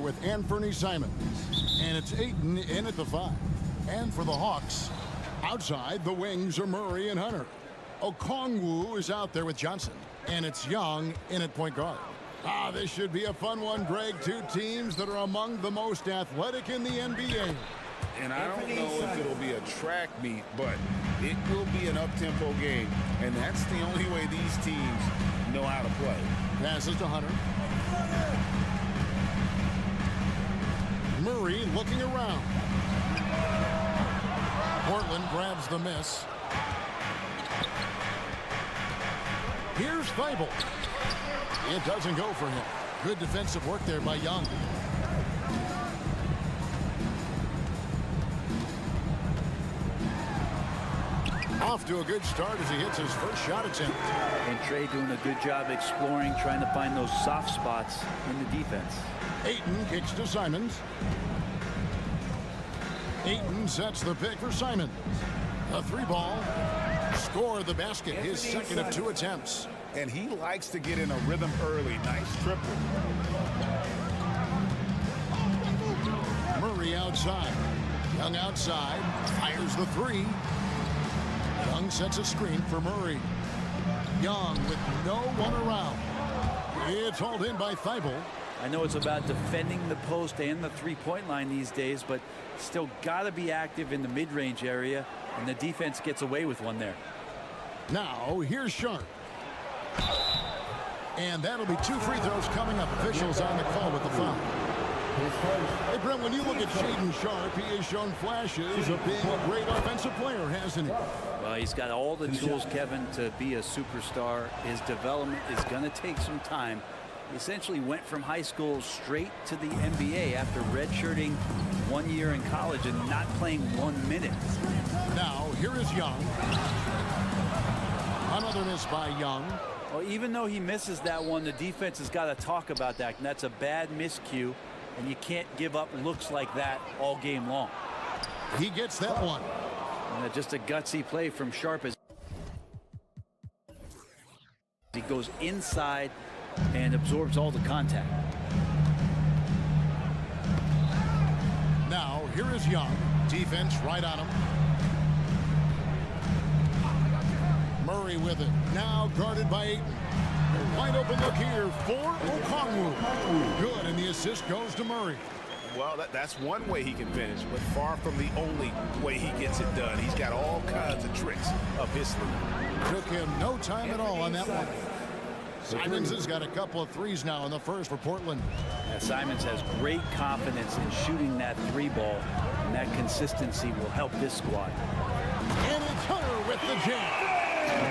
with Anthony Simons. And it's Ayton in at the 5. And for the Hawks, outside the wings are Murray and Hunter. Okongwu is out there with Johnson. And it's Young in at point guard. This should be a fun one, Greg. Two teams that are among the most athletic in the NBA. And I don't know if it'll be a track meet, but it will be an up-tempo game. And that's the only way these teams know how to play. Passes to Hunter. Murray looking around. Portland grabs the miss. Here's Thibault. It doesn't go for him. Good defensive work there by Young. Off to a good start as he hits his first shot attempt. And Trey doing a good job exploring, trying to find those soft spots in the defense. Ayton kicks to Simons. Ayton sets the pick for Simons. A 3-ball. Score the basket, his second of 2 attempts. And he likes to get in a rhythm early. Nice triple. Murray outside. Young outside. Fires the 3. Young sets a screen for Murray. Young with no one around. It's hauled in by Thibault. I know it's about defending the post and the three-point line these days, but still got to be active in the mid-range area, and the defense gets away with one there. Now, here's Sharp. And that'll be 2 free throws coming up. Officials on the call with the foul. Hey, Brent, when you look at Shaedon Sharpe, he has shown flashes of being a great offensive player, hasn't he? Well, he's got all the tools, Kevin, to be a superstar. His development is going to take some time. He essentially went from high school straight to the NBA after redshirting 1 year in college and not playing 1 minute. Now, here is Young. Another miss by Young. Well, even though he misses that one, the defense has got to talk about that, and that's a bad miscue, and you can't give up looks like that all game long. He gets that one. And just a gutsy play from Sharpe as he goes inside and absorbs all the contact. Now, here is Young. Defense right on him. Murray with it. Now guarded by Ayton. Wide open look here for Okongwu. Good, and the assist goes to Murray. Well, that's one way he can finish, but far from the only way he gets it done. He's got all kinds of tricks up his sleeve. Took him no time at all on that one. Simons has got a couple of threes now in the first for Portland. Yeah, Simons has great confidence in shooting that 3-ball, and that consistency will help this squad. And it's Hunter with the jam.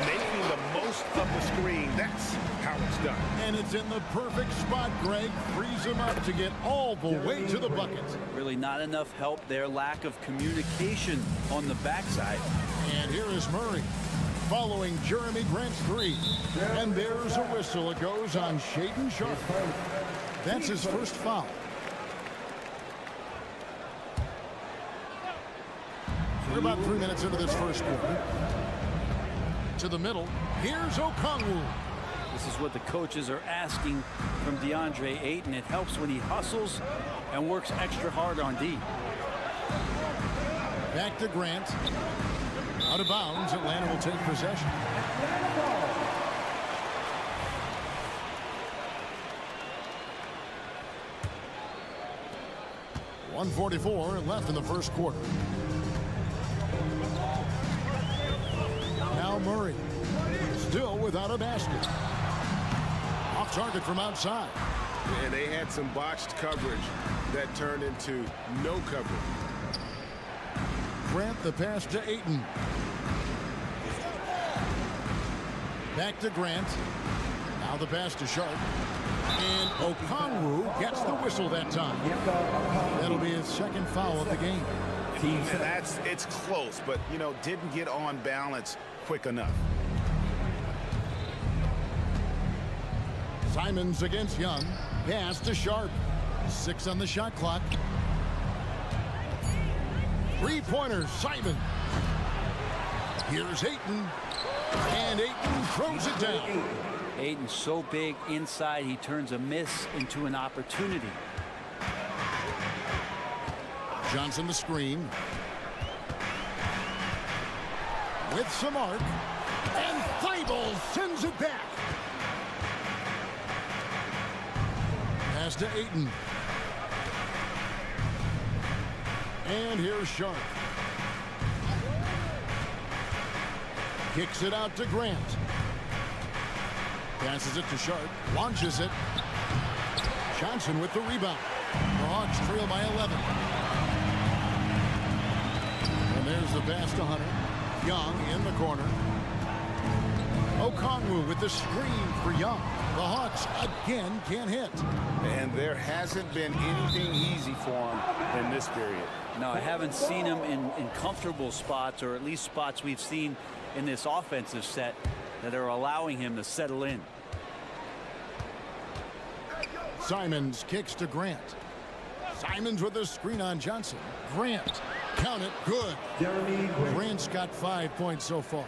Making the most of the screen. That's how it's done. And it's in the perfect spot, Greg. Frees him up to get all the way to the bucket. Really not enough help there. Lack of communication on the backside. And here is Murray following Jeremy Grant's 3. And there's a whistle. It goes on Shaedon Sharpe. That's his first foul. We're about 3 minutes into this first quarter. To the middle. Here's Okongwu. This is what the coaches are asking from DeAndre Ayton. It helps when he hustles and works extra hard on D. Back to Grant. Out of bounds. Atlanta will take possession. .144 left in the first quarter. Now Murray, still without a basket. Off target from outside. And they had some botched coverage that turned into no coverage. Grant the pass to Ayton. Back to Grant. Now the pass to Sharpe. And Okongwu gets the whistle that time. That'll be his second foul of the game. And it's close, but, you know, didn't get on balance quick enough. Simons against Young. Pass to Sharpe. 6 on the shot clock. 3-pointer, Simon. Here's Ayton. And Ayton throws it down. Ayton's so big inside, he turns a miss into an opportunity. Johnson the screen. With some arc. And Thibault sends it back. Pass to Ayton. And here's Sharp. Kicks it out to Grant. Passes it to Sharp. Launches it. Johnson with the rebound. The Hawks trail by 11. And there's the pass to Hunter. Young in the corner. Okongwu with the screen for Young. The Hawks again can't hit. And there hasn't been anything easy for him in this period. No, I haven't seen him in comfortable spots, or at least spots we've seen in this offensive set that are allowing him to settle in. Simons kicks to Grant. Simons with the screen on Johnson. Grant. Count it. Good. Grant's got 5 points so far.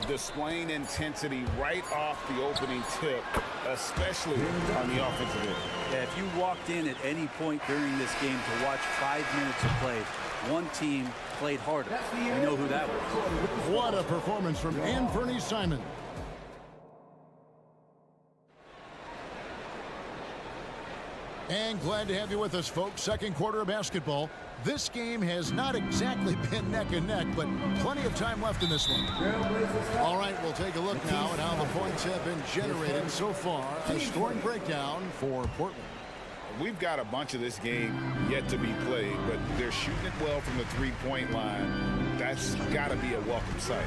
Displaying intensity right off the opening tip, especially on the offensive end. Yeah, if you walked in at any point during this game to watch 5 minutes of play, one team played harder. You know who that was. What a performance from Anthony Simons. And glad to have you with us, folks. Second quarter of basketball. This game has not exactly been neck and neck, but plenty of time left in this one. All right, we'll take a look now at how the points have been generated so far. A scoring breakdown for Portland. We've got a bunch of this game yet to be played, but they're shooting it well from the three-point line. That's got to be a welcome sight.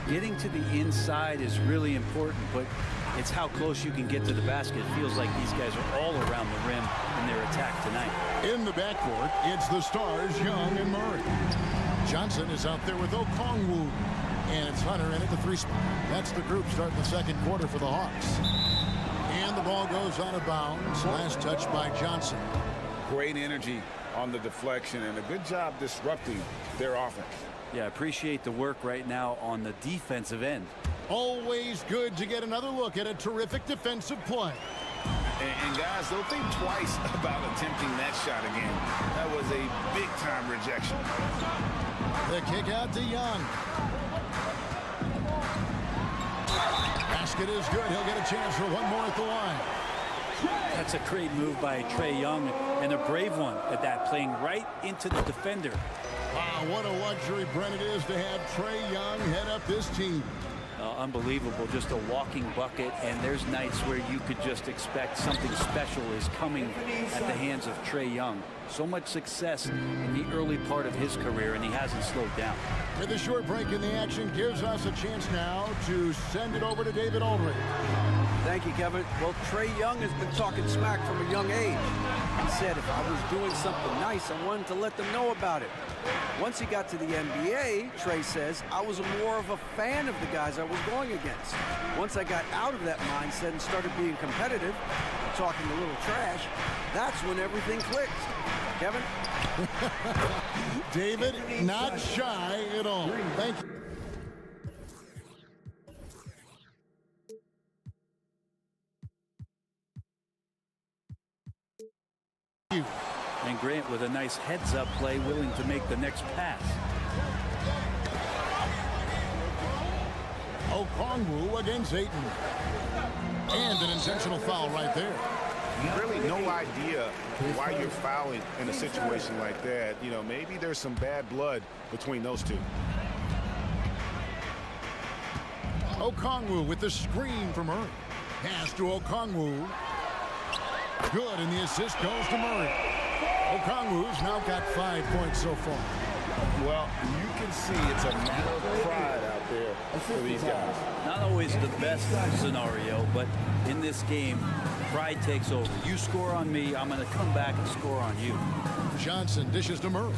Getting to the inside is really important, but it's how close you can get to the basket. It feels like these guys are all around the rim in their attack tonight. In the backcourt, it's the stars, Young and Murray. Johnson is out there with Okongwu. And it's Hunter in at the 3 spot. That's the group starting the second quarter for the Hawks. And the ball goes out of bounds. Last touch by Johnson. Great energy on the deflection and a good job disrupting their offense. Yeah, I appreciate the work right now on the defensive end. Always good to get another look at a terrific defensive play. And guys, don't think twice about attempting that shot again. That was a big-time rejection. The kick out to Young. Basket is good. He'll get a chance for one more at the line. That's a great move by Trae Young, and a brave one at that, playing right into the defender. Wow, what a luxury, Brent, it is to have Trae Young head up this team. Unbelievable, just a walking bucket, and there's nights where you could just expect something special is coming at the hands of Trae Young. So much success in the early part of his career, and he hasn't slowed down. With a short break in the action gives us a chance now to send it over to David Aldridge. Thank you, Kevin. Well, Trae Young has been talking smack from a young age. He said if I was doing something nice, I wanted to let them know about it. Once he got to the NBA, Trae says, I was more of a fan of the guys I was going against. Once I got out of that mindset and started being competitive, talking a little trash, that's when everything clicked. Kevin? David, not shy at all. Thank you. And Grant with a nice heads-up play, willing to make the next pass. Okongwu against Ayton. And an intentional foul right there. Really no idea why you're fouling in a situation like that. You know, maybe there's some bad blood between those two. Okongwu with the screen from Murray. Pass to Okongwu. Good, and the assist goes to Murray. Okongwu's now got 5 points so far. Well, you can see it's a matter of pride out there for these guys. Not always the best scenario, but in this game, pride takes over. You score on me, I'm going to come back and score on you. Johnson dishes to Murray.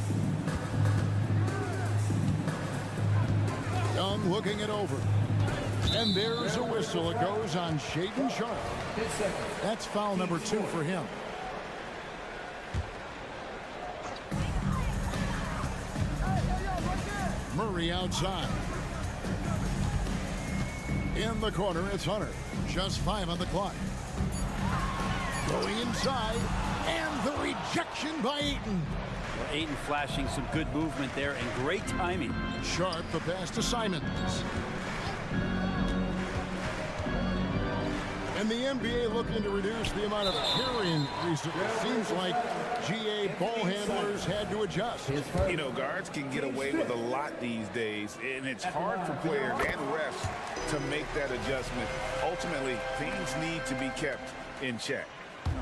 Young looking it over. And there's a whistle. It goes on Shaedon Sharpe. That's foul number 2 for him. Murray outside. In the corner, it's Hunter. Just 5 on the clock. Going inside. And the rejection by Ayton. Well, Ayton flashing some good movement there and great timing. Sharp, the pass to Simons. And the NBA looking to reduce the amount of carrying recently. Seems like GA ball handlers had to adjust. You know, guards can get away with a lot these days, and it's hard for players and refs to make that adjustment. Ultimately, things need to be kept in check.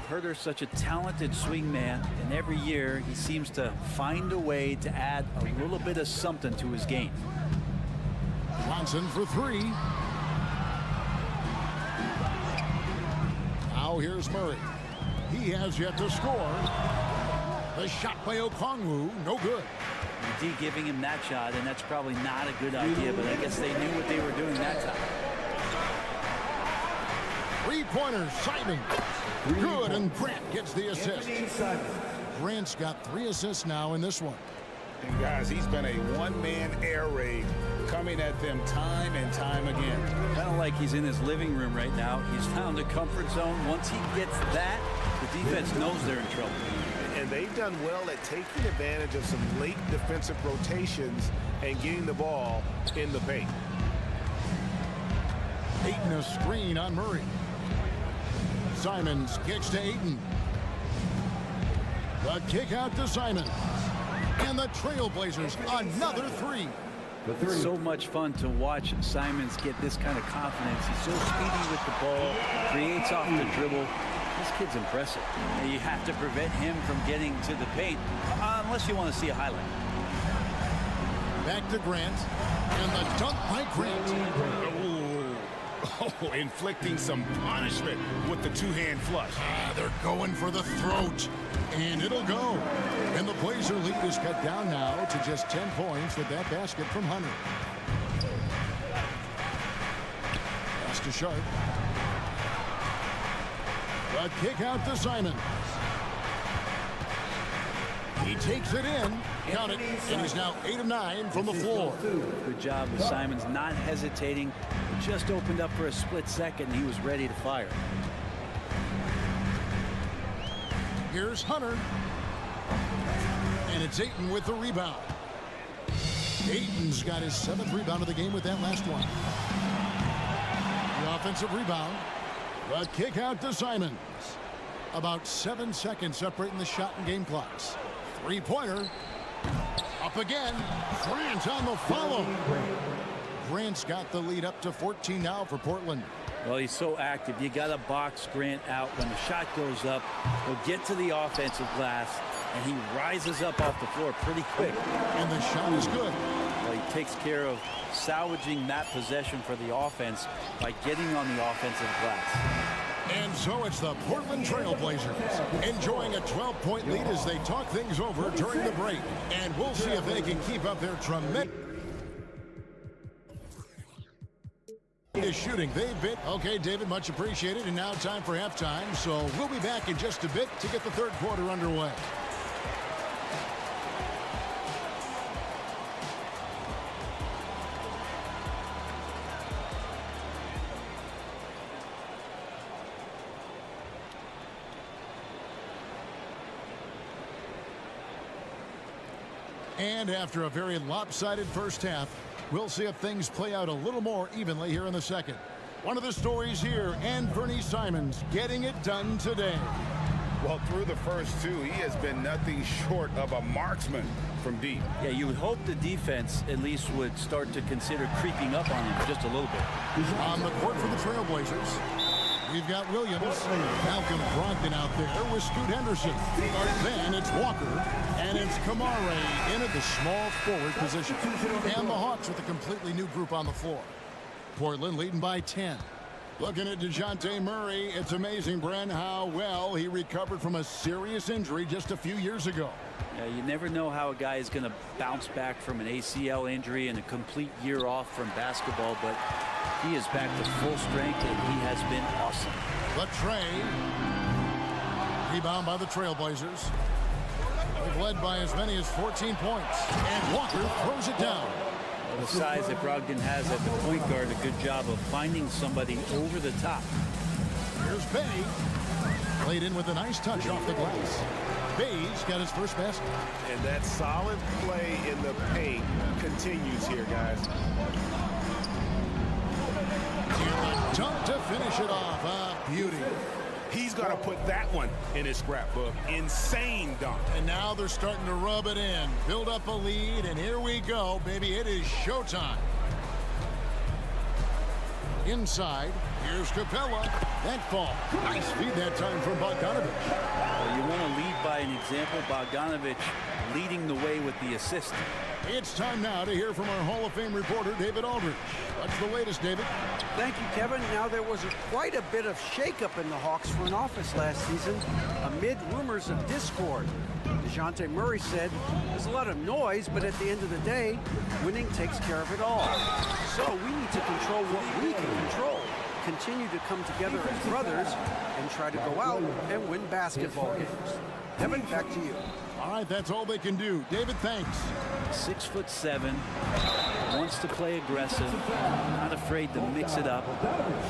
Herter's such a talented swing man, and every year he seems to find a way to add a little bit of something to his game. Johnson for three. Now here's Murray. He has yet to score. The shot by Okongwu, no good. D giving him that shot, and that's probably not a good idea, but I guess they knew what they were doing that time. Three-pointer, Simon. Good, and Grant gets the assist. Grant's got 3 assists now in this one. And guys, he's been a one-man air raid coming at them time and time again. Kind of like he's in his living room right now. He's found a comfort zone. Once he gets that, the defense knows they're in trouble. And they've done well at taking advantage of some late defensive rotations and getting the ball in the paint. Ayton a screen on Murray. Simons kicks to Ayton. The kick out to Simons. And the Trailblazers another 3. So much fun to watch Simons get this kind of confidence. He's so speedy with the ball, creates off the dribble. This kid's impressive. You have to prevent him from getting to the paint, unless you want to see a highlight. Back to Grant. And the dunk by Grant. Oh, inflicting some punishment with the two-hand flush. They're going for the throat. And it'll go. And the Blazer lead is cut down now to just 10 points with that basket from Hunter. Pass to Sharp. A kick out to Simons. He takes it in. Count it. And he's now 8 of 9 from the floor. Good job with Simons not hesitating. It just opened up for a split second and he was ready to fire. Here's Hunter. And it's Ayton with the rebound. Ayton's got his 7th rebound of the game with that last one. The offensive rebound. The kick out to Simons. About 7 seconds separating the shot and game clocks. Three-pointer. Up again. Grant on the follow. Grant's got the lead up to 14 now for Portland. Well, he's so active. You got to box Grant out. When the shot goes up, he'll get to the offensive glass, and he rises up off the floor pretty quick. And the shot is good. Well, he takes care of salvaging that possession for the offense by getting on the offensive glass. And so it's the Portland Trailblazers enjoying a 12-point lead as they talk things over during the break. And we'll see if they can keep up their tremendous shooting. They've been okay, David, much appreciated. And now time for halftime. So we'll be back in just a bit to get the third quarter underway. And after a very lopsided first half, we'll see if things play out a little more evenly here in the second. One of the stories here, and Bernie Simons getting it done today. Well, through the first 2, he has been nothing short of a marksman from deep. Yeah, you would hope the defense at least would start to consider creeping up on him just a little bit. On the court for the Trailblazers, we've got Williams, Malcolm Brogdon out there with Scoot Henderson. Then it's Walker, and it's Kamare in at the small forward position. And the Hawks with a completely new group on the floor. Portland leading by 10. Looking at DeJounte Murray, it's amazing, Bren, how well he recovered from a serious injury just a few years ago. Yeah, you never know how a guy is going to bounce back from an ACL injury and a complete year off from basketball, but he is back to full strength, and he has been awesome. The Trey. Rebound by the Trailblazers. They've led by as many as 14 points. And Walker throws it down. The size that Brogdon has at the point guard, a good job of finding somebody over the top. Here's Bay. Played in with a nice touch off the glass. Bay's got his first basket. And that solid play in the paint continues here, guys. And a dunk to finish it off. A beauty. He's got to put that one in his scrapbook. Insane dunk. And now they're starting to rub it in. Build up a lead, and here we go, baby. It is showtime. Inside, here's Capella. That fall. Nice feed that time from Bogdanovich. Well, you want to lead by an example. Bogdanovich leading the way with the assist. It's time now to hear from our Hall of Fame reporter, David Aldridge. What's the latest, David? Thank you, Kevin. Now, there was quite a bit of shakeup in the Hawks front office last season amid rumors of discord. DeJounte Murray said, there's a lot of noise, but at the end of the day, winning takes care of it all. So we need to control what we can control, continue to come together as brothers, and try to go out and win basketball games. Kevin, back to you. All right, that's all they can do. David, thanks. 6'7", wants to play aggressive, not afraid to mix it up.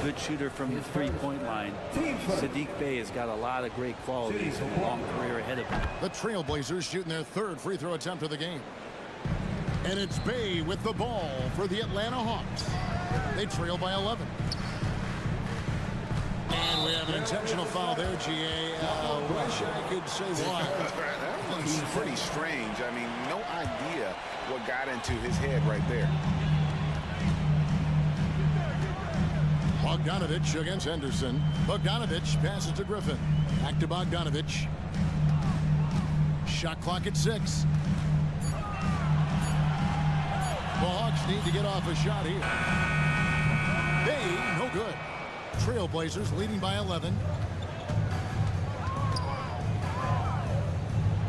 Good shooter from the three-point line. Saddiq Bey has got a lot of great qualities and a long career ahead of him. The Trailblazers shooting their third free throw attempt of the game. And it's Bey with the ball for the Atlanta Hawks. They trail by 11. And we have an intentional foul there, GA. Wish I could say why. That one's pretty strange. I mean, no idea what got into his head right there. Bogdanovich against Henderson. Bogdanovich passes to Griffin. Back to Bogdanovich. Shot clock at 6. The Hawks need to get off a shot here. Bey, no good. Trailblazers leading by 11.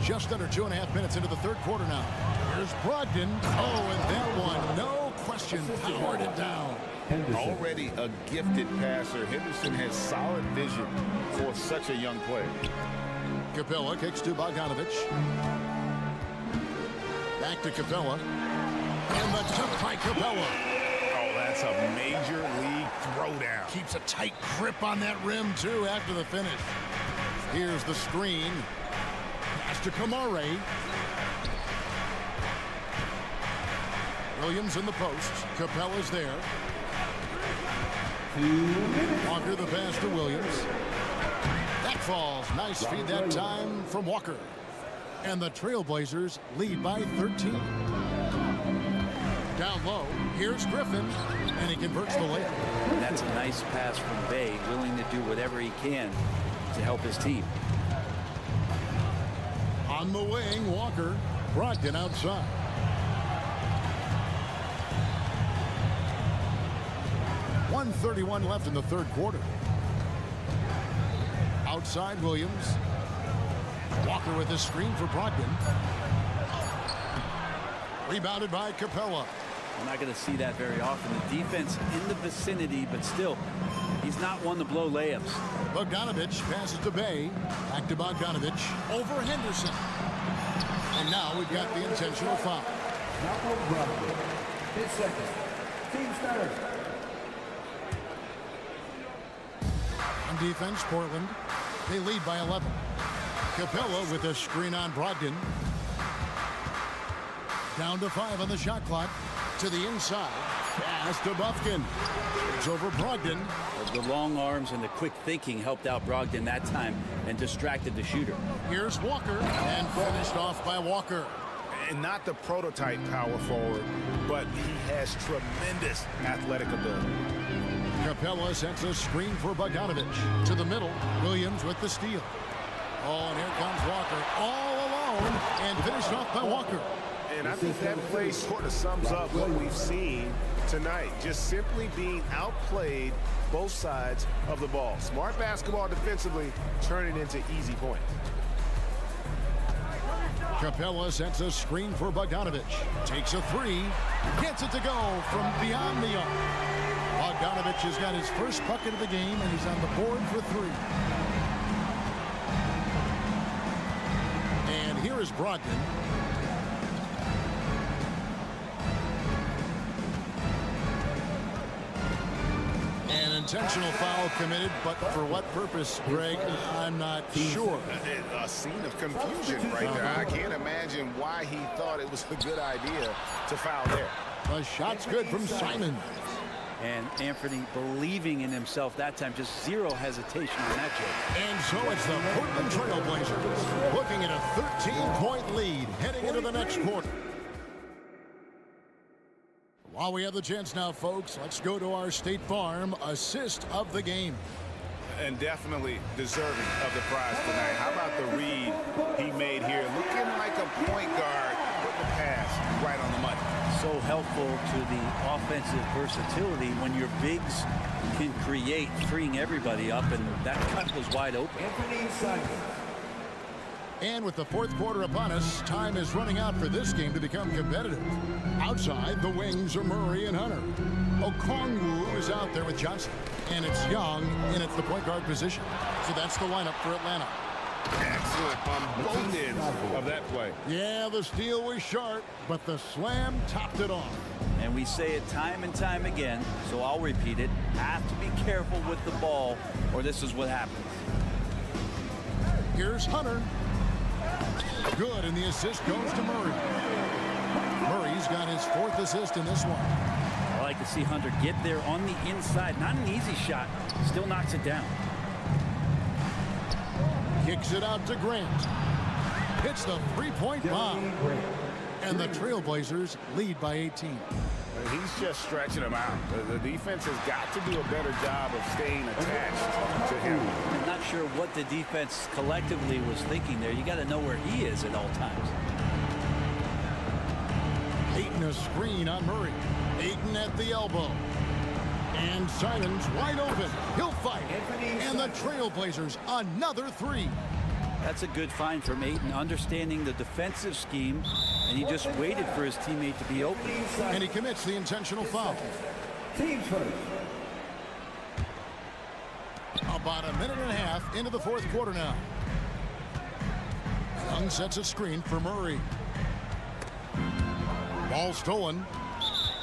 Just under 2.5 minutes into the third quarter now. Here's Brogdon. Oh, and that one, no question, powered it down. Already a gifted passer, Henderson has solid vision for such a young player. Capella kicks to Bogdanovich. Back to Capella. And the dunk by Capella. Oh, that's a major league throwdown. Keeps a tight grip on that rim, too, after the finish. Here's the screen. Pass to Kamare. Williams in the post. Capella's there. Walker the pass to Williams. That falls. Nice feed that time from Walker. And the Trailblazers lead by 13. Down low, here's Griffin, and he converts the layup. That's a nice pass from Bey, willing to do whatever he can to help his team. On the wing, Walker. Brogdon outside. .131 left in the third quarter. Outside, Williams. Walker with a screen for Brogdon. Rebounded by Capella. We're not going to see that very often. The defense in the vicinity, but still, he's not one to blow layups. Bogdanovich passes to Bey. Back to Bogdanovich. Over Henderson. And now we've got the intentional foul. Malcolm Brogdon. 10 seconds. Team starter. On defense, Portland. They lead by 11. Capella with a screen on Brogdon. Down to 5 on the shot clock. To the inside. Pass to Bufkin. It's over Brogdon. The long arms and the quick thinking helped out Brogdon that time and distracted the shooter. Here's Walker. And finished off by Walker. And not the prototype power forward, but he has tremendous athletic ability. Capella sends a screen for Bogdanovich. To the middle. Williams with the steal. Oh, and here comes Walker. All alone. And finished off by Walker. And I think that play sort of sums up what we've seen tonight. Just simply being outplayed both sides of the ball. Smart basketball defensively, turning into easy points. Capella sets a screen for Bogdanovich. Takes a 3. Gets it to go from beyond the arc. Bogdanovich has got his first bucket of the game, and he's on the board for 3. And here is Brogdon. Intentional foul committed, but for what purpose, Greg? I'm not sure. A scene of confusion right there. I can't imagine why he thought it was a good idea to foul there. The shot's good from Simon. And Anthony believing in himself that time, just zero hesitation on that joke. And so it's the Portland Trail Blazers looking at a 13-point lead heading into the next quarter. While we have the chance now, folks, let's go to our State Farm assist of the game. And definitely deserving of the prize tonight. How about the read he made here? Looking like a point guard, putting the pass right on the money. So helpful to the offensive versatility when your bigs can create, freeing everybody up, and that cut was wide open. Anthony Simon. And with the fourth quarter upon us, time is running out for this game to become competitive. Outside, the wings are Murray and Hunter. Okongwu is out there with Johnson. And it's Young in at the point guard position. So that's the lineup for Atlanta. Excellent on both ends of that play. Yeah, the steal was sharp, but the slam topped it off. And we say it time and time again, so I'll repeat it. Have to be careful with the ball, or this is what happens. Here's Hunter. Good, and the assist goes to Murray. Murray's got his fourth assist in this one. I like to see Hunter get there on the inside. Not an easy shot. Still knocks it down. Kicks it out to Grant. Hits the three-point bomb. And the Trailblazers lead by 18. He's just stretching them out. The defense has got to do a better job of staying attached to him. I'm not sure what the defense collectively was thinking there. You got to know where he is at all times. Ayton a screen on Murray. Ayton at the elbow. And Simon's wide open. He'll fight. And the Trailblazers another three. That's a good find from Ayton, understanding the defensive scheme, and he just waited for his teammate to be open. And he commits the intentional foul. Team first. About a minute and a half into the fourth quarter now. Young sets a screen for Murray. Ball stolen.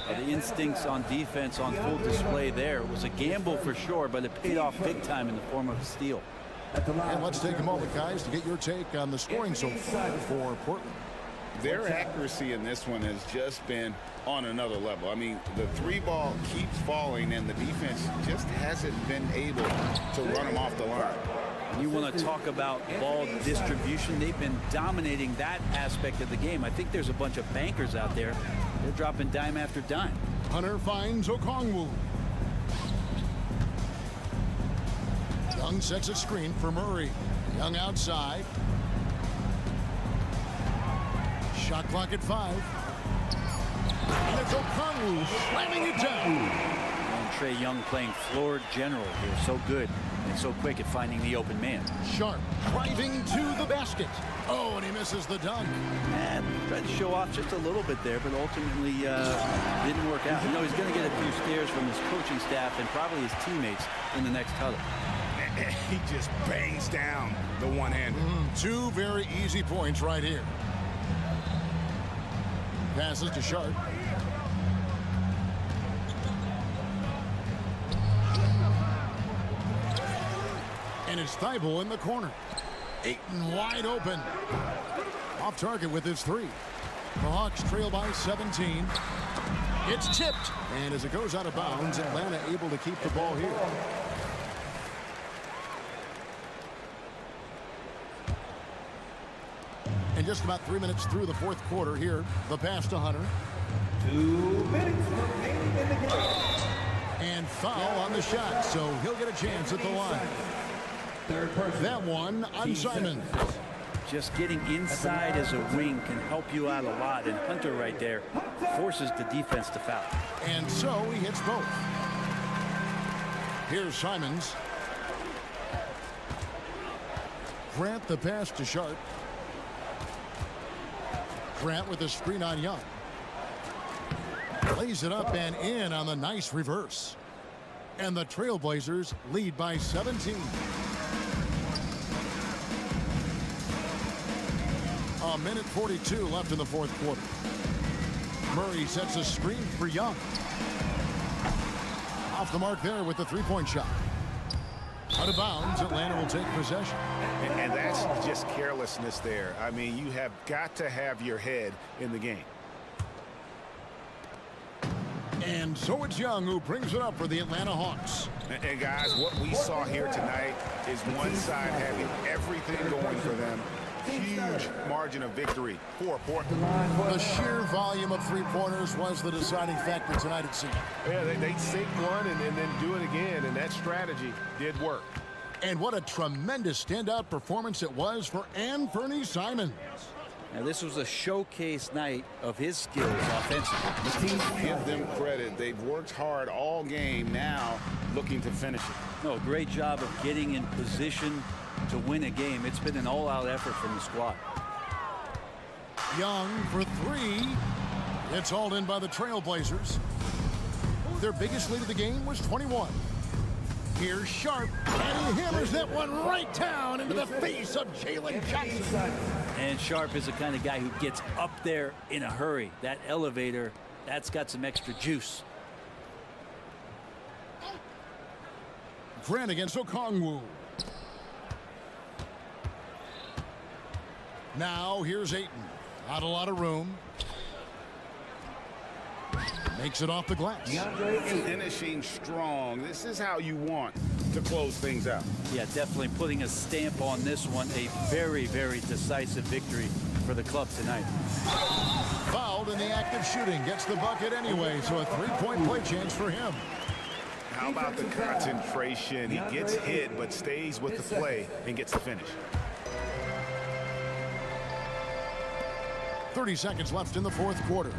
The instincts on defense on full display there. It was a gamble for sure, but it paid off big time in the form of a steal. And let's take a moment, guys, to get your take on the scoring so far for Portland. Their accuracy in this one has just been on another level. I mean, the three ball keeps falling, and the defense just hasn't been able to run them off the line. You want to talk about ball distribution. They've been dominating that aspect of the game. I think there's a bunch of bankers out there. They're dropping dime after dime. Hunter finds Okongwu. Young sets a screen for Murray. Young outside. Shot clock at 5. And it's Okongwu slamming it down. And Trae Young playing floor general here. So good and so quick at finding the open man. Sharp driving to the basket. Oh, and he misses the dunk. And tried to show off just a little bit there, but ultimately didn't work out. You know, he's going to get a few stares from his coaching staff and probably his teammates in the next huddle. He just bangs down the one-hander. Two very easy points right here. Passes to Sharp. And it's Thibault in the corner. Ayton wide open. Off target with his three. The Hawks trail by 17. It's tipped. And as it goes out of bounds, Atlanta able to keep the ball here. And just about 3 minutes through the fourth quarter here, the pass to Hunter. 2 minutes remaining in the game. And foul on the shot, so he'll get a chance at the line. Third person. That one on Simon. Just getting inside as a wing can help you out a lot, and Hunter right there forces the defense to foul. And so he hits both. Here's Simons. Grant the pass to Sharp. Grant with a screen on Young. Lays it up and in on the nice reverse. And the Trailblazers lead by 17. A minute 42 left in the fourth quarter. Murray sets a screen for Young. Off the mark there with the three-point shot. Out of bounds, Atlanta will take possession. And that's just carelessness there. I mean, you have got to have your head in the game. And so it's Young who brings it up for the Atlanta Hawks. And guys, what we saw here tonight is one side having everything going for them. Huge margin of victory for Portland. The sheer volume of three-pointers was the deciding factor tonight, it seemed. Yeah, they sink one and then do it again, and that strategy did work. And what a tremendous standout performance it was for Anthony Simons. Now, this was a showcase night of his skills offensively. Give them credit. They've worked hard all game, now looking to finish it. No, great job of getting in position to win a game. It's been an all-out effort from the squad. Young for three. It's hauled in by the Trailblazers. Their biggest lead of the game was 21. Here's Sharp, and he hammers that one right down into the face of Jalen Johnson. And Sharp is the kind of guy who gets up there in a hurry. That elevator, that's got some extra juice. Grant against Okongwu. Now here's Ayton. Not a lot of room. Makes it off the glass. Finishing strong. This is how you want to close things out. Yeah, definitely putting a stamp on this one. A very, very decisive victory for the club tonight. Fouled in the act of shooting. Gets the bucket anyway, so a three-point play chance for him. How about the concentration? He gets hit, but stays with the play and gets the finish. 30 seconds left in the fourth quarter.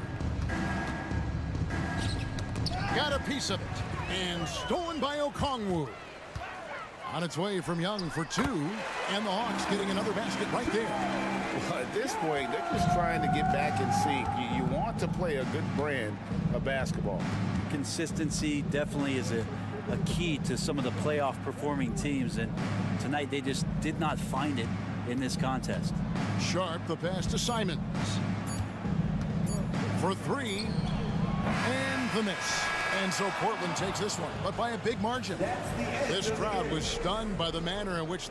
Got a piece of it. And stolen by Okongwu. On its way from Young for two. And the Hawks getting another basket right there. Well, at this point, they're just trying to get back in sync. You want to play a good brand of basketball. Consistency definitely is a key to some of the playoff performing teams. And tonight they just did not find it in this contest. Sharp, the pass to Simons. For three. And the miss. And so Portland takes this one, but by a big margin. This crowd was stunned by the manner in which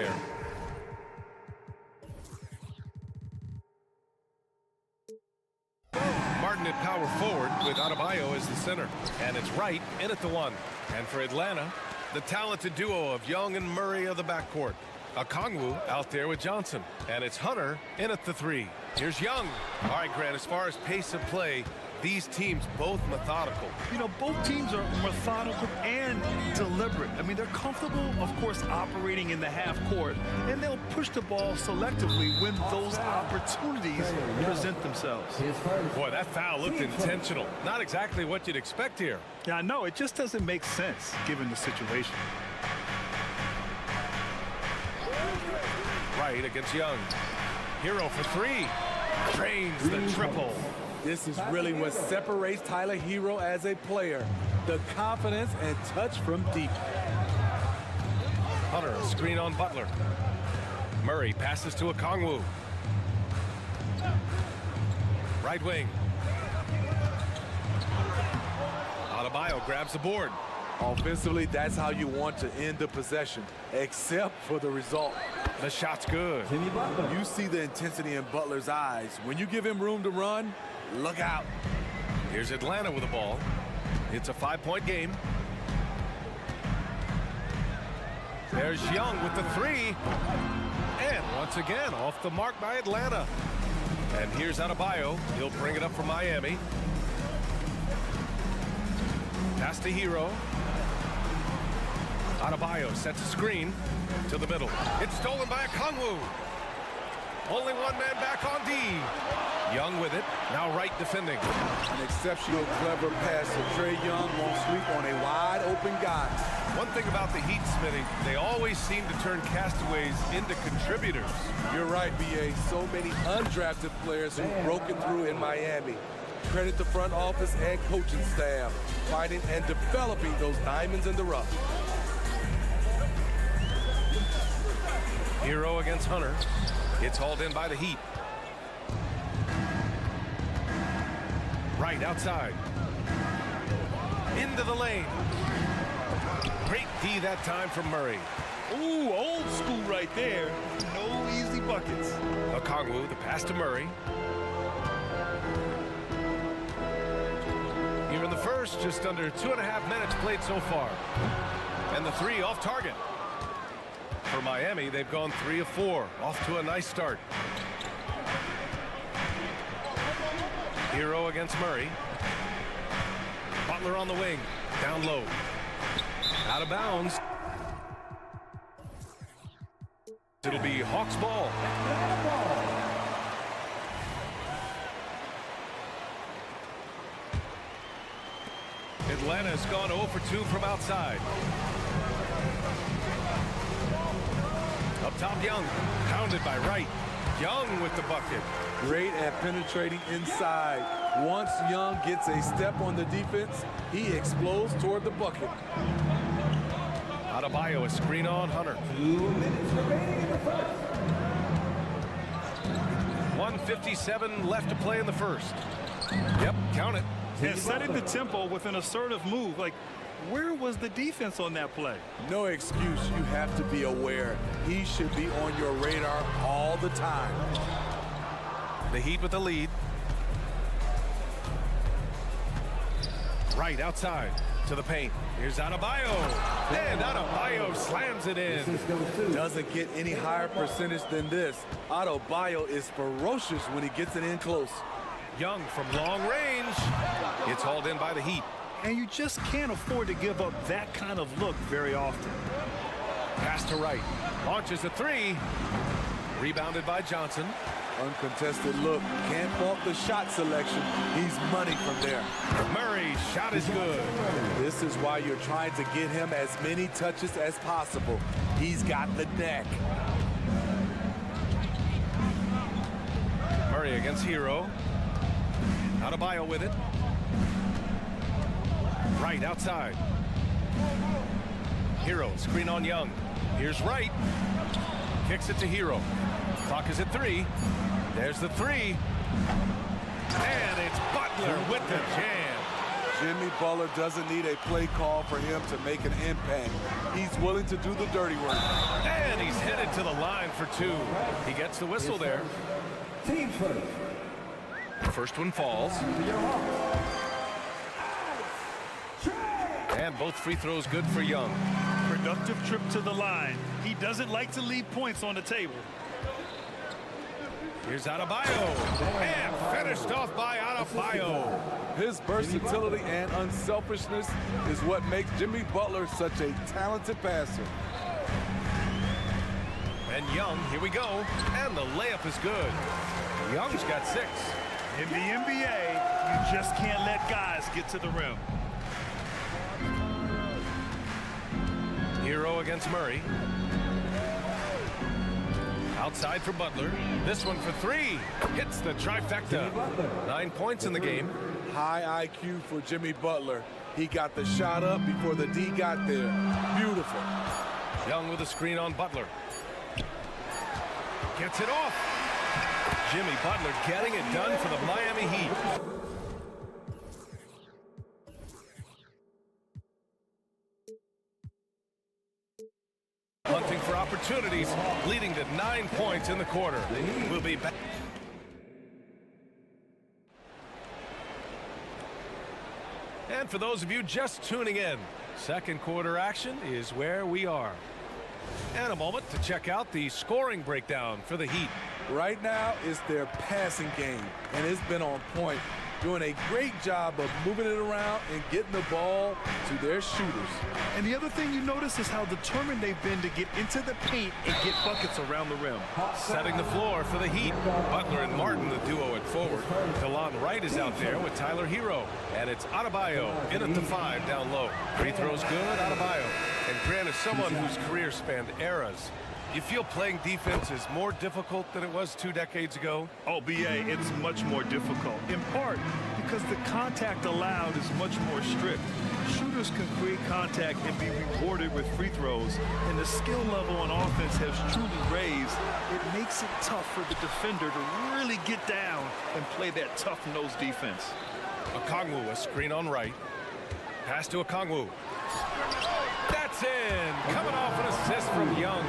there. Martin at power forward with Adebayo as the center. And it's Wright in at the 1. And for Atlanta, the talented duo of Young and Murray of the backcourt. Okongwu out there with Johnson. And it's Hunter in at the 3. Here's Young. All right, Grant, as far as pace of play, these teams both methodical. You know, both teams are methodical and deliberate. I mean, they're comfortable, of course, operating in the half court, and they'll push the ball selectively when those opportunities present themselves. Boy, that foul looked intentional. Not exactly what you'd expect here. Yeah, I know. It just doesn't make sense given the situation. Right against Young. Hero for 3. Drains the triple. This is really what separates Tyler Hero as a player. The confidence and touch from deep. Hunter, a screen on Butler. Murray passes to Okongwu. Right wing. Adebayo grabs the board. Offensively, that's how you want to end the possession, except for the result. The shot's good. You see the intensity in Butler's eyes. When you give him room to run, look out. Here's Atlanta with the ball. It's a 5-point game. There's Young with the 3. And once again, off the mark by Atlanta. And here's Adebayo. He'll bring it up for Miami. Pass to Hero. Adebayo sets a screen to the middle. It's stolen by Okongwu. Only one man back on D. Young with it. Now Wright defending. An exceptional, clever passer. Trae Young won't sleep on a wide-open guy. One thing about the Heat, Smitty, they always seem to turn castaways into contributors. You're right, B.A. So many undrafted players who've broken through in Miami. Credit the front office and coaching staff, finding and developing those diamonds in the rough. Hero against Hunter. It's hauled in by the Heat. Right outside. Into the lane. Great D that time from Murray. Ooh, old school right there. No easy buckets. Okongwu, the pass to Murray. Here in the first, just under 2.5 minutes played so far. And the 3 off target. For Miami, they've gone 3 of 4. Off to a nice start. Hero against Murray. Butler on the wing. Down low. Out of bounds. It'll be Hawks ball. Atlanta's gone 0 for 2 from outside. Up top, Young. Pounded by Wright. Young with the bucket. Great at penetrating inside. Once Young gets a step on the defense, he explodes toward the bucket. Adebayo, a screen on Hunter. 2 minutes remaining in the first. 1:57 left to play in the first. Yep, count it. And setting the tempo with an assertive move. Like, where was the defense on that play? No excuse. You have to be aware. He should be on your radar all the time. The Heat with the lead. Right outside to the paint. Here's Adebayo. And Adebayo slams it in. Doesn't get any higher percentage than this. Adebayo is ferocious when he gets it in close. Young from long range. It's hauled in by the Heat. And you just can't afford to give up that kind of look very often. Pass to Wright. Launches a 3. Rebounded by Johnson. Uncontested look. Can't fault the shot selection. He's money from there. Murray's shot is good. This is why you're trying to get him as many touches as possible. He's got the neck. Murray against Hero. Adebayo with it. Right outside. Hero, screen on Young. Here's Wright. Kicks it to Hero. Clock is at 3. There's the 3. And it's Butler with the jam. Jimmy Butler doesn't need a play call for him to make an impact. He's willing to do the dirty work. And he's headed to the line for two. He gets the whistle there. Team first. First one falls. And both free throws good for Young. Productive trip to the line. He doesn't like to leave points on the table. Here's Adebayo. And finished off by Adebayo. His versatility and unselfishness is what makes Jimmy Butler such a talented passer. And Young, here we go. And the layup is good. Young's got 6. In the NBA, you just can't let guys get to the rim. Hero against Murray. Outside for Butler. This one for 3. Hits the trifecta. 9 points in the game. High IQ for Jimmy Butler. He got the shot up before the D got there. Beautiful. Young with a screen on Butler. Gets it off. Jimmy Butler getting it done for the Miami Heat. Hunting for opportunities, leading to 9 points in the quarter. We'll be back. And for those of you just tuning in, second quarter action is where we are. And a moment to check out the scoring breakdown for the Heat. Right now, it's their passing game, and it's been on point. Doing a great job of moving it around and getting the ball to their shooters. And the other thing you notice is how determined they've been to get into the paint and get buckets around the rim. Setting the floor for the Heat. Butler and Martin, the duo at forward. DeLon Wright is out there with Tyler Hero. And it's Adebayo in at the 5 down low. Free throws good, Adebayo. And Grant is someone whose career spanned eras. You feel playing defense is more difficult than it was 2 decades ago? Oh, BA, it's much more difficult, in part because the contact allowed is much more strict. Shooters can create contact and be rewarded with free throws, and the skill level on offense has truly raised. It makes it tough for the defender to really get down and play that tough-nosed defense. Okongwu, a screen on Wright. Pass to Okongwu. That's in! Coming off an assist from Young.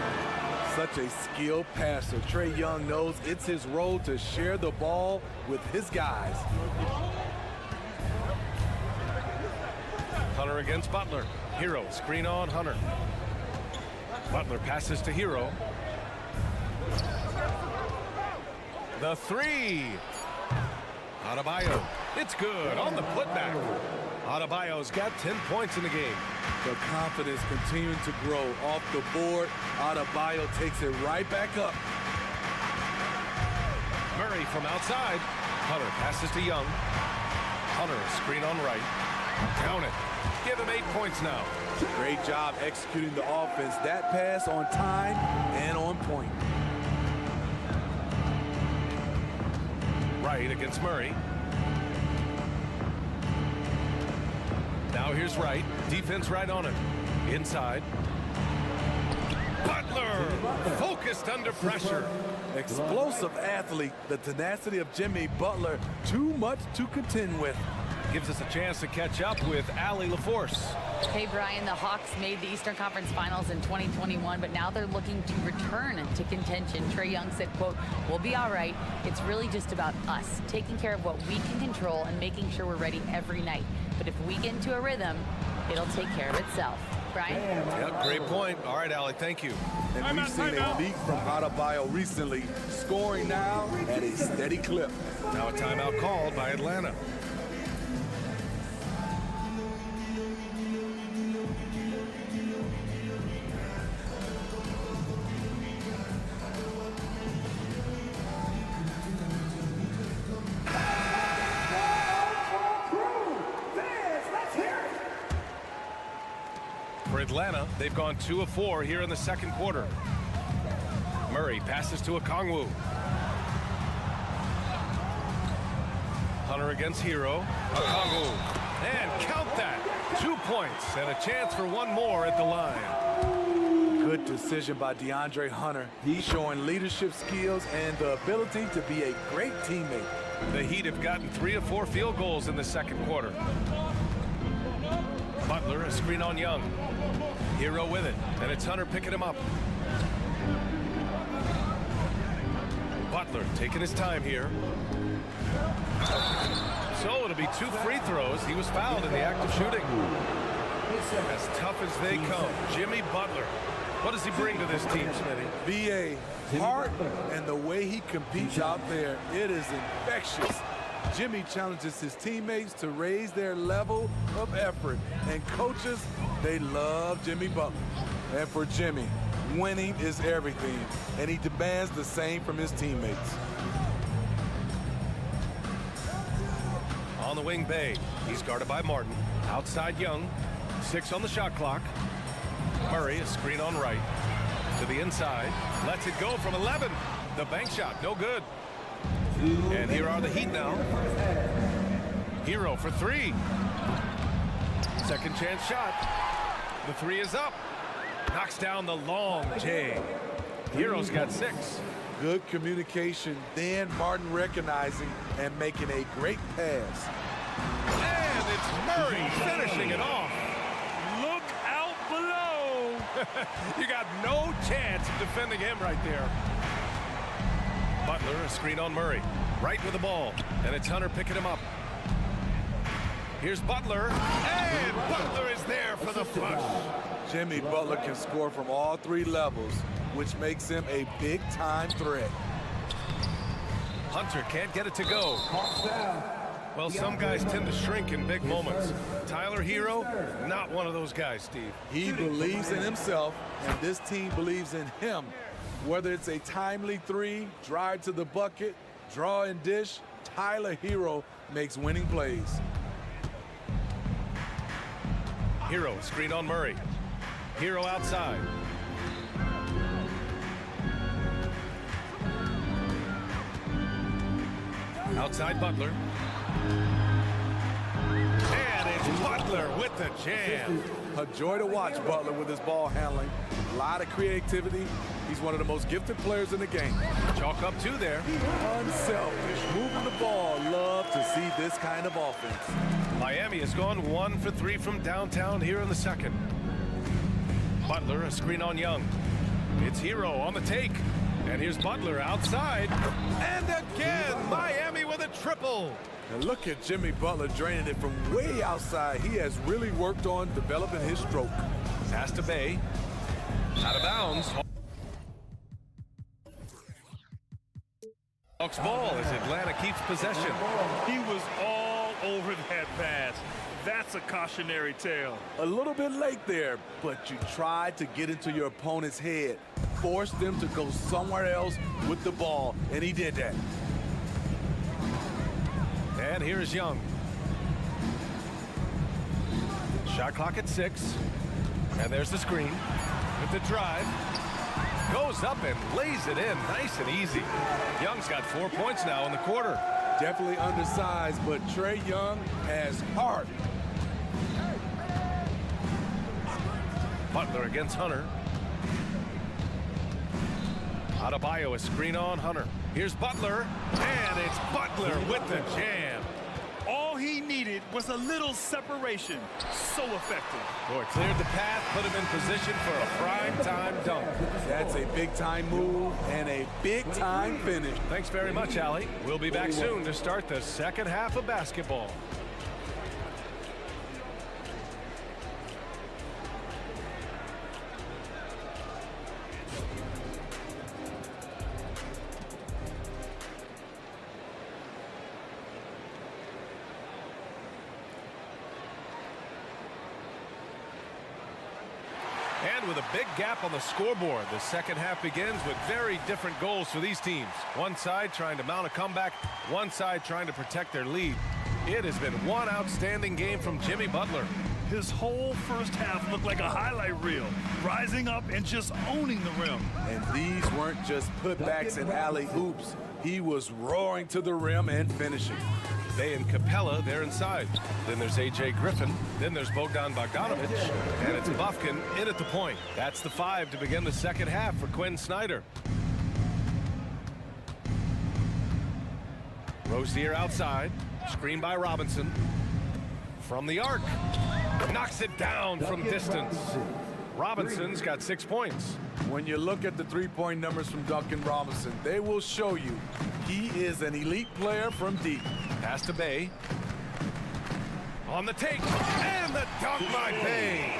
Such a skilled passer. Trae Young knows it's his role to share the ball with his guys. Hunter against Butler. Hero, screen on Hunter. Butler passes to Hero. The 3. Adebayo. It's good on the putback. Adebayo's got 10 points in the game. The confidence continuing to grow off the board. Adebayo takes it right back up. Murray from outside. Hunter passes to Young. Hunter, a screen on Wright. Count it. Give him 8 points now. Great job executing the offense. That pass on time and on point. Wright against Murray. Now here's Wright. Defense right on him. Inside. Butler! Focused under pressure. Explosive athlete. The tenacity of Jimmy Butler. Too much to contend with. Gives us a chance to catch up with Allie LaForce. Hey, Brian, the Hawks made the Eastern Conference Finals in 2021, but now they're looking to return to contention. Trae Young said, quote, "We'll be all right. It's really just about us, taking care of what we can control and making sure we're ready every night. But if we get into a rhythm, it'll take care of itself." Brian? Yep, great point. All right, Allie, thank you. And we've seen a leak from Adebayo recently, scoring now at a steady clip. Now a timeout called by Atlanta. For Atlanta, they've gone 2 of 4 here in the second quarter. Murray passes to Okongwu. Hunter against Hero. Okongwu. And count that. 2 points and a chance for one more at the line. Good decision by DeAndre Hunter. He's showing leadership skills and the ability to be a great teammate. The Heat have gotten 3 of 4 field goals in the second quarter. Butler, a screen on Young. Hero with it, and it's Hunter picking him up. Butler taking his time here. So it'll be 2 free throws. He was fouled in the act of shooting. As tough as they come, Jimmy Butler. What does he bring to this team, Smitty? BA, heart and the way he competes out there, it is infectious. Jimmy challenges his teammates to raise their level of effort. And coaches, they love Jimmy Butler. And for Jimmy, winning is everything. And he demands the same from his teammates. On the wing, Bay. He's guarded by Martin. Outside, Young. 6 on the shot clock. Murray, a screen on right. To the inside. Lets it go from 11. The bank shot, no good. And here are the Heat now. Hero for 3. Second chance shot. The 3 is up. Knocks down the long J. Hero's got 6. Good communication, then Martin recognizing and making a great pass. And it's Murray finishing it off. Look out below. You got no chance of defending him right there. Butler, a screen on Murray. Right with the ball. And it's Hunter picking him up. Here's Butler. And Butler is there for the flush. Jimmy Butler can score from all 3 levels, which makes him a big-time threat. Hunter can't get it to go. Well, some guys tend to shrink in big moments. Tyler Hero, not one of those guys, Steve. He believes in himself, and this team believes in him. Whether it's a timely 3, drive to the bucket, draw and dish, Tyler Hero makes winning plays. Hero, screen on Murray. Hero outside. Outside Butler. And it's Butler with the jam. A joy to watch Butler with his ball handling. A lot of creativity. He's one of the most gifted players in the game. Chalk up 2 there. Unselfish, moving the ball. Love to see this kind of offense. Miami has gone 1 for 3 from downtown here in the second. Butler, a screen on Young. It's Hero on the take. And here's Butler outside. And again, Miami with a triple. And look at Jimmy Butler draining it from way outside. He has really worked on developing his stroke. Pass to Bay. Out of bounds. Hawks ball as Atlanta keeps possession. He was all over that pass. That's a cautionary tale. A little bit late there, but you tried to get into your opponent's head. Force them to go somewhere else with the ball, and he did that. And here's Young. Shot clock at 6. And there's the screen. With the drive. Goes up and lays it in nice and easy. Young's got 4 points now in the quarter. Definitely undersized, but Trae Young has heart. Butler against Hunter. Adebayo, a screen on Hunter. Here's Butler, and it's Butler with the jam. All he needed was a little separation. So effective. Boy, cleared the path, put him in position for a prime-time dunk. That's a big-time move and a big-time finish. Thanks very much, Allie. We'll be back soon to start the second half of basketball. And with a big gap on the scoreboard, the second half begins with very different goals for these teams. One side trying to mount a comeback, one side trying to protect their lead. It has been one outstanding game from Jimmy Butler. His whole first half looked like a highlight reel, rising up and just owning the rim. And these weren't just putbacks and alley-oops. He was roaring to the rim and finishing. Bay and Capella, they're inside. Then there's A.J. Griffin. Then there's Bogdan Bogdanovic. And it's Bufkin in at the point. That's the 5 to begin the second half for Quinn Snyder. Rozier outside. Screened by Robinson. From the arc. Knocks it down from distance. Robinson's got 6 points. When you look at the three-point numbers from Duncan Robinson, they will show you he is an elite player from deep. Pass to Bay. On the take, and the dunk by Bay.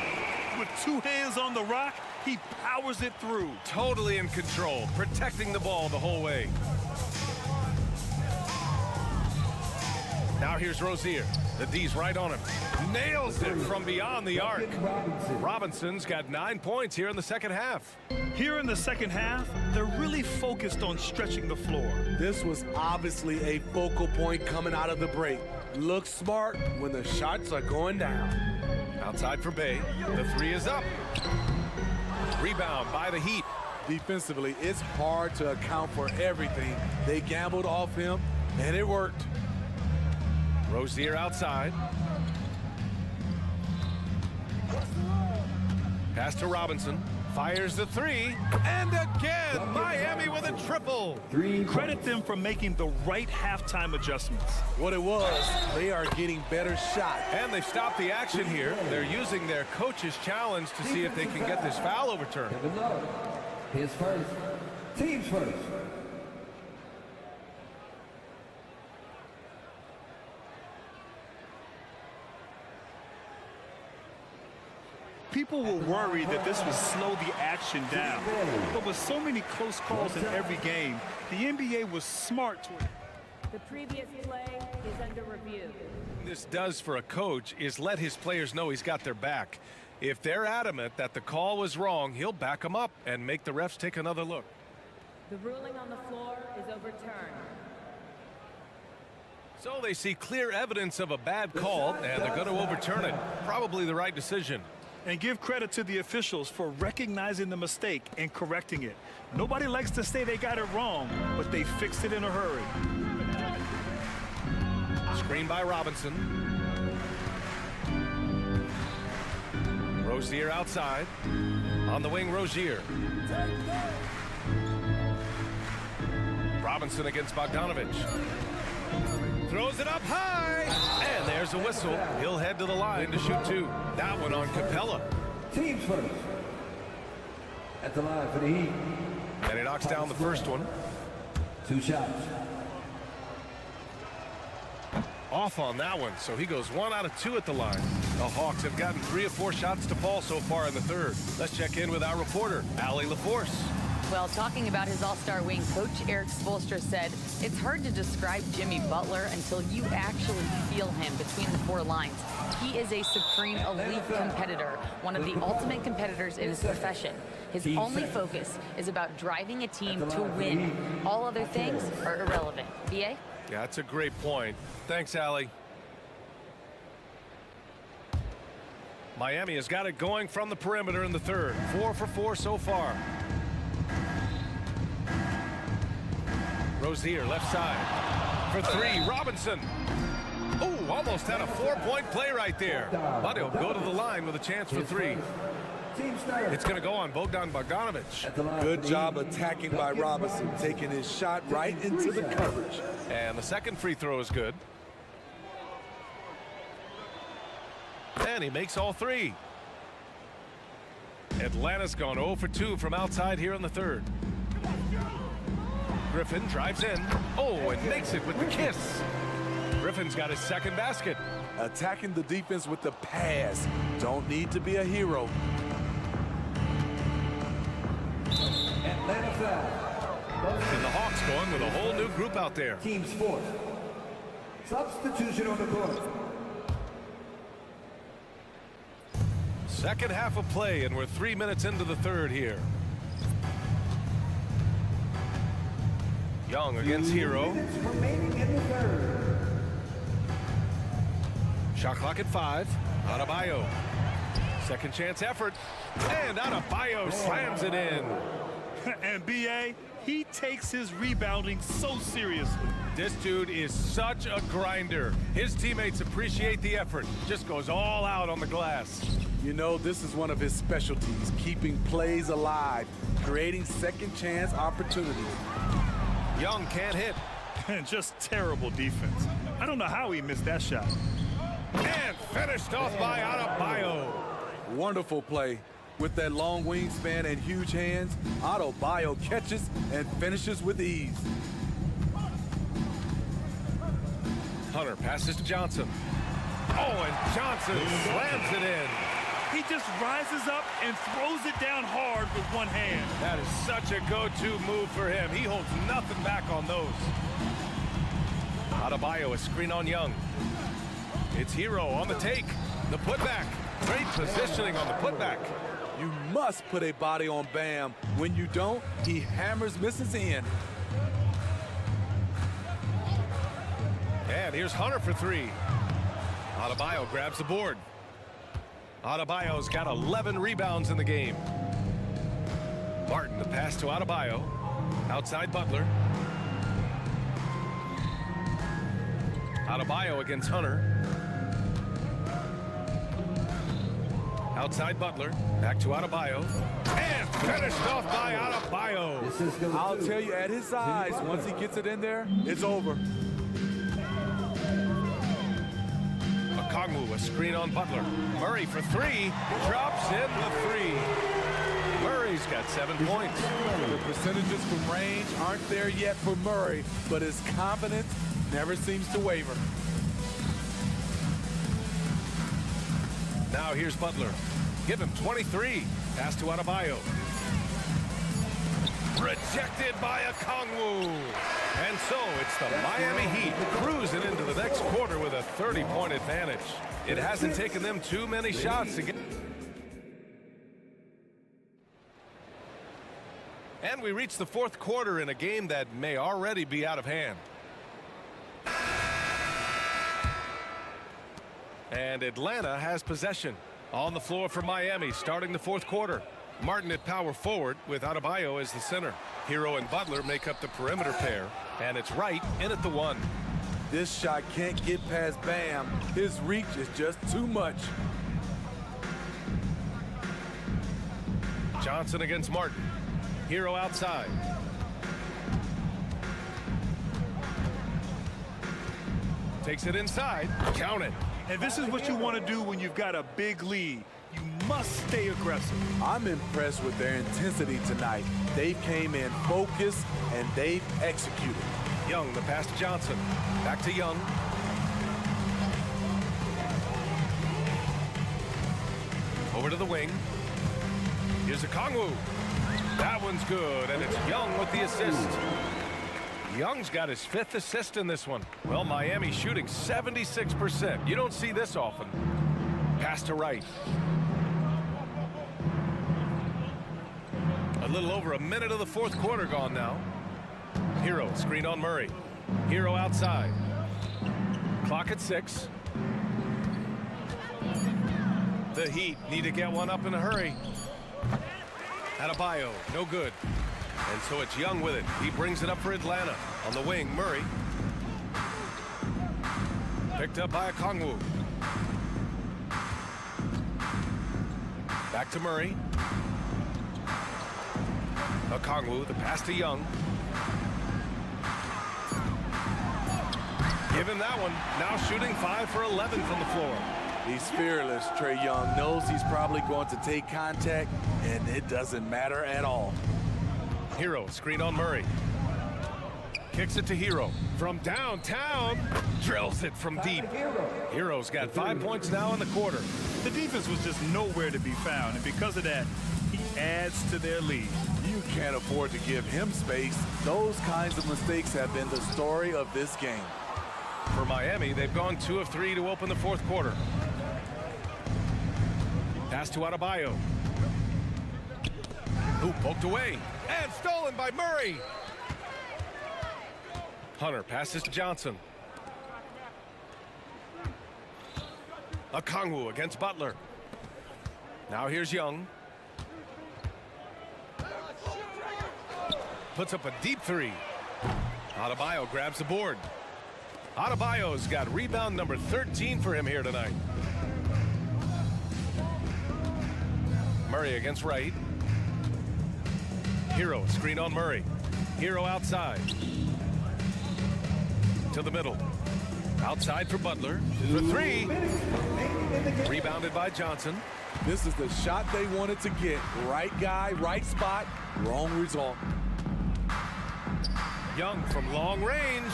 With 2 hands on the rock, he powers it through. Totally in control, protecting the ball the whole way. Now here's Rozier. The D's right on him. Nails it from beyond the arc. Robinson's got 9 points here in the second half. Here in the second half, they're really focused on stretching the floor. This was obviously a focal point coming out of the break. Look smart when the shots are going down. Outside for Bay. The 3 is up. Rebound by the Heat. Defensively, it's hard to account for everything. They gambled off him, and it worked. Rozier outside. Pass to Robinson. Fires the 3. And again, Miami with a triple. Credit them for making the right halftime adjustments. What it was, they are getting better shots. And they stopped the action here. They're using their coach's challenge to see if they can get this foul overturned. His first. Team's first. People were worried that this would slow the action down. But with so many close calls in every game, the NBA was smart. The previous play is under review. This does for a coach is let his players know he's got their back. If they're adamant that the call was wrong, he'll back them up and make the refs take another look. The ruling on the floor is overturned. So they see clear evidence of a bad call, and they're going to overturn it. Probably the right decision. And give credit to the officials for recognizing the mistake and correcting it. Nobody likes to say they got it wrong, but they fixed it in a hurry. Screen by Robinson. Rozier outside. On the wing, Rozier. Robinson against Bogdanovich. Throws it up high. And there's a whistle. He'll head to the line to shoot 2. That one on Capella. Team's first. At the line for the Heat. And he knocks down the first one. 2 shots. Off on that one, so he goes 1 out of 2 at the line. The Hawks have gotten 3 or 4 shots to fall so far in the third. Let's check in with our reporter, Allie LaForce. Well, talking about his all-star wing, Coach Eric Spoelstra said, it's hard to describe Jimmy Butler until you actually feel him between the 4 lines. He is a supreme elite competitor, one of the ultimate competitors in his profession. His only focus is about driving a team to win. All other things are irrelevant. BA? Yeah, that's a great point. Thanks, Allie. Miami has got it going from the perimeter in the third. 4 for 4 so far. Rozier left side for 3. Robinson. Oh, almost had a 4-point play right there. But he'll go to the line with a chance for 3. It's going to go on Bogdanovich. Good job attacking by Robinson, taking his shot right into the coverage. And the second free throw is good. And he makes all 3. Atlanta's gone 0 for 2 from outside here in the third. Griffin drives in. Oh, and makes it with the kiss. Griffin's got his second basket. Attacking the defense with the pass. Don't need to be a hero. Atlanta foul. And the Hawks going with a whole new group out there. Team's fourth. Substitution on the court. Second half of play, and we're 3 minutes into the third here. Young against Hero. Remaining in the third. Shot clock at 5. Adebayo. Second chance effort. And Adebayo slams it in. And BA, he takes his rebounding so seriously. This dude is such a grinder. His teammates appreciate the effort. Just goes all out on the glass. You know, this is one of his specialties, keeping plays alive, creating second chance opportunities. Young can't hit. And just terrible defense. I don't know how he missed that shot. And finished off by Adebayo. Wonderful play. With that long wingspan and huge hands, Adebayo catches and finishes with ease. Hunter passes to Johnson. Oh, and Johnson slams it in. He just rises up and throws it down hard with one hand. That is such a go-to move for him. He holds nothing back on those. Adebayo, a screen on Young. It's Hero on the take. The putback. Great positioning on the putback. You must put a body on Bam. When you don't, he hammers, misses in. And here's Hunter for three. Adebayo grabs the board. Adebayo's got 11 rebounds in the game. Martin, the pass to Adebayo. Outside Butler. Adebayo against Hunter. Outside Butler. Back to Adebayo. And finished off by Adebayo. I'll tell you, at his size, once he gets it in there, it's over. Okongwu, a screen on Butler. Murray for three. Drops in the three. Murray's got 7 points. The percentages from range aren't there yet for Murray, but his confidence never seems to waver. Now here's Butler. Give him 23. Pass to Adebayo. Rejected by Okongwu. And so it's the Miami Heat cruising into the next quarter with a 30-point advantage. It hasn't taken them too many shots to get. And we reach the fourth quarter in a game that may already be out of hand. And Atlanta has possession. On the floor for Miami starting the fourth quarter. Martin at power forward with Adebayo as the center. Hero and Butler make up the perimeter pair. And it's Wright in at the one. This shot can't get past Bam. His reach is just too much. Johnson against Martin. Hero outside. Takes it inside. Count it. And this is what you want to do when you've got a big lead. You must stay aggressive. I'm impressed with their intensity tonight. They came in focused and they've executed. Young, the pass to Johnson. Back to Young. Over to the wing. Here's Okongwu. That one's good, and it's Young with the assist. Young's got his 5th assist in this one. Well, Miami shooting 76%. You don't see this often. Pass to Wright. A little over a minute of the fourth quarter gone now. Hero screen on Murray. Hero outside. Clock at 6. The Heat need to get one up in a hurry. Adebayo, no good. And so it's Young with it. He brings it up for Atlanta. On the wing, Murray. Picked up by Okongwu. Back to Murray. Okongwu, the pass to Young. Give him that one. Now shooting 5 for 11 from the floor. He's fearless. Trae Young knows he's probably going to take contact, and it doesn't matter at all. Hero, screen on Murray. Kicks it to Hero. From downtown, drills it from deep. Hero's got 5 points now in the quarter. The defense was just nowhere to be found, and because of that, he adds to their lead. You can't afford to give him space. Those kinds of mistakes have been the story of this game. For Miami, they've gone 2 of 3 to open the fourth quarter. Pass to Adebayo. Who poked away and stolen by Murray. Hunter passes to Johnson. Okongwu against Butler. Now here's Young. Puts up a deep 3. Adebayo grabs the board. Adebayo's got rebound number 13 for him here tonight. Murray against Wright. Hero, screen on Murray. Hero outside. To the middle. Outside for Butler. For three. Rebounded by Johnson. This is the shot they wanted to get. Right guy, right spot, wrong result. Young from long range,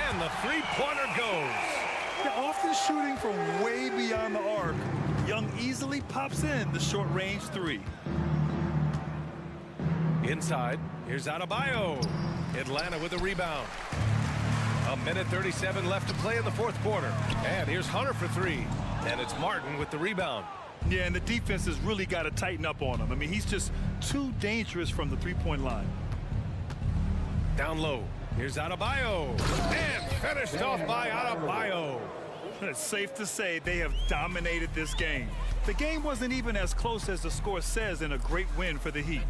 and the three-pointer goes. Yeah, often shooting from way beyond the arc, Young easily pops in the short-range three. Inside, here's Adebayo. Atlanta with a rebound. A minute 37 left to play in the fourth quarter. And here's Hunter for three. And it's Martin with the rebound. Yeah, and the defense has really got to tighten up on him. I mean, he's just too dangerous from the three-point line. Down low, here's Adebayo. And finished off by Adebayo. It's safe to say they have dominated this game. The game wasn't even as close as the score says in a great win for the Heat.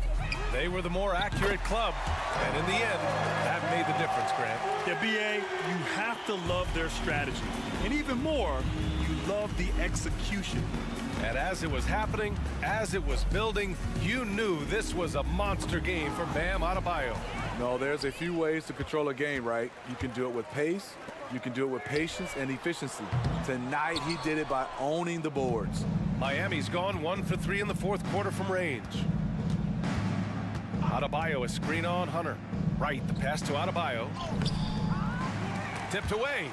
They were the more accurate club, and in the end, that made the difference, Grant. Yeah, B.A., you have to love their strategy. And even more, you love the execution. And as it was happening, as it was building, you knew this was a monster game for Bam Adebayo. No, there's a few ways to control a game, right? You can do it with pace, you can do it with patience and efficiency. Tonight, he did it by owning the boards. Miami's gone 1 for 3 in the fourth quarter from range. Adebayo, a screen on Hunter. Right, the pass to Adebayo. Tipped away.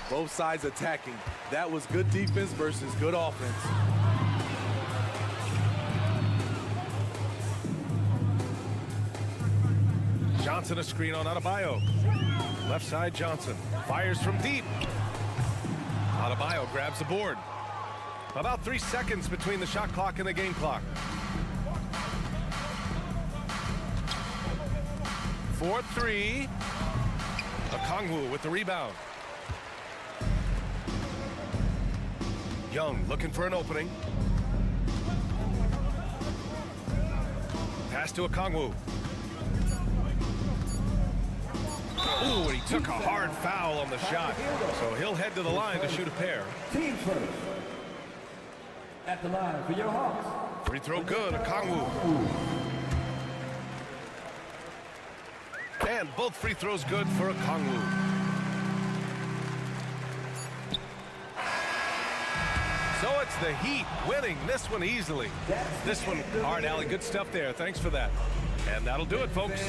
Both sides attacking. That was good defense versus good offense. Johnson, a screen on Adebayo. Left side, Johnson fires from deep. Adebayo grabs the board. About 3 seconds between the shot clock and the game clock. 4-3. Okongwu with the rebound. Young looking for an opening. Pass to Okongwu. Ooh, and he took a hard foul on the shot. So he'll head to the line to shoot a pair. Team first. At the line for your Hawks. Free throw good, Okongwu. And both free throws good for Okongwu. So it's the Heat winning this one easily. This one, all right, Allie, good stuff there. Thanks for that. And that'll do it, folks.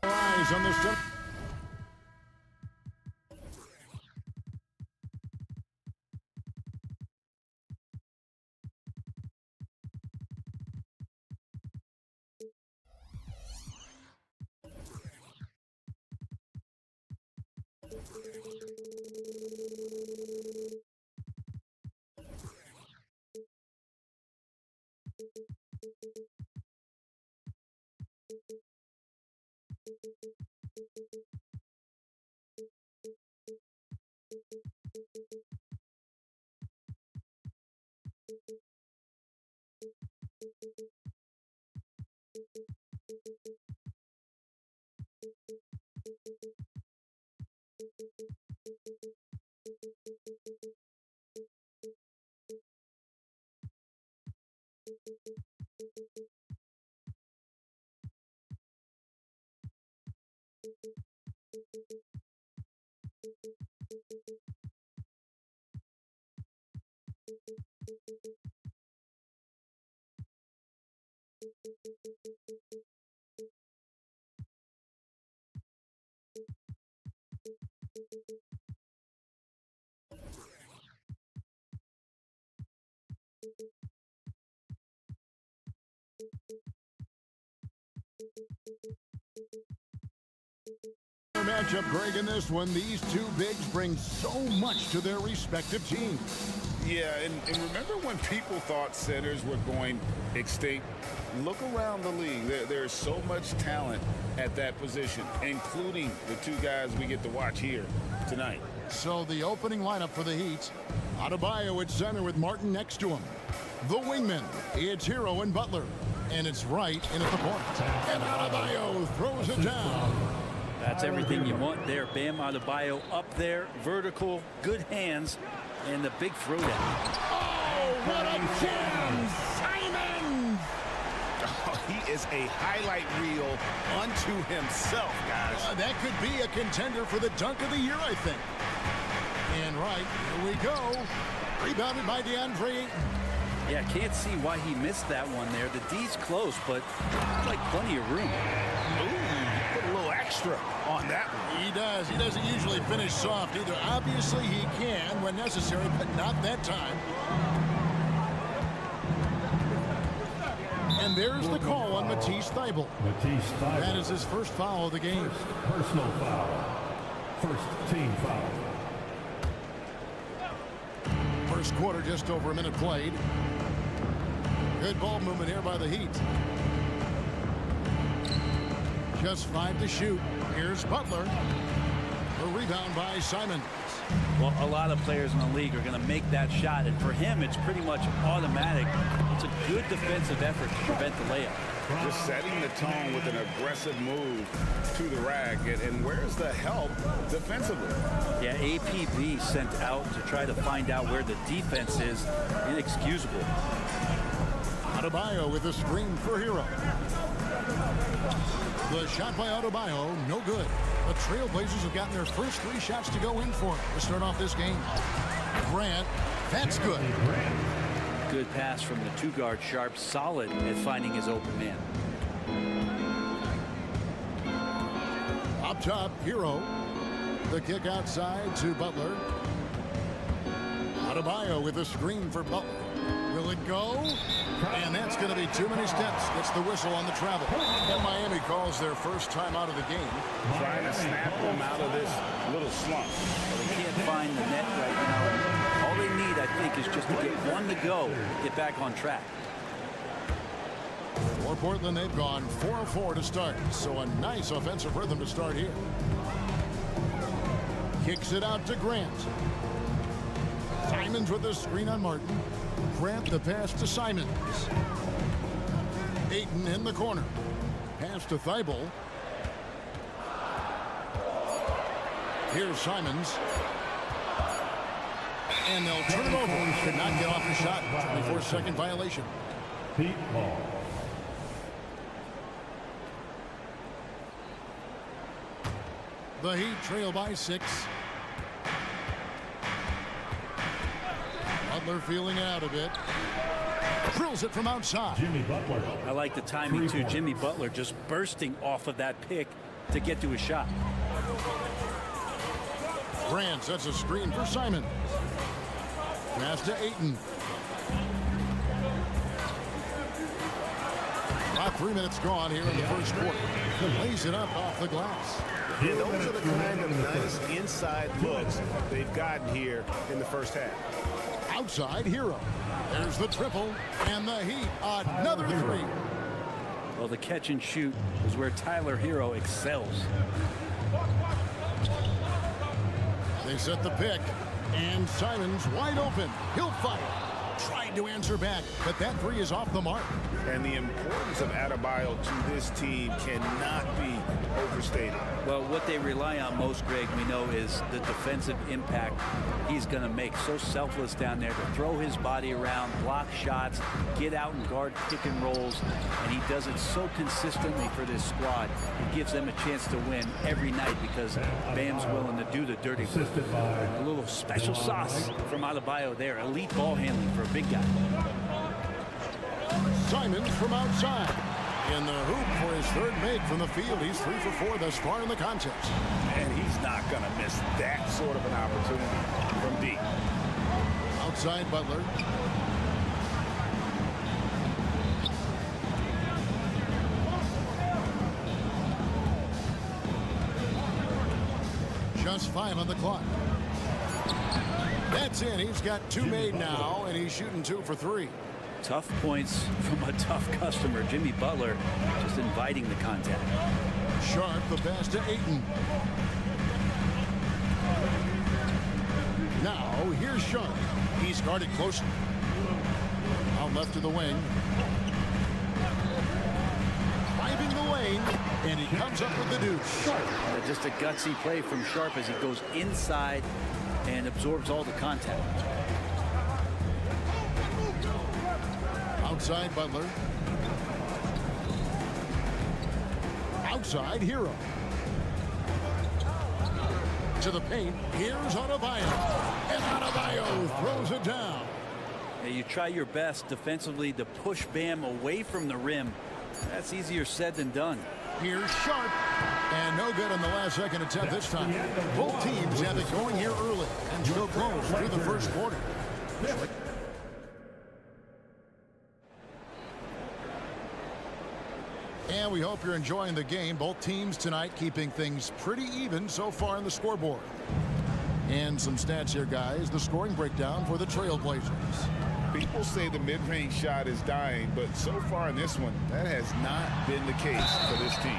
Eyes on the step. Matchup, Greg, in this one. These two bigs bring so much to their respective teams. Yeah, and remember when people thought centers were going extinct? Look around the league. There's so much talent at that position, including the two guys we get to watch here tonight. So the opening lineup for the Heat. Adebayo at center with Martin next to him. The wingmen, it's Hero and Butler. And it's Wright in at the point. And Adebayo throws it down. That's everything you want there. Bam Adebayo up there, vertical, good hands, and the big throwdown. Oh, what a jam! Simon! Oh, he is a highlight reel unto himself, guys. That could be a contender for the dunk of the year, I think. And right, here we go. Rebounded by DeAndre Ayton. Yeah, can't see why he missed that one there. The D's close, but like plenty of room. Ooh, put a little extra on that one. He does. He doesn't usually finish soft either. Obviously, he can when necessary, but not that time. And there's the call on Matisse Thybulle. That is his first foul of the game. Personal foul. First team foul. First quarter, just over a minute played. Good ball movement here by the Heat. Just 5 to shoot. Here's Butler. A rebound by Simon. Well, a lot of players in the league are going to make that shot, and for him, it's pretty much automatic. It's a good defensive effort to prevent the layup. Just setting the tone with an aggressive move to the rack. And where's the help defensively? Yeah, APB sent out to try to find out where the defense is. Inexcusable. Adebayo with a screen for Hero. The shot by Adebayo, no good. The Trailblazers have gotten their first 3 shots to go in for to start off this game. Grant, that's good. Good pass from the 2-guard Sharp, solid at finding his open man. Up top, Hero. The kick outside to Butler. Adebayo with a screen for Butler. Will it go? And that's going to be too many steps. Gets the whistle on the travel. And Miami calls their first time out of the game. Trying to snap them out of this little slump. They can't find the net right now. All they need, I think, is just to get one to go, get back on track. For Portland, they've gone 4-4 to start. So a nice offensive rhythm to start here. Kicks it out to Grant. Simons with a screen on Martin. Grant the pass to Simons. Ayton in the corner. Pass to Thybulle. Here's Simons. And they'll turn it over. Could not get off the shot. 24-second violation. Pete Ball. The Heat trail by 6. Butler feeling it out a bit. Drills it from outside. Jimmy Butler. I like the timing too. Jimmy Butler just bursting off of that pick to get to his shot. Grant sets a screen for Simon. Pass to Ayton. About 3 minutes gone here in the first quarter. Lays it up off the glass. And those are the kind of nice inside looks they've gotten here in the first half. Outside Hero. There's the triple. And the Heat, another 3. Well, the catch and shoot is where Tyler Hero excels. They set the pick. And Simons wide open. He'll fire. Tried to answer back, but that 3 is off the mark. And the importance of Adebayo to this team cannot be overstated. Well, what they rely on most, Greg, we know, is the defensive impact he's going to make. So selfless down there to throw his body around, block shots, get out and guard pick and rolls. And he does it so consistently for this squad. It gives them a chance to win every night because Bam's willing to do the dirty work. A little special sauce from Adebayo there. Elite ball handling for a big guy. Simons from outside. In the hoop for his 3rd make from the field. He's 3 for 4 thus far in the contest. And he's not going to miss that sort of an opportunity from deep. Outside Butler. Just 5 on the clock. That's in. He's got 2 made now, and he's shooting 2 for 3. Tough points from a tough customer. Jimmy Butler just inviting the contact. Sharp, the pass to Ayton. Now, here's Sharp. He's guarded closely. Out left to the wing. Driving the lane, and he comes up with the deuce. Just a gutsy play from Sharp as he goes inside and absorbs all the contact. Outside Butler. Outside Hero. To the paint. Here's Adebayo. And Adebayo throws it down. Yeah, you try your best defensively to push Bam away from the rim. That's easier said than done. Here's Sharp. And no good on the last second attempt this time. Both teams have it going here early and still close through the first quarter. And we hope you're enjoying the game. Both teams tonight keeping things pretty even so far on the scoreboard. And some stats here, guys. The scoring breakdown for the Trailblazers. People say the mid-range shot is dying, but so far in this one, that has not been the case for this team.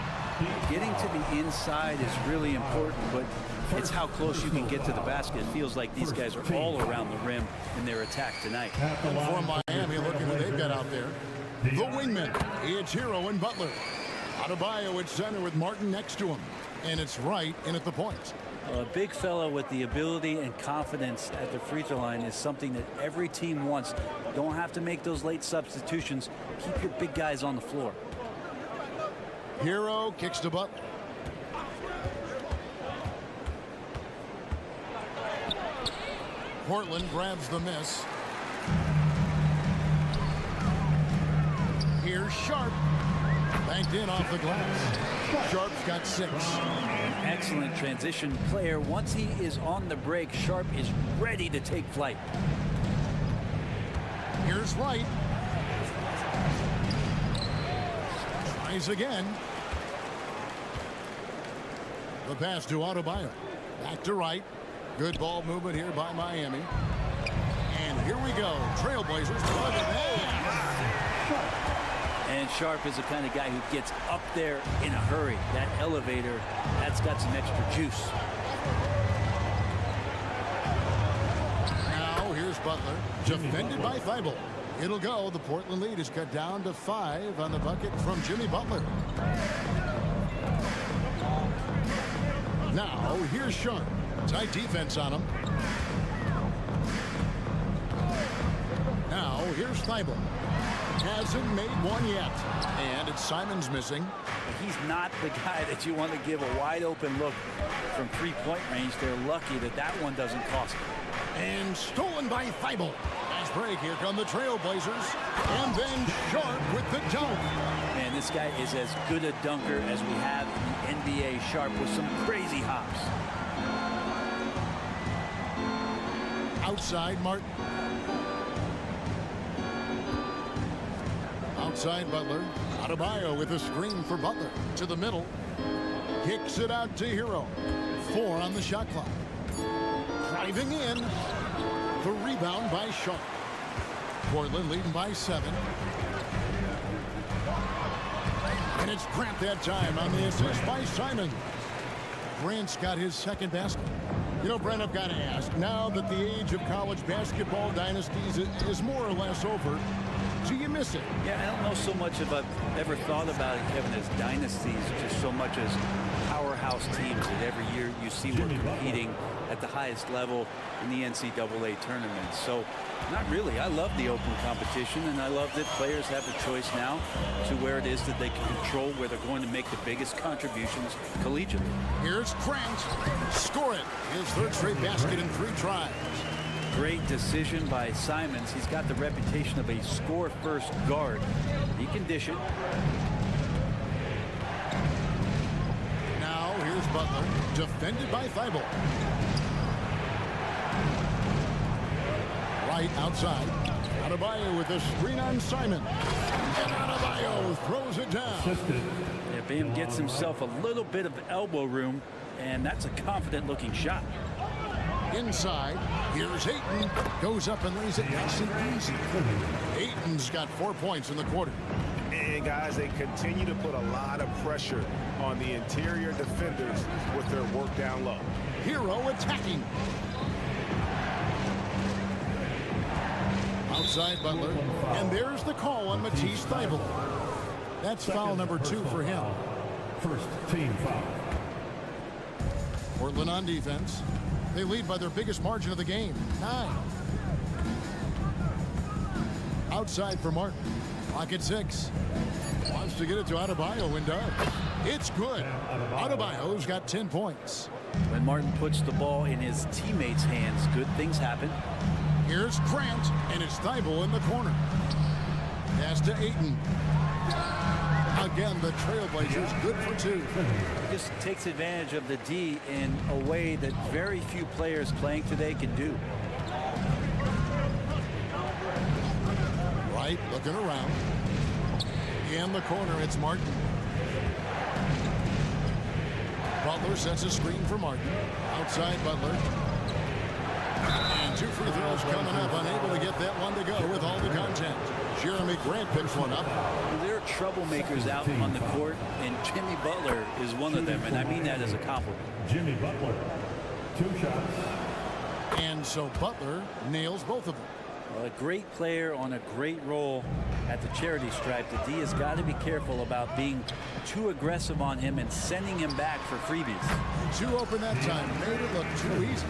Getting to the inside is really important, but it's how close you can get to the basket. It feels like these guys are all around the rim in their attack tonight. And for Miami, look at who they've got out there. The wingmen, it's Hero and Butler. Adebayo at center with Martin next to him. And it's Wright in at the point. A big fella with the ability and confidence at the free throw line is something that every team wants. Don't have to make those late substitutions. Keep your big guys on the floor. Hero kicks to Butler. Portland grabs the miss. Here's Sharp. Banked in off the glass. Sharp's got 6. Excellent transition player. Once he is on the break, Sharp is ready to take flight. Here's Wright. Tries again. The pass to Adebayo. Back to Wright. Good ball movement here by Miami. And here we go. Trailblazers. Look at that. And Sharp is the kind of guy who gets up there in a hurry. That elevator, that's got some extra juice. Now here's Butler. Defended by Thibault. It'll go. The Portland lead is cut down to 5 on the bucket from Jimmy Butler. Now here's Sharp. Tight defense on him. Now, here's Thibault. Hasn't made one yet. And it's Simons missing. He's not the guy that you want to give a wide open look from three-point range. They're lucky that that one doesn't cost them. And stolen by Thibault. Nice break. Here come the Trailblazers. And then Sharp with the dunk. Man, this guy is as good a dunker as we have in the NBA. Sharp with some crazy hops. Outside Martin. Outside Butler. Adebayo with a screen for Butler. To the middle. Kicks it out to Hero. 4 on the shot clock. Driving in. The rebound by Sharp. Portland leading by 7. And it's Grant that time on the assist by Simon. Grant's got his second basket. You know, Brent, I've got to ask, now that the age of college basketball dynasties is more or less over, do you miss it? Yeah, I don't know so much if I've ever thought about it, Kevin, as dynasties, just so much as powerhouse teams that every year you see we're competing at the highest level in the NCAA tournament. So, not really. I love the open competition, and I love that players have the choice now to where it is that they can control where they're going to make the biggest contributions collegiately. Here's Grant. Score it. His third straight basket in 3 tries. Great decision by Simons. He's got the reputation of a score-first guard. He can dish it. Now here's Butler, defended by Thibault. Right outside. Adebayo with a screen on Simon. And Adebayo throws it down. Yeah, Bam gets himself a little bit of elbow room, and that's a confident-looking shot. Inside, here's Ayton. Goes up and lays it nice and easy. Ayton's got 4 points in the quarter. And guys, they continue to put a lot of pressure on the interior defenders with their work down low. Hero attacking. Outside Butler. And there's the call on Matisse Thybulle. That's foul number 2 for him. First team foul. Portland on defense. They lead by their biggest margin of the game, 9. Outside for Martin. Clock at 6. Wants to get it to Adebayo and does. It's good. Adebayo's got 10 points. When Martin puts the ball in his teammates' hands, good things happen. Here's Grant, and it's Thybulle in the corner. Pass to Ayton. Again, the Trailblazers good for 2. Just takes advantage of the D in a way that very few players playing today can do. Right, looking around. In the corner, it's Martin. Butler sets a screen for Martin. Outside Butler. And 2 free throws coming up. Unable to get that one to go with all the contact. Jeremy Grant picks one up. There are troublemakers out on the court, and Jimmy Butler is one of them, and I mean that as a compliment. Jimmy Butler, 2 shots. And so Butler nails both of them. Well, a great player on a great role at the charity stripe. The D has got to be careful about being too aggressive on him and sending him back for freebies. 2 open that time. Made it look too easy.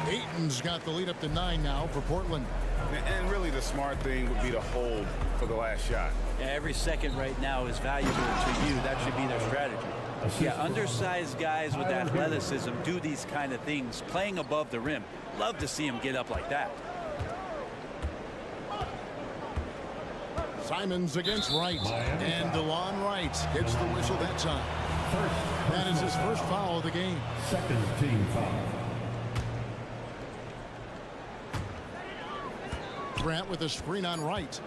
Ayton's got the lead up to 9 now for Portland. And really the smart thing would be to hold for the last shot. Yeah, every second right now is valuable to you. That should be their strategy. Yeah, undersized guys with athleticism do these kind of things, playing above the rim. Love to see him get up like that. Simons against Wright. And DeLon Wright hits the whistle that time. That is his first foul of the game. Second team foul. Grant with a screen on Wright.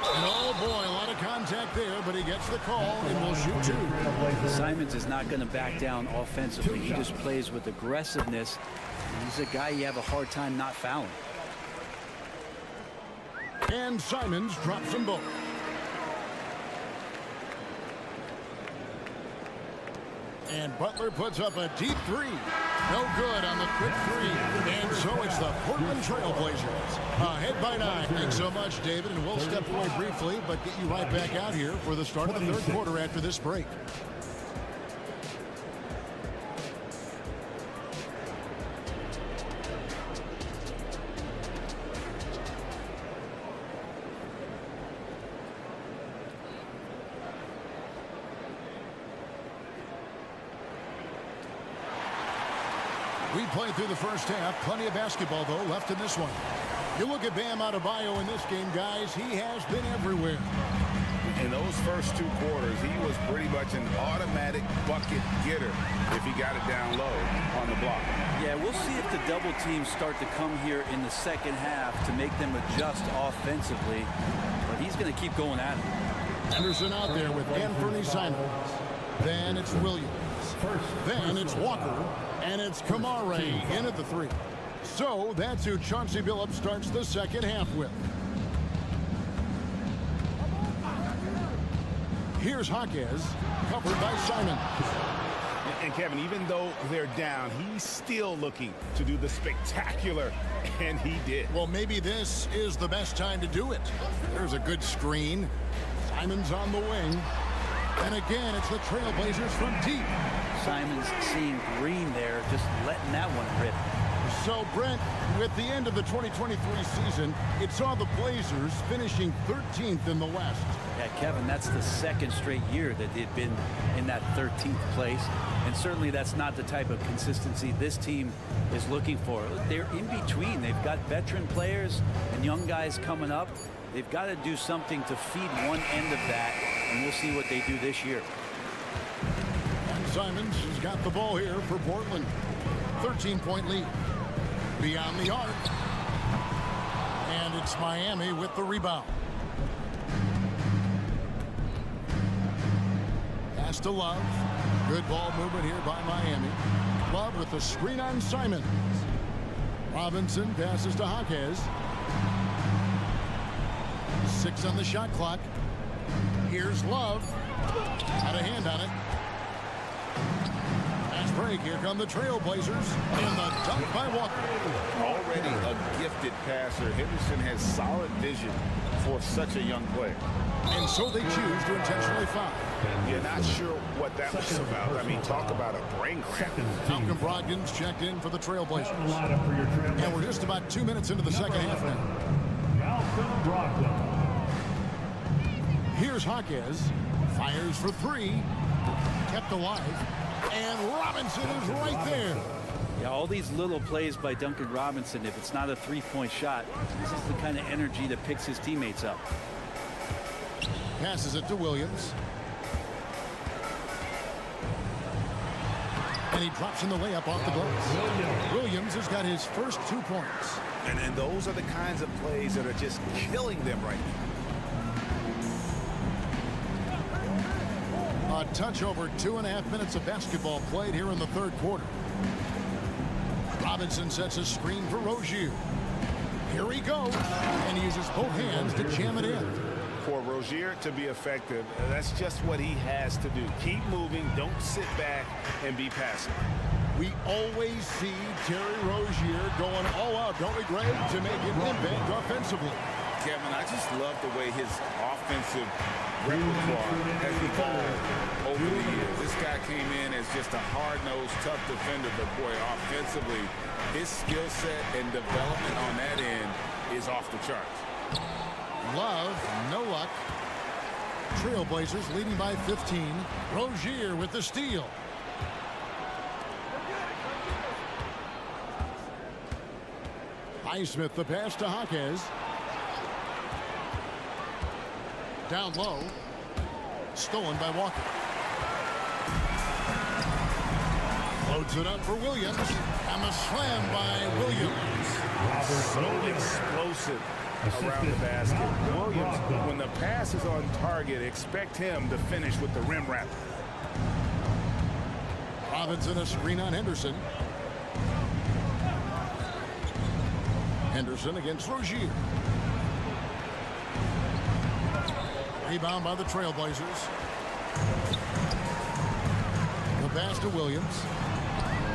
And oh boy, a lot of contact there, but he gets the call and will shoot 2. Simons is not going to back down offensively. He just plays with aggressiveness. He's a guy you have a hard time not fouling. And Simons drops them both. And Butler puts up a deep 3. No good on the quick 3. And so it's the Portland Trailblazers ahead by 9. Thanks so much, David. And we'll step away briefly, but get you right back out here for the start of the 3rd quarter after this break. played through the first half. Plenty of basketball, though, left in this one. You look at Bam Adebayo in this game, guys. He has been everywhere. In those first 2 quarters, he was pretty much an automatic bucket getter if he got it down low on the block. Yeah, we'll see if the double teams start to come here in the second half to make them adjust offensively. But he's going to keep going at it. Anderson out there with Anthony Simons. Then it's Williams. Then it's Walker. And it's Kamare in at the 3. So that's who Chauncey Billups starts the second half with. Here's Jaquez, covered by Simon. And Kevin, even though they're down, he's still looking to do the spectacular, and he did. Well, maybe this is the best time to do it. There's a good screen. Simon's on the wing. And again, it's the Trailblazers from deep. Simon's seeing green there, just letting that one rip. So, Brent, with the end of the 2023 season, it saw the Blazers finishing 13th in the West. Yeah, Kevin, that's the second straight year that they've been in that 13th place. And certainly that's not the type of consistency this team is looking for. They're in between. They've got veteran players and young guys coming up. They've got to do something to feed one end of that, and we'll see what they do this year. And Simons has got the ball here for Portland. 13-point lead. Beyond the arc. And it's Miami with the rebound. Pass to Love. Good ball movement here by Miami. Love with the screen on Simons. Robinson passes to Jaquez. 6 on the shot clock. Here's Love. Had a hand on it. Fast break. Here come the Trailblazers. And the dunk by Walker. Already a gifted passer. Henderson has solid vision for such a young player. And so they choose to intentionally foul. You're not sure what that was about. I mean, talk about a brain cramp. Malcolm Brogdon's checked in for the Trailblazers. And we're just about 2 minutes into the second half now. Malcolm Brogdon. Here's Jaquez. Fires for 3. Kept alive. And Robinson is right there. Yeah, all these little plays by Duncan Robinson, if it's not a three-point shot, this is the kind of energy that picks his teammates up. Passes it to Williams. And he drops in the layup off the glass. Williams has got his first 2 points. And those are the kinds of plays that are just killing them right now. A touch over 2.5 minutes of basketball played here in the third quarter. Robinson sets a screen for Rozier. Here he goes. And he uses both hands to jam it in. For Rozier to be effective, that's just what he has to do. Keep moving, don't sit back and be passive. We always see Terry Rozier going all out, don't we, Greg, to make an impact offensively. Kevin, I just love the way his offensive repertoire has evolved over the years. This guy came in as just a hard-nosed, tough defender, but boy, offensively, his skill set and development on that end is off the charts. Love, no luck. Trailblazers leading by 15. Rozier with the steal. Highsmith the pass to Jaquez. Down low. Stolen by Walker. Loads it up for Williams. And the slam by Williams. So explosive around the basket. Williams, when the pass is on target, expect him to finish with the rim wrap. Robinson a screen on Henderson. Henderson against Rozier. Rebound by the Trailblazers. The pass to Williams.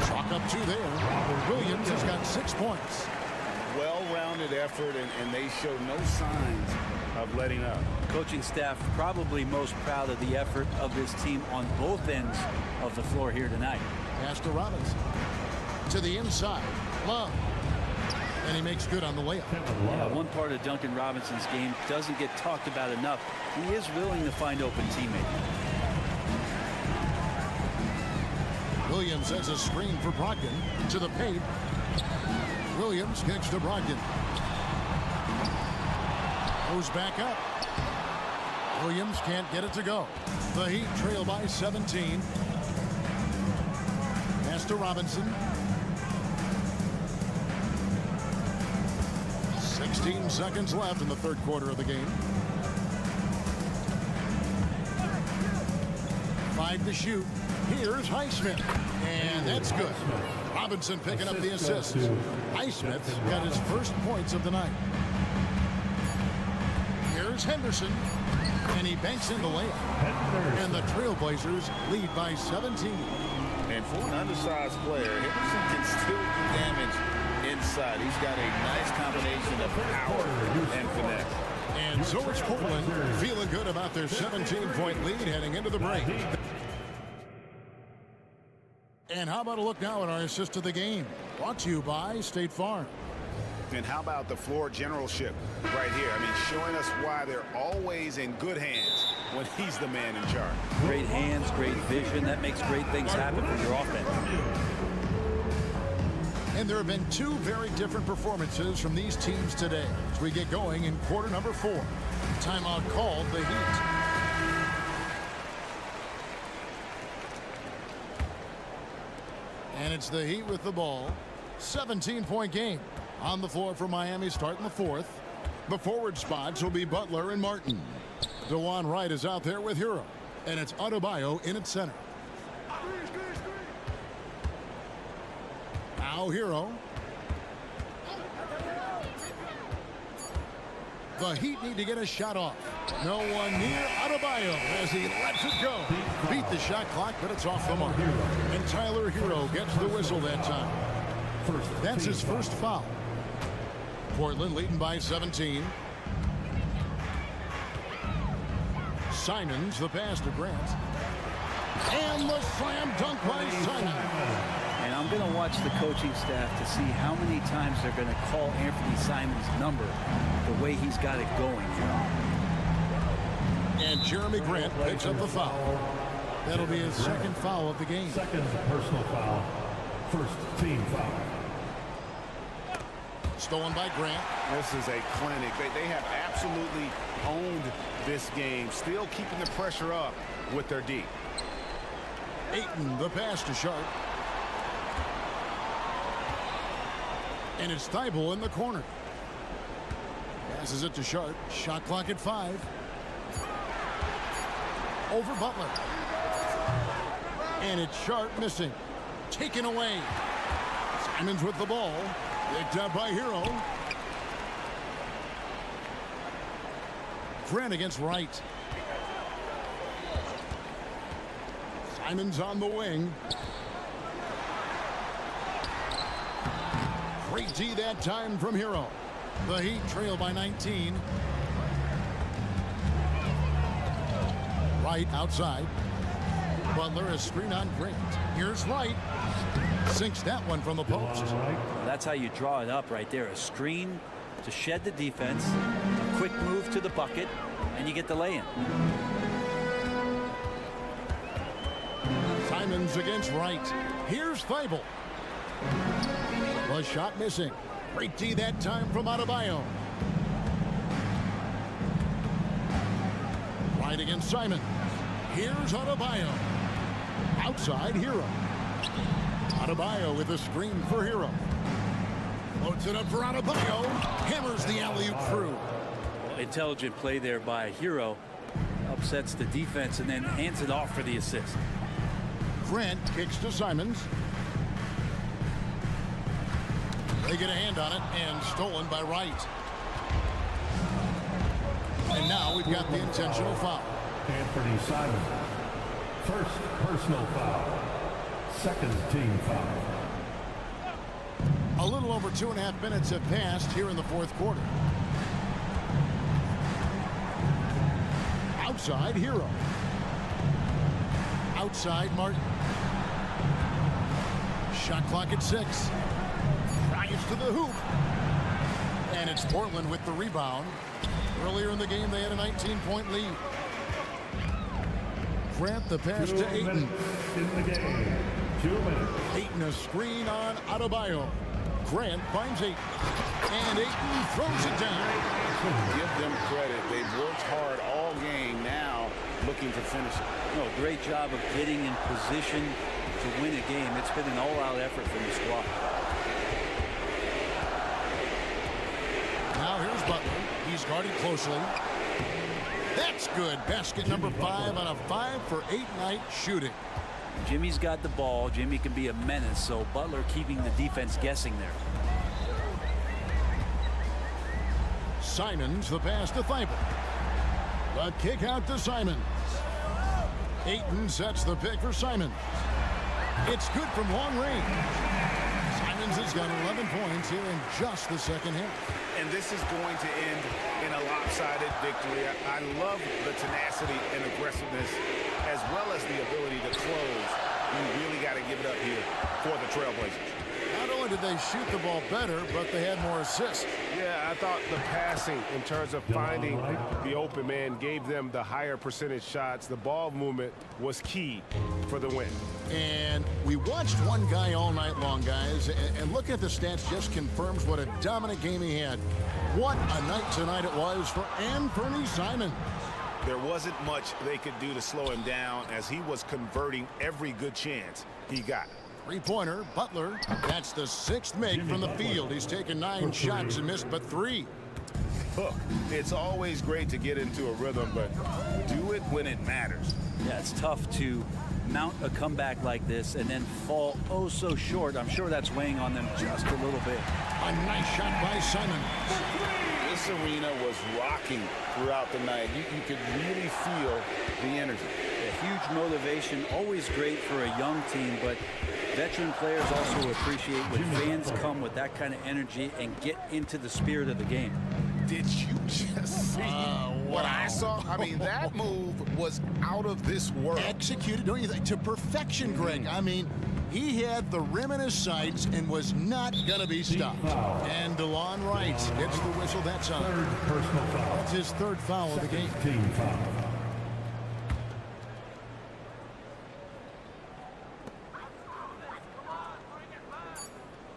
Chalk up 2 there. Williams has got 6 points. Well-rounded effort, and they show no signs of letting up. Coaching staff probably most proud of the effort of this team on both ends of the floor here tonight. Pass to Robinson. To the inside. Love. And he makes good on the layup. Yeah, one part of Duncan Robinson's game doesn't get talked about enough. He is willing to find open teammates. Williams has a screen for Brogdon to the paint. Williams kicks to Brogdon. Goes back up. Williams can't get it to go. The Heat trail by 17. Pass to Robinson. 16 seconds left in the third quarter of the game. 5 to shoot. Here's Highsmith. And that's good. Robinson picking up the assist. Highsmith got his first points of the night. Here's Henderson. And he banks in the layup. And the Trailblazers lead by 17. And for an undersized player, Henderson can still do damage inside. He's got a nice combination of power and finesse. And so it's Portland feeling good about their 17-point lead heading into the break. And how about a look now at our assist of the game? Brought to you by State Farm. And how about the floor generalship right here? I mean, showing us why they're always in good hands when he's the man in charge. Great hands, great vision. That makes great things happen for your offense. And there have been two very different performances from these teams today as we get going in quarter number 4. Timeout called the Heat. And it's the Heat with the ball. 17-point game on the floor for Miami starting the fourth. The forward spots will be Butler and Martin. DeJuan Wright is out there with Hero. And it's Adebayo in at center. Now Hero. The Heat need to get a shot off. No one near Adebayo as he lets it go. Beat the shot clock, but it's off the mark. And Tyler Hero gets the whistle that time. That's his first foul. Portland leading by 17. Simons, the pass to Grant. And the slam dunk by Simons. And I'm going to watch the coaching staff to see how many times they're going to call Anthony Simons' number the way he's got it going here. And Jeremy Grant picks up the foul. That'll be his second foul of the game. Second personal foul. First team foul. Stolen by Grant. This is a clinic. They have absolutely owned this game, still keeping the pressure up with their D. Ayton, the pass to Sharp. And it's Thibault in the corner. Passes it to Sharp. Shot clock at 5. Over Butler. And it's Sharp missing. Taken away. Simons with the ball. Picked up by Hero. Grant against Wright. Simons on the wing. Great D that time from Hero. The Heat trail by 19. Wright outside. Butler is screen on Grant. Here's Wright. Sinks that one from the post. That's how you draw it up right there. A screen to shed the defense, a quick move to the bucket, and you get the lay-in. Simons against Wright. Here's Thibault. The shot missing. Great D that time from Adebayo. Wright against Simon. Here's Adebayo. Outside Hero. Adebayo with a screen for Hero. Loads it up for Adebayo. Hammers the alley-oop through. Intelligent play there by Hero. Upsets the defense and then hands it off for the assist. Grant kicks to Simons. They get a hand on it and stolen by Wright. And now we've got the intentional foul. Anthony Simons. First personal foul. Second team foul. A little over 2.5 minutes have passed here in the fourth quarter. Outside Hero. Outside Martin. Shot clock at 6. Drives to the hoop. And it's Portland with the rebound. Earlier in the game they had a 19-point lead. Grant the pass to Ayton. In the game. Ayton a screen on Adebayo. Grant finds Ayton. And Ayton throws it down. Give them credit. They've worked hard all game, now looking to finish it. No, great job of getting in position to win a game. It's been an all-out effort from the squad. Now here's Butler. He's guarded closely. That's good. Basket number 5 on a 5-for-8 night shooting. Jimmy's got the ball. Jimmy can be a menace, so Butler keeping the defense guessing there. Simons the pass to Thibault. The kick out to Simons. Ayton sets the pick for Simons. It's good from long range. Simons has got 11 points here in just the second half. And this is going to end in a lopsided victory. I love the tenacity and aggressiveness as well as the ability to close. You really got to give it up here for the Trailblazers. Not only did they shoot the ball better, but they had more assists. Yeah, I thought the passing in terms of finding the open man gave them the higher percentage shots. The ball movement was key for the win. And we watched one guy all night long, guys, and looking at the stats just confirms what a dominant game he had. What a night tonight it was for Anthony Simons. There wasn't much they could do to slow him down as he was converting every good chance he got. Three-pointer, Butler. That's the 6th make from the field. He's taken 9 shots and missed but 3. Look, it's always great to get into a rhythm, but do it when it matters. Yeah, it's tough to mount a comeback like this and then fall oh so short. I'm sure that's weighing on them just a little bit. A nice shot by Simons. This arena was rocking throughout the night. You could really feel the energy. A huge motivation, always great for a young team, but veteran players also appreciate when fans come with that kind of energy and get into the spirit of the game. Did you just see what I saw? I mean, that move was out of this world. Executed, don't you think, to perfection, Greg. I mean, he had the rim in his sights and was not going to be stopped. And DeLon Wright gets the whistle. That's on. That's his 3rd foul of the game.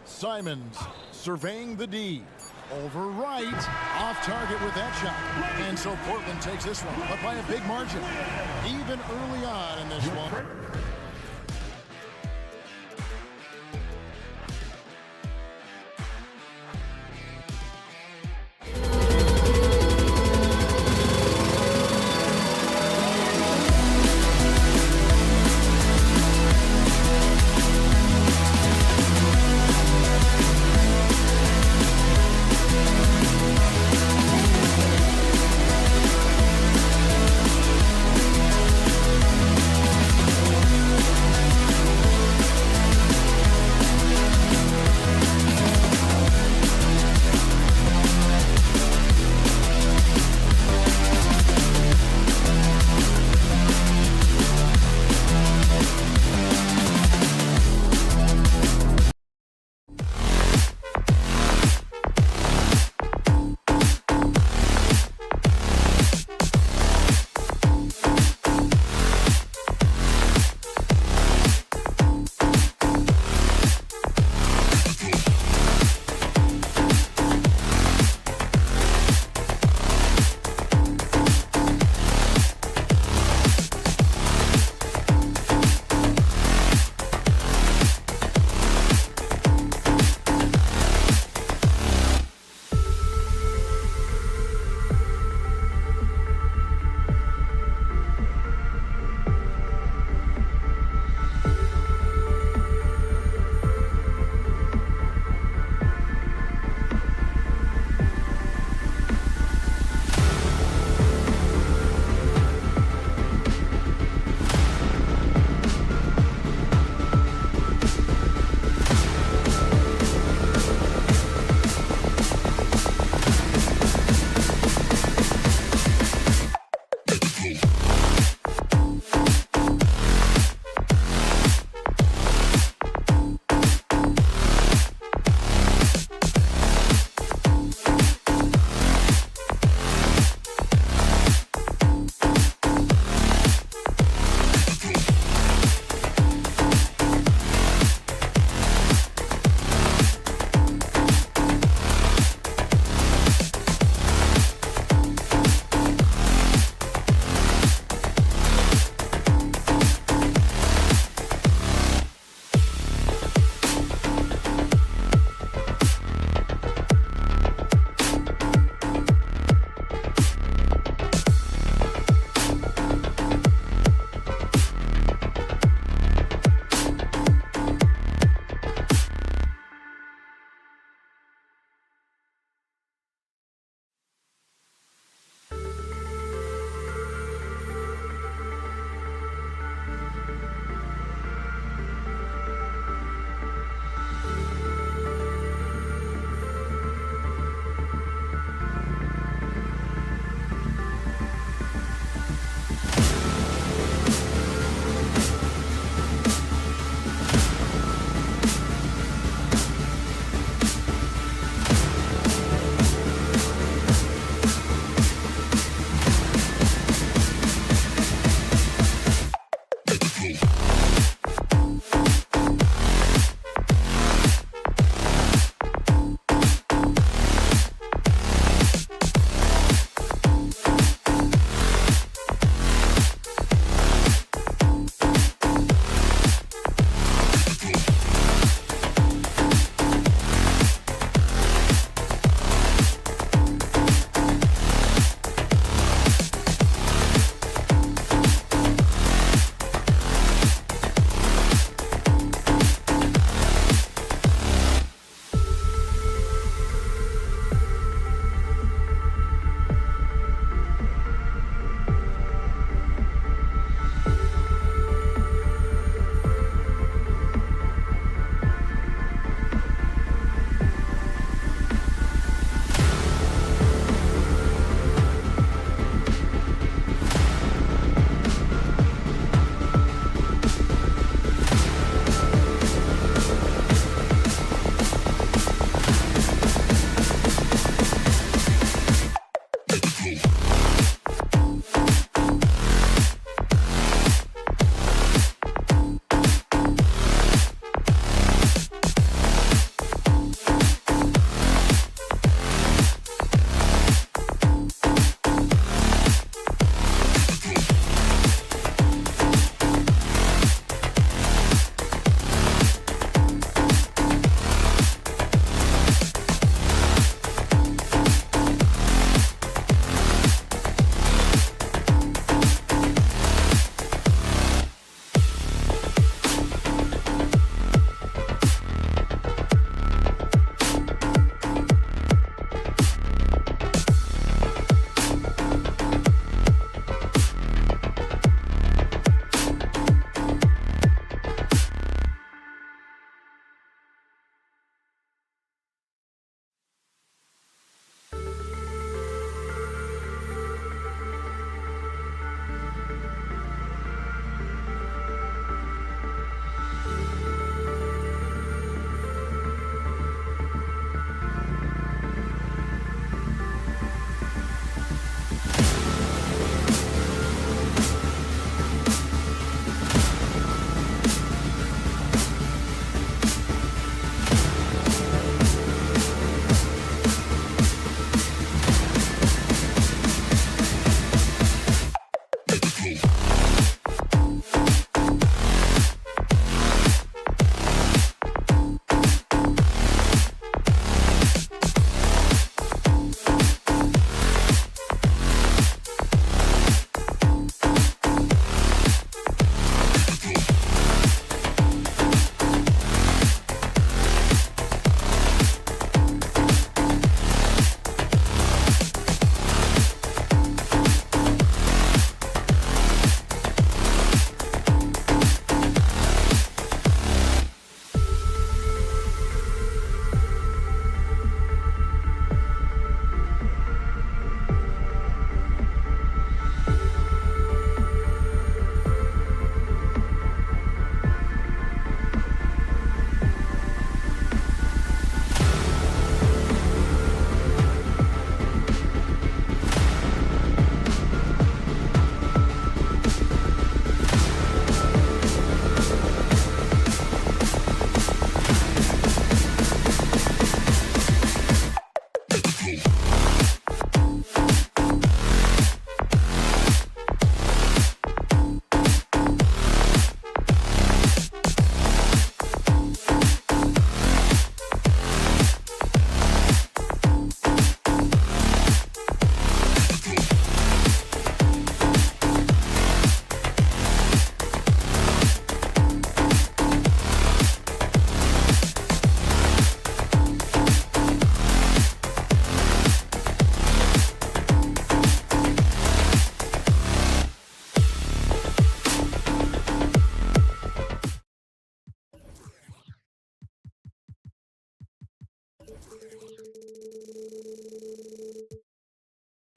Simons surveying the D. Over Wright, off target with that shot. And so Portland takes this one, but by a big margin. Even early on in this one.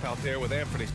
out there with Anthony.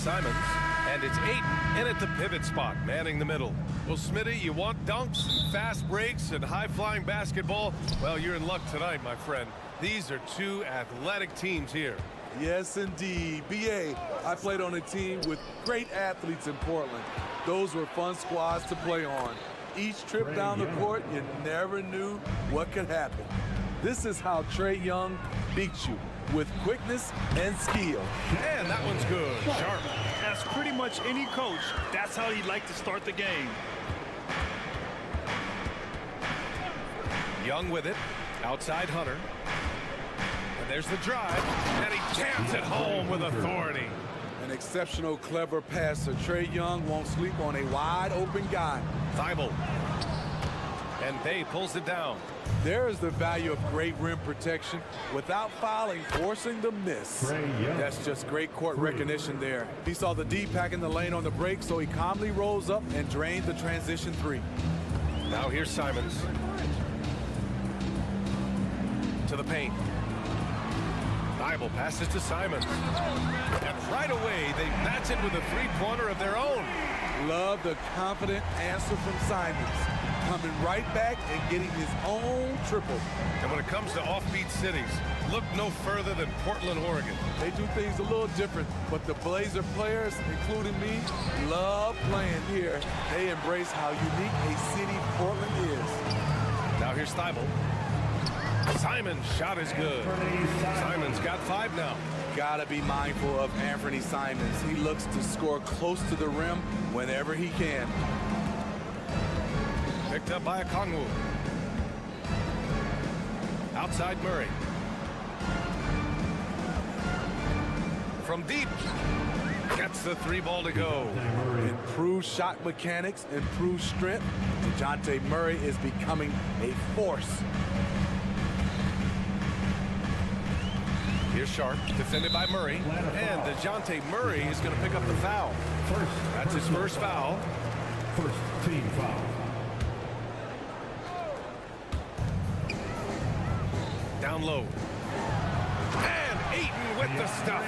Simons, and it's Ayton in at the pivot spot, manning the middle. Well, Smitty, you want dunks, and fast breaks, and high-flying basketball? Well, you're in luck tonight, my friend. These are two athletic teams here. Yes, indeed. B.A., I played on a team with great athletes in Portland. Those were fun squads to play on. Each trip down the court, you never knew what could happen. This is how Trae Young beats you, with quickness and skill. And that one's good. Sharp. As pretty much any coach, that's how he'd like to start the game. Young with it. Outside Hunter. And there's the drive. And he jams it home with authority. An exceptional, clever passer. Trae Young won't sleep on a wide-open guy. Thibault. And Bay pulls it down. There is the value of great rim protection without fouling, forcing the miss. That's just great court recognition there. He saw the D pack in the lane on the break, so he calmly rolls up and drained the transition three. Now here's Simons. To the paint. Thibault passes to Simons. And right away, they match it with a three-pointer of their own. Love the confident answer from Simons. Coming right back and getting his own triple. And when it comes to offbeat cities, look no further than Portland, Oregon. They do things a little different, but the Blazer players, including me, love playing here. They embrace how unique a city Portland is. Now here's Thibault. Simon's shot is good. Simon's got 5 now. Gotta be mindful of Anthony Simons. He looks to score close to the rim whenever he can. Picked up by Okongwu. Outside Murray. From deep. Gets the 3-ball to go. Improved shot mechanics, improved strength. DeJounte Murray is becoming a force. Here's Sharp, defended by Murray. And DeJounte Murray is going to pick up the foul. That's his first foul. First team foul. Down low. And Ayton with the stuff.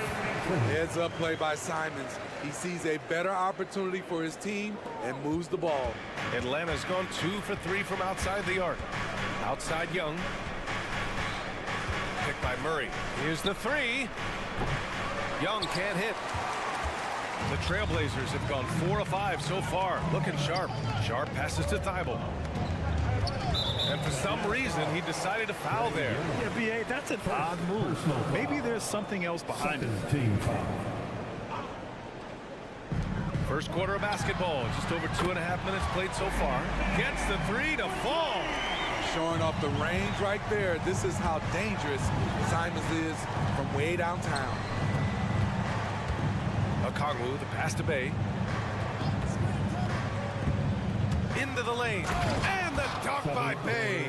Heads up play by Simons. He sees a better opportunity for his team and moves the ball. Atlanta's gone 2 for 3 from outside the arc. Outside Young. Picked by Murray. Here's the 3. Young can't hit. The Trailblazers have gone 4 of 5 so far. Looking sharp. Sharp passes to Thibault. And for some reason, he decided to foul there. Yeah, B.A., that's an odd move. Maybe there's something else behind it. Team foul. First quarter of basketball. Just over 2.5 minutes played so far. Gets the 3 to fall. Showing off the range right there. This is how dangerous Simons is from way downtown. Okongwu, the pass to Bay. Into the lane. And the dunk by Bay.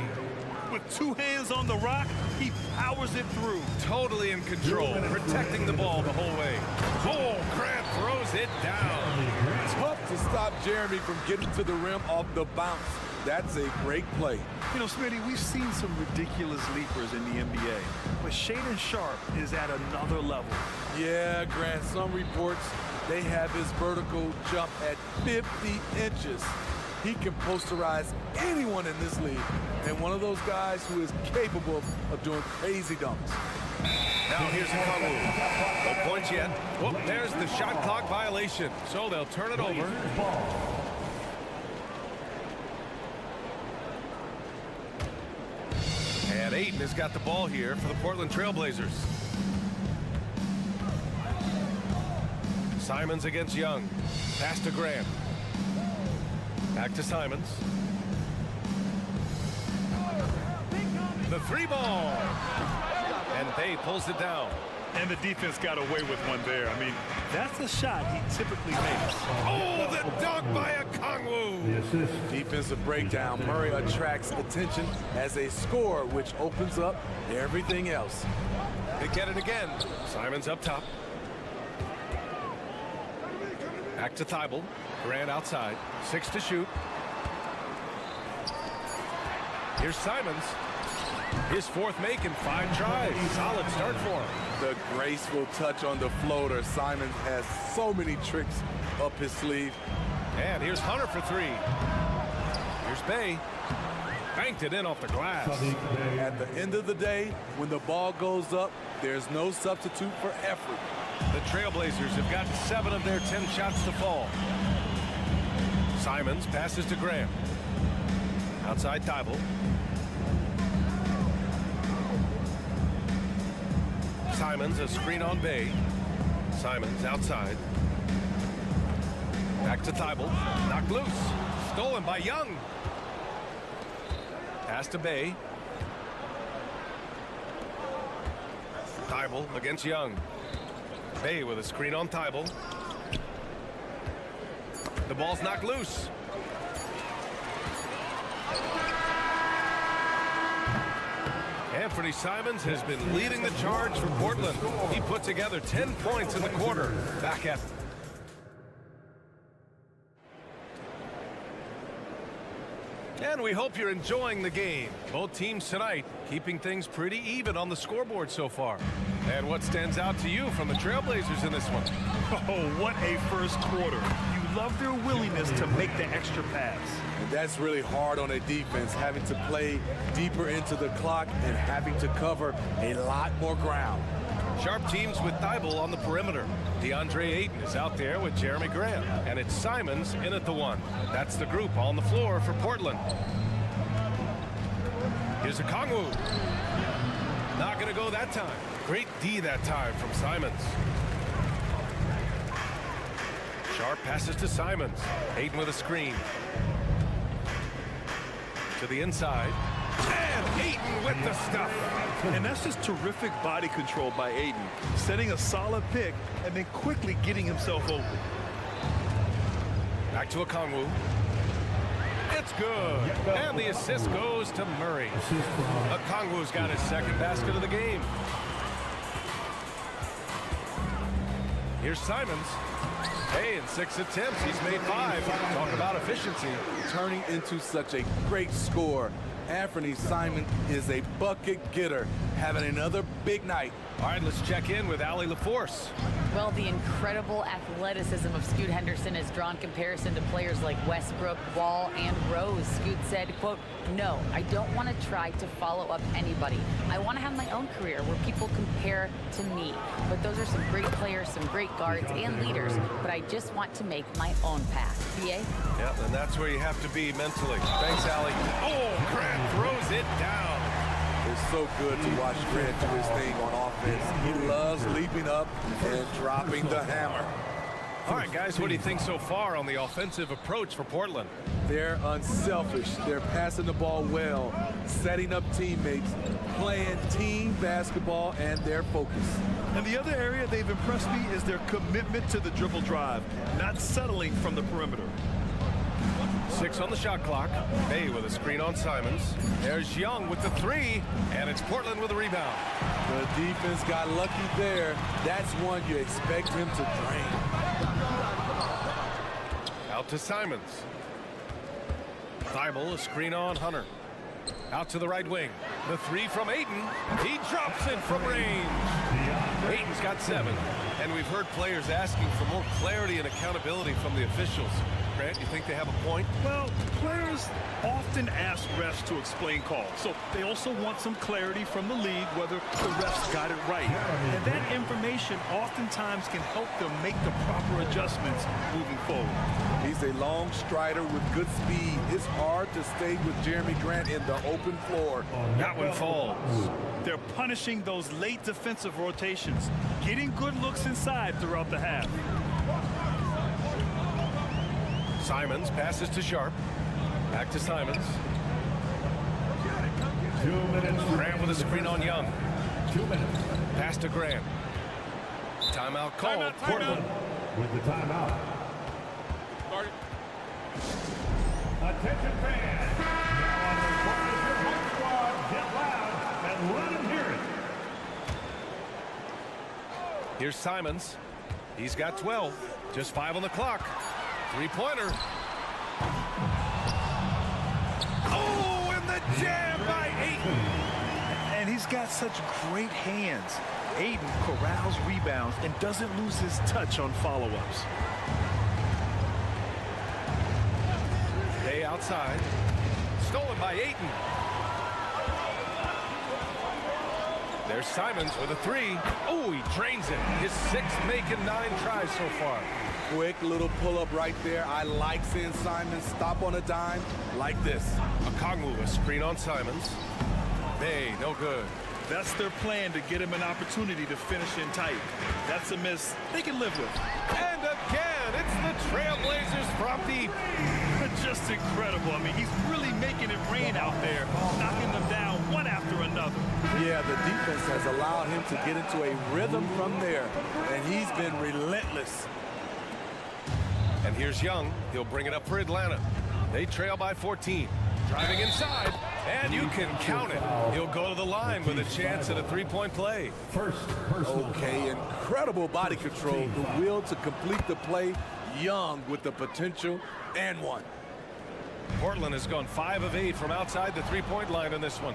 with 2 hands on the rock, he powers it through. Totally in control, protecting the ball the whole way. Oh, Grant throws it down. Tough to stop Jeremy from getting to the rim off the bounce. That's a great play. You know, Smitty, we've seen some ridiculous leapers in the NBA, but Shaedon Sharpe is at another level. Yeah, Grant, some reports, they have his vertical jump at 50 inches. He can posterize anyone in this league, and one of those guys who is capable of doing crazy dunks. Now here's a Conway. No points yet. Whoop, there's the shot clock violation, so they'll turn it over. And Ayton has got the ball here for the Portland Trailblazers. Simons against Young. Pass to Grant. Back to Simons. The 3 ball. And Bay pulls it down. And the defense got away with one there. I mean, that's a shot he typically makes. Oh, the dunk by a Kongwu. Defensive breakdown. Murray attracts attention as a scorer, which opens up everything else. They get it again. Simons up top. Back to Thibault. Grant outside. 6 to shoot. Here's Simons. His 4th make in 5 tries. Solid start for him. The graceful touch on the floater. Simons has so many tricks up his sleeve. And here's Hunter for 3. Here's Bay. Banked it in off the glass. At the end of the day, when the ball goes up, there's no substitute for effort. The Trailblazers have gotten 7 of their 10 shots to fall. Simons passes to Graham. Outside Thibault. Simons, a screen on Bay. Simons outside. Back to Thibault. Knocked loose. Stolen by Young. Pass to Bay. Thibault against Young. Bay with a screen on Thibault. The ball's knocked loose. Anthony Simons has been leading the charge for Portland. He put together 10 points in the quarter. Back at And we hope you're enjoying the game. Both teams tonight keeping things pretty even on the scoreboard so far. And what stands out to you from the Trailblazers in this one? Oh, what a first quarter. You love their willingness to make the extra pass. And that's really hard on a defense, having to play deeper into the clock and having to cover a lot more ground. Sharp teams with Thibault on the perimeter. DeAndre Ayton is out there with Jeremy Graham. And it's Simons in at the 1. That's the group on the floor for Portland. Here's a Kongwu. Not going to go that time. Great D that time from Simons. Sharp passes to Simons. Ayton with a screen. To the inside. And Ayton with the stuff. And that's just terrific body control by Ayton. Setting a solid pick and then quickly getting himself open. Back to a Kongwu. It's good. And the assist goes to Murray. Okongwu's got his 2nd basket of the game. Here's Simons. Hey, in 6 attempts, he's made 5. Talk about efficiency. Turning into such a great scorer. Anthony Simons is a bucket getter, having another big night. All right, let's check in with Allie LaForce. Well, the incredible athleticism of Scoot Henderson has drawn comparison to players like Westbrook, Wall, and Rose. Scoot said, quote, "No, I don't want to try to follow up anybody. I want to have my own career where people compare to me. But those are some great players, some great guards and leaders. But I just want to make my own path." BA? Yeah, and that's where you have to be mentally. Thanks, Allie. Oh, Grant throws it down. It's so good to watch Grant do his thing on offense. He loves leaping up and dropping the hammer. All right, guys, what do you think so far on the offensive approach for Portland? They're unselfish. They're passing the ball well, setting up teammates, playing team basketball, and their focus. And the other area they've impressed me is their commitment to the dribble drive, not settling from the perimeter. 6 on the shot clock. Bay with a screen on Simons. There's Young with the 3, and it's Portland with a rebound. The defense got lucky there. That's one you expect him to drain. Out to Simons. Thibault, a screen on Hunter. Out to the right wing. The 3 from Ayton. He drops it from range. Ayton's got 7. And we've heard players asking for more clarity and accountability from the officials. Grant, you think they have a point? Well, players often ask refs to explain calls, so they also want some clarity from the league whether the refs got it right. And that information oftentimes can help them make the proper adjustments moving forward. He's a long strider with good speed. It's hard to stay with Jeremy Grant in the open floor. That one falls. They're punishing those late defensive rotations, getting good looks inside throughout the half. Simons passes to Sharp. Back to Simons. 2 minutes. Grant with a screen on Young. 2 minutes. Pass to Grant. Timeout called. Portland. With the timeout. Attention fans. Now on the court is your home squad. Get loud and let them hear it. Here's Simons. He's got 12. Just 5 on the clock. 3-pointer. Oh, and the jam by Ayton. And he's got such great hands. Ayton corrals rebounds and doesn't lose his touch on follow-ups. Bay outside. Stolen by Ayton. There's Simons with a 3. Oh, he drains it. His 6th making 9 tries so far. Quick little pull-up right there. I like seeing Simons stop on a dime like this. Okongwu, a screen on Simons. Bay, no good. That's their plan, to get him an opportunity to finish in tight. That's a miss they can live with. And again, it's the Trailblazers from deep. Just incredible. I mean, he's really making it rain out there, knocking them down one after another. Yeah, the defense has allowed him to get into a rhythm from there, and he's been relentless. And here's Young. He'll bring it up for Atlanta. They trail by 14. Driving inside, and you can count it. He'll go to the line with a chance at a 3-point play. Okay, incredible body control. The will to complete the play. Young with the potential and 1. Portland has gone 5 of 8 from outside the 3-point line in this one.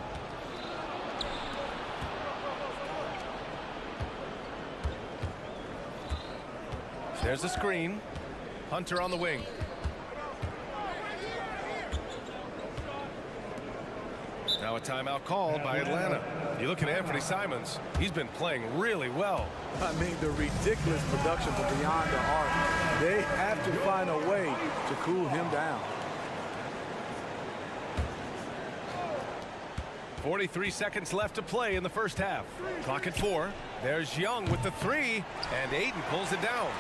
There's a screen. Hunter on the wing. Now a timeout called by Atlanta. You look at Anthony Simons. He's been playing really well. I mean, the ridiculous production from beyond the arc. They have to find a way to cool him down. 43 seconds left to play in the first half. Clock at 4. There's Young with the 3, and Ayton pulls it down.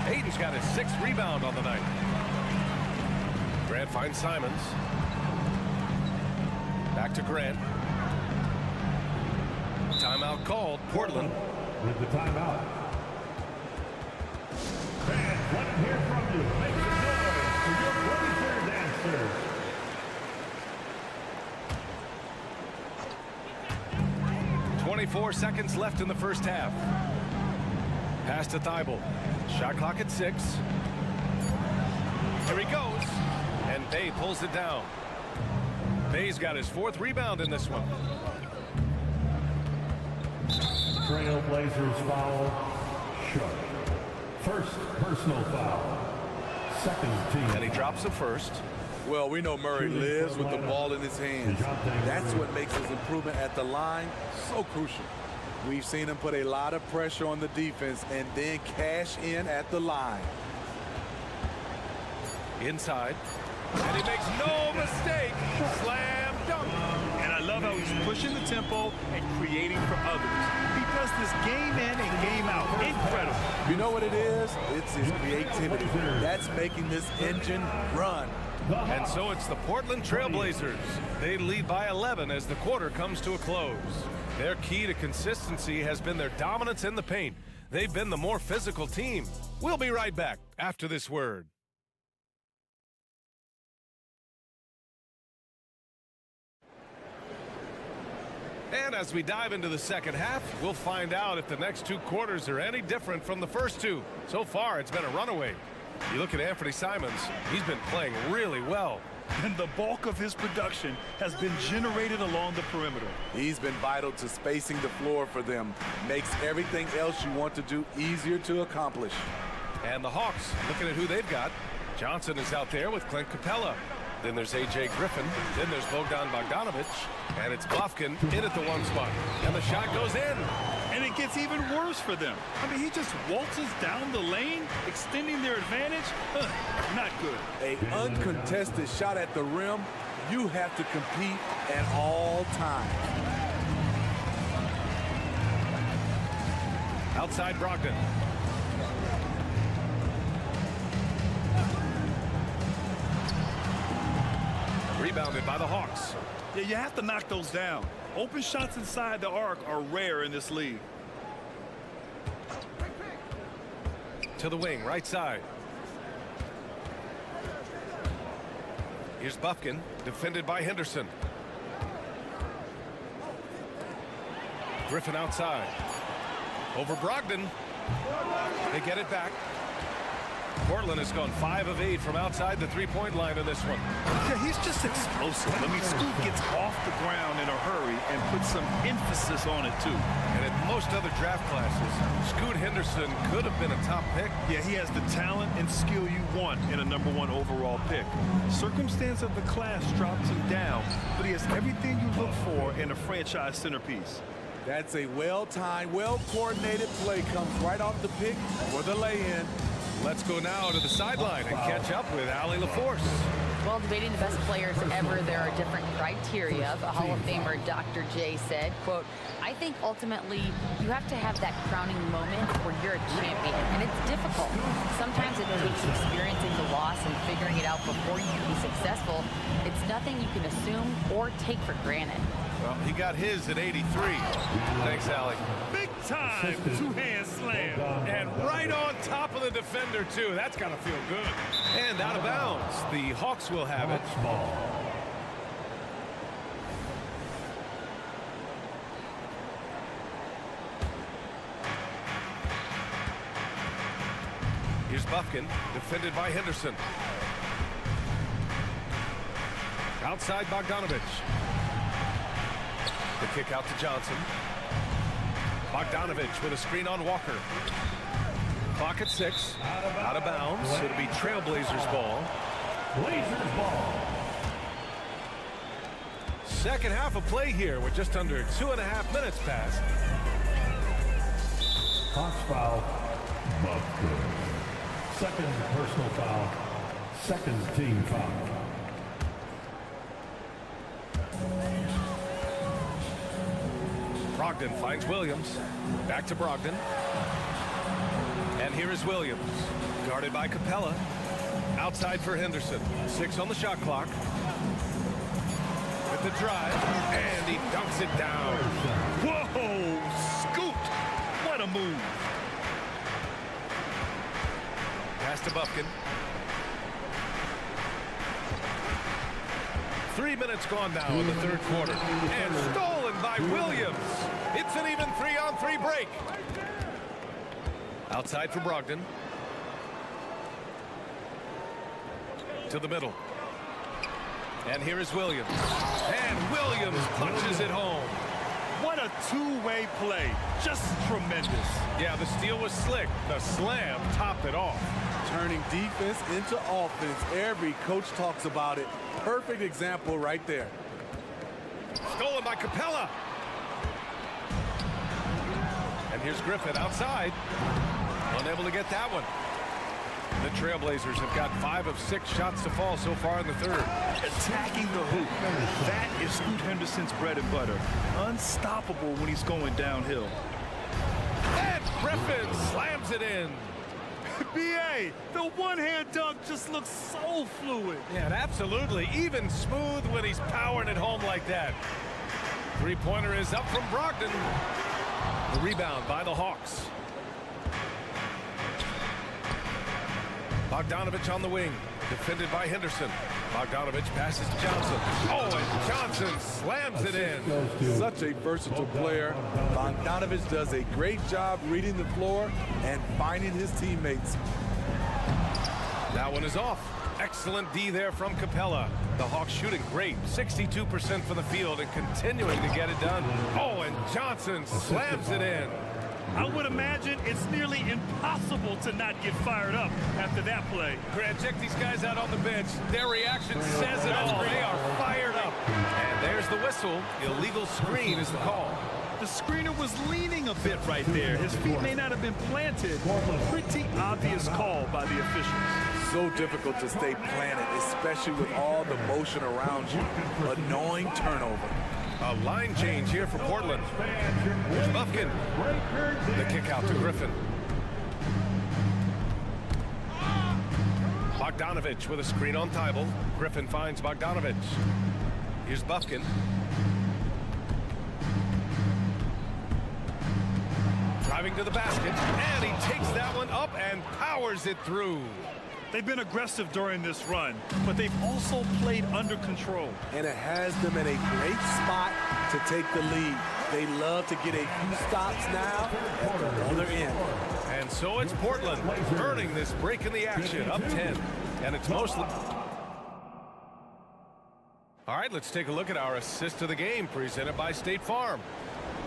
Ayton's got his 6th rebound on the night. Grant finds Simons. Back to Grant. Timeout called. Portland. With the timeout. Fans, let them hear from you. Make some noise for your Blazer dancers. .24 seconds left in the first half. Pass to Thibault. Shot clock at 6. Here he goes. And Bay pulls it down. Bay's got his 4th rebound in this one. Trailblazers foul. Sharp. First personal foul. Second team. And he drops the first. Well, we know Murray lives with the ball in his hands. That's what makes his improvement at the line so crucial. We've seen him put a lot of pressure on the defense and then cash in at the line. Inside. And he makes no mistake. Slam dunk. And I love how he's pushing the tempo and creating for others. He does this game in and game out. Incredible. You know what it is? It's his creativity. That's making this engine run. And so it's the Portland Trailblazers. They lead by 11 as the quarter comes to a close. Their key to consistency has been their dominance in the paint. They've been the more physical team. We'll be right back after this word. And as we dive into the second half, we'll find out if the next 2 quarters are any different from the first 2. So far, it's been a runaway. You look at Anthony Simons, he's been playing really well. And the bulk of his production has been generated along the perimeter. He's been vital to spacing the floor for them. Makes everything else you want to do easier to accomplish. And the Hawks, looking at who they've got. Johnson is out there with Clint Capella. Then there's A.J. Griffin. Then there's Bogdan Bogdanovic. And it's Bufkin in at the 1 spot. And the shot goes in. And it gets even worse for them. I mean, he just waltzes down the lane, extending their advantage. Not good. An uncontested shot at the rim, you have to compete at all times. Outside Brogdon. Rebounded by the Hawks. Yeah, you have to knock those down. Open shots inside the arc are rare in this league. To the wing, right side. Here's Bufkin, defended by Henderson. Griffin outside. Over Brogdon. They get it back. Portland has gone 5 of 8 from outside the 3-point line in this one. Yeah, he's just explosive. I mean, Scoot gets off the ground in a hurry and puts some emphasis on it, too. And in most other draft classes, Scoot Henderson could have been a top pick. Yeah, he has the talent and skill you want in a #1 overall pick. Circumstance of the class drops him down, but he has everything you look for in a franchise centerpiece. That's a well-timed, well-coordinated play. Comes right off the pick for the lay-in. Let's go now to the sideline and catch up with Allie LaForce. Well, debating the best players ever, there are different criteria. The Hall of Famer Dr. J said, quote, I think ultimately you have to have that crowning moment where you're a champion, and it's difficult. Sometimes it takes experiencing the loss and figuring it out before you can be successful. It's nothing you can assume or take for granted. Well, he got his at 83. Thanks, Allie. Big time two-hand slam. And right on top of the defender, too. That's got to feel good. And out of bounds. The Hawks will have it. Here's Bufkin, defended by Henderson. Outside Bogdanovic. The kick out to Johnson. Bogdanovic with a screen on Walker. Clock at 6. Out of bounds. It'll be Trailblazers ball. Blazers ball. Second half of play here. We're just under 2.5 minutes past. Hawks foul. Bufkin. Second personal foul. Second team foul. Brogdon finds Williams. Back to Brogdon. And here is Williams. Guarded by Capella. Outside for Henderson. 6 on the shot clock. With the drive. And he dunks it down. Whoa! Scoot! What a move. Pass to Bufkin. 3 minutes gone now in the third quarter. And stolen by Williams. It's an even 3-on-3 break. Outside for Brogdon. To the middle. And here is Williams. And Williams punches it home. What a two-way play. Just tremendous. Yeah, the steal was slick. The slam topped it off. Turning defense into offense. Every coach talks about it. Perfect example right there. Stolen by Capella. And here's Griffin outside. Unable to get that one. The Trailblazers have got 5 of 6 shots to fall so far in the third. Attacking the hoop. That is Scoot Henderson's bread and butter. Unstoppable when he's going downhill. And Griffin slams it in. B.A., the one-hand dunk just looks so fluid. Yeah, and absolutely even smooth when he's powering it home like that. Three-pointer is up from Brogdon. The rebound by the Hawks. Bogdanovic on the wing, defended by Henderson. Bogdanovich passes to Johnson. Oh, and Johnson slams it in. Such a versatile player. Bogdanovich does a great job reading the floor and finding his teammates. That one is off. Excellent D there from Capella. The Hawks shooting great. 62% from the field and continuing to get it done. Oh, and Johnson slams it in. I would imagine it's nearly impossible to not get fired up after that play. Grant, check these guys out on the bench. Their reaction says it all. They are fired up. And there's the whistle. Illegal screen is the call. The screener was leaning a bit right there. His feet may not have been planted. Pretty obvious call by the officials. So difficult to stay planted, especially with all the motion around you. Annoying turnover. A line change here for Portland. Here's Buffkin. The kick out to Griffin. Bogdanovich with a screen on Thibault. Griffin finds Bogdanovich. Here's Buffkin. Driving to the basket, and he takes that one up and powers it through. They've been aggressive during this run, but they've also played under control. And it has them in a great spot to take the lead. They love to get a few stops now at the other end. And so it's Portland earning this break in the action, up 10. And it's mostly... All right, let's take a look at our assist of the game presented by State Farm.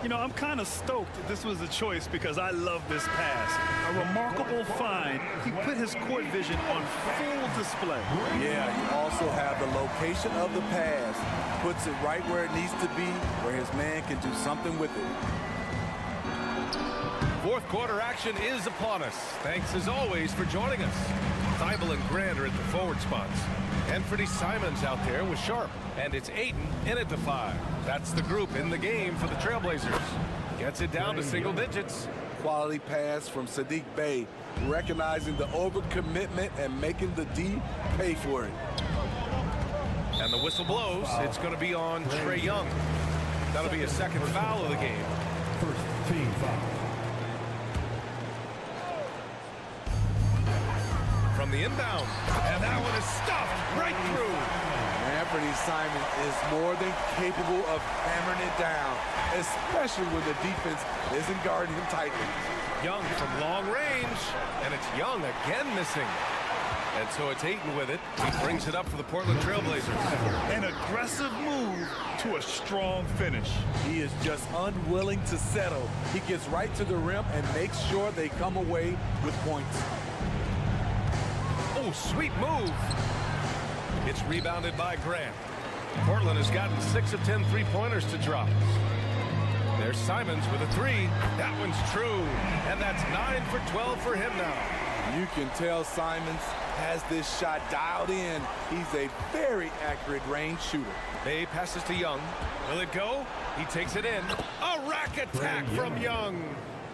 You know, I'm kind of stoked that this was a choice because I love this pass. A remarkable find. He put his court vision on full display. Yeah, you also have the location of the pass. Puts it right where it needs to be, where his man can do something with it. Fourth quarter action is upon us. Thanks as always for joining us. Thibault and Grant are at the forward spots. Anthony Simons out there with Sharp. And it's Ayton in at the 5. That's the group in the game for the Trailblazers. Gets it down to single digits. Quality pass from Sadiq Bey, recognizing the overcommitment and making the D pay for it. And the whistle blows. It's going to be on Trae Young. That'll be a second foul of the game. First team foul. From the inbound. And that one is stuffed right through. Anthony Simons is more than capable of hammering it down, especially when the defense isn't guarding him tightly. Young from long range. And it's Young again missing. And so it's Ayton with it. He brings it up for the Portland Trailblazers. An aggressive move to a strong finish. He is just unwilling to settle. He gets right to the rim and makes sure they come away with points. Oh, sweet move. It's rebounded by Grant. Portland has gotten 6 of 10 three-pointers to drop. There's Simons with a 3. That one's true. And that's 9 for 12 for him now. You can tell Simons has this shot dialed in. He's a very accurate range shooter. Bay passes to Young. Will it go? He takes it in. A rack attack from Young.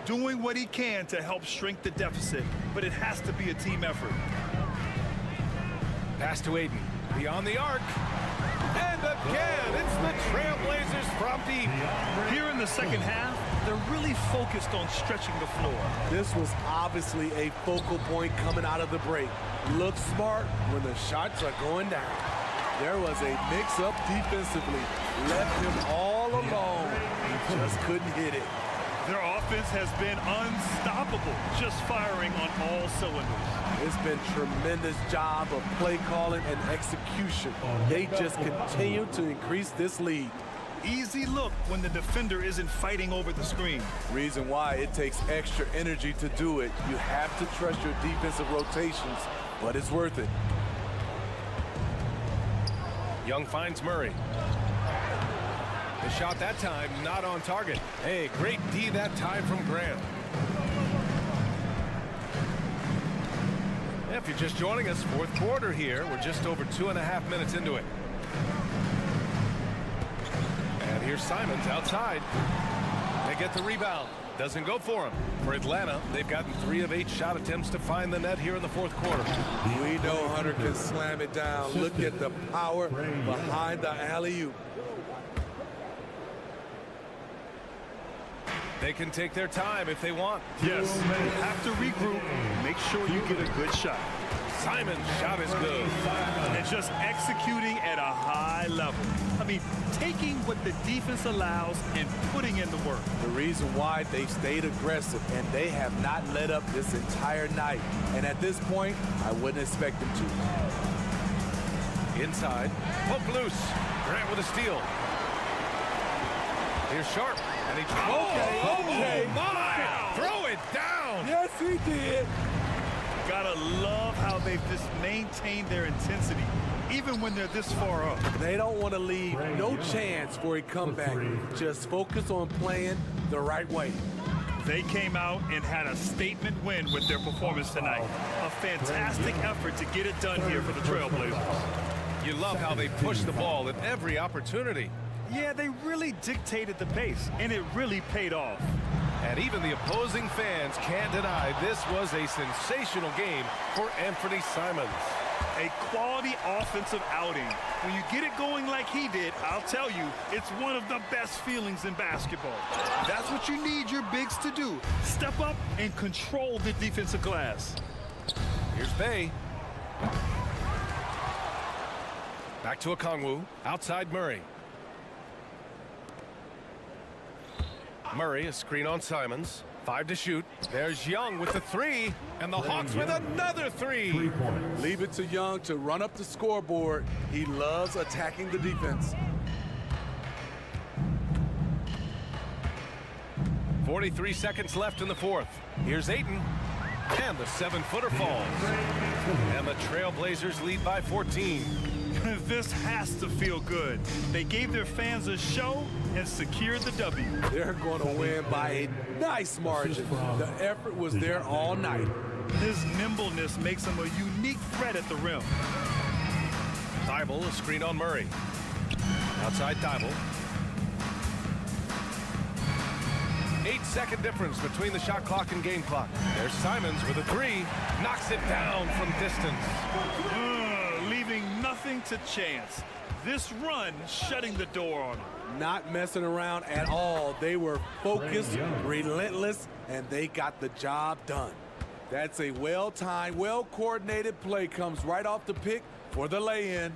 Doing what he can to help shrink the deficit, but it has to be a team effort. Pass to Ayton. Beyond the arc. And again, it's the Trailblazers from deep. Here in the second half, they're really focused on stretching the floor. This was obviously a focal point coming out of the break. Look smart when the shots are going down. There was a mix-up defensively. Left him all alone. He just couldn't hit it. Their offense has been unstoppable, just firing on all cylinders. It's been tremendous job of play calling and execution. They just continue to increase this lead. Easy look when the defender isn't fighting over the screen. Reason why it takes extra energy to do it. You have to trust your defensive rotations, but it's worth it. Young finds Murray. The shot that time not on target. Hey, great D that time from Grant. If you're just joining us, fourth quarter here. We're just over 2.5 minutes into it. And here's Simons outside. They get the rebound. Doesn't go for him. For Atlanta, they've gotten 3 of 8 shot attempts to find the net here in the fourth quarter. We know Hunter can slam it down. Look at the power behind the alley-oop. They can take their time if they want. Yes, you have to regroup. Make sure you get a good shot. Simon's shot is good. And just executing at a high level. I mean, taking what the defense allows and putting in the work. The reason why they stayed aggressive, and they have not let up this entire night. And at this point, I wouldn't expect them to. Inside, poke loose. Grant with a steal. Here's Sharp, and he Okay. my! Throw it down! Yes, he did. Gotta love how they've just maintained their intensity, even when they're this far up. They don't want to leave no chance for a comeback. Just focus on playing the right way. They came out and had a statement win with their performance tonight. A fantastic effort to get it done here for the Trailblazers. You love how they push the ball at every opportunity. Yeah, they really dictated the pace, and it really paid off. And even the opposing fans can't deny this was a sensational game for Anthony Simons. A quality offensive outing. When you get it going like he did, I'll tell you, it's one of the best feelings in basketball. That's what you need your bigs to do. Step up and control the defensive glass. Here's Bay. Back to Okongwu. Outside Murray. Murray, a screen on Simons. 5 to shoot. There's Young with the 3. And the Hawks with another 3. Leave it to Young to run up the scoreboard. He loves attacking the defense. 43 seconds left in the fourth. Here's Ayton. And the 7-footer falls. And the Trailblazers lead by 14. This has to feel good. They gave their fans a show and secured the W. They're going to win by a nice margin. The effort was there all night. His nimbleness makes him a unique threat at the rim. Thibault, a screen on Murray. Outside Thibault. 8-second difference between the shot clock and game clock. There's Simons with a 3. Knocks it down from distance. Leaving nothing to chance. This run shutting the door on him. Not messing around at all. They were focused, relentless, and they got the job done. That's a well-timed, well-coordinated play. Comes right off the pick for the lay-in.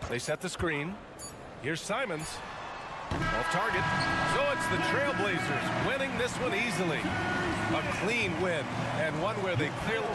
They set the screen. Here's Simons. Off target. So it's the Trailblazers winning this one easily. A clean win, and one where they clearly...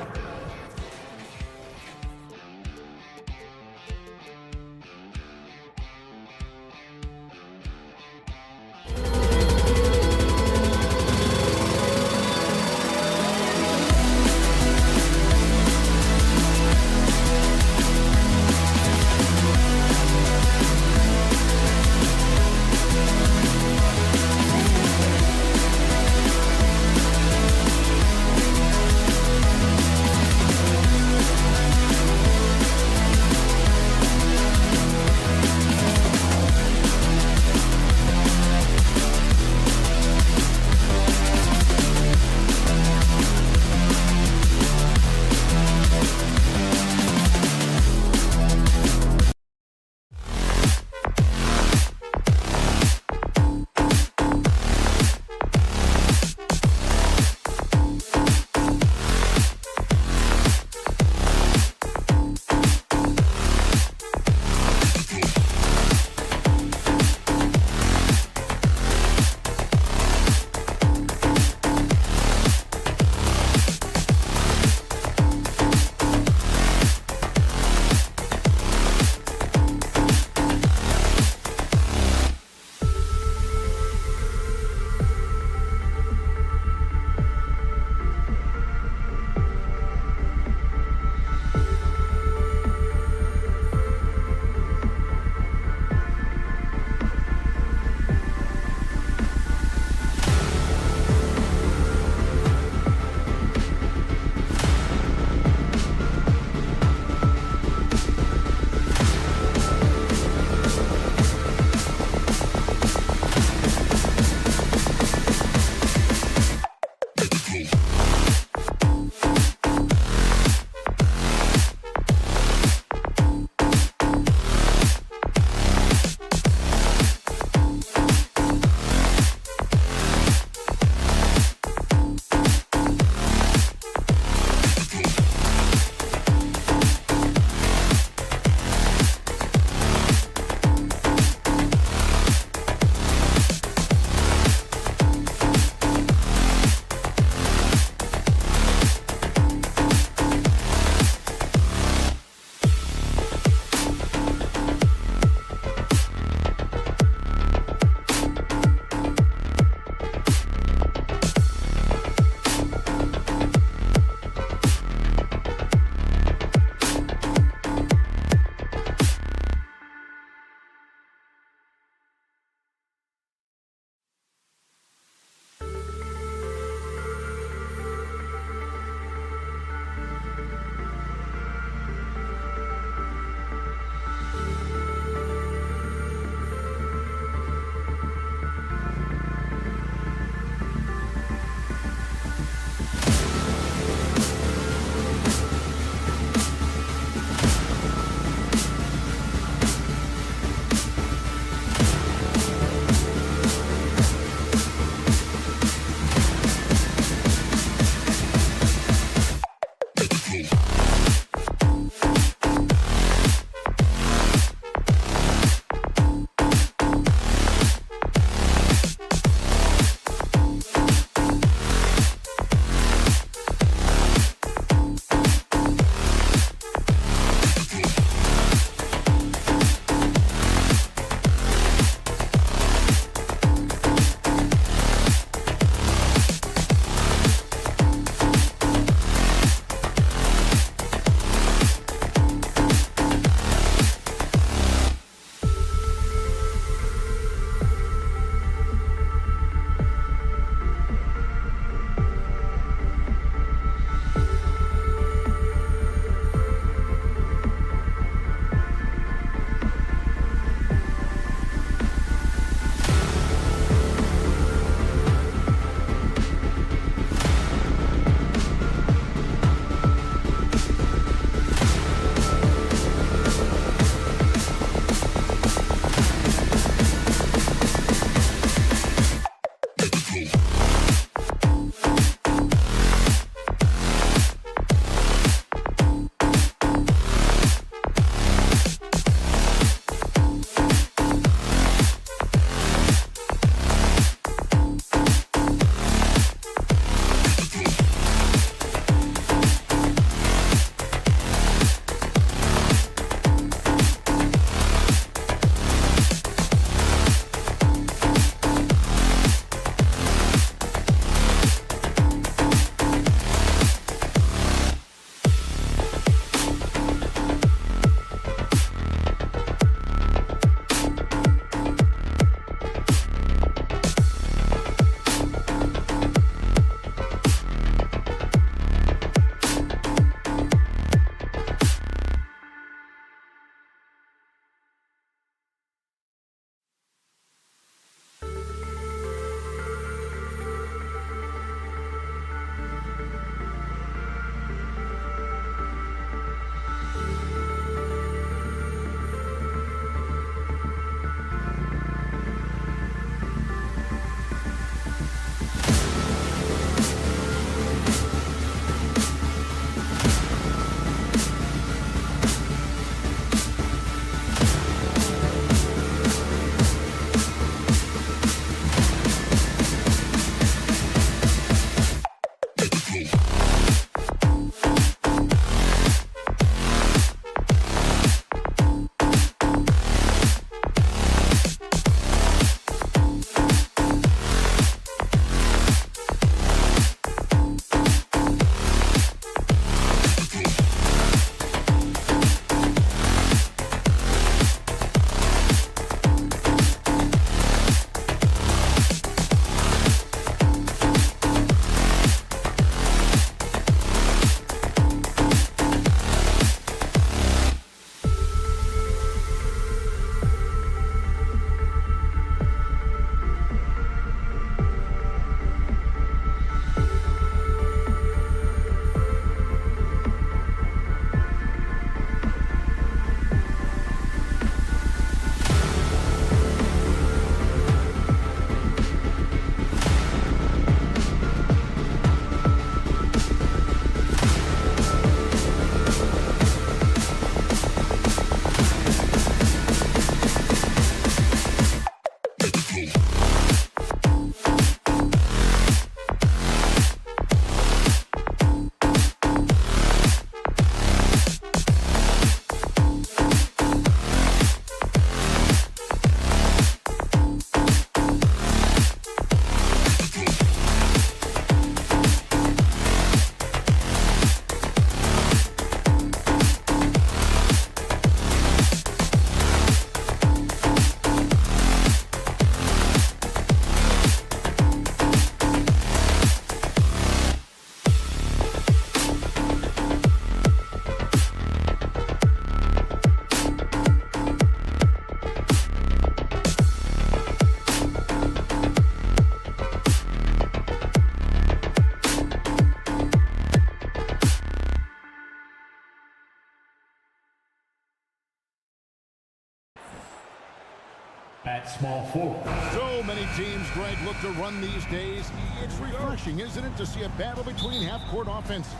small forward. So many teams, Greg, look to run these days. It's refreshing, isn't it, to see a battle between half-court offenses.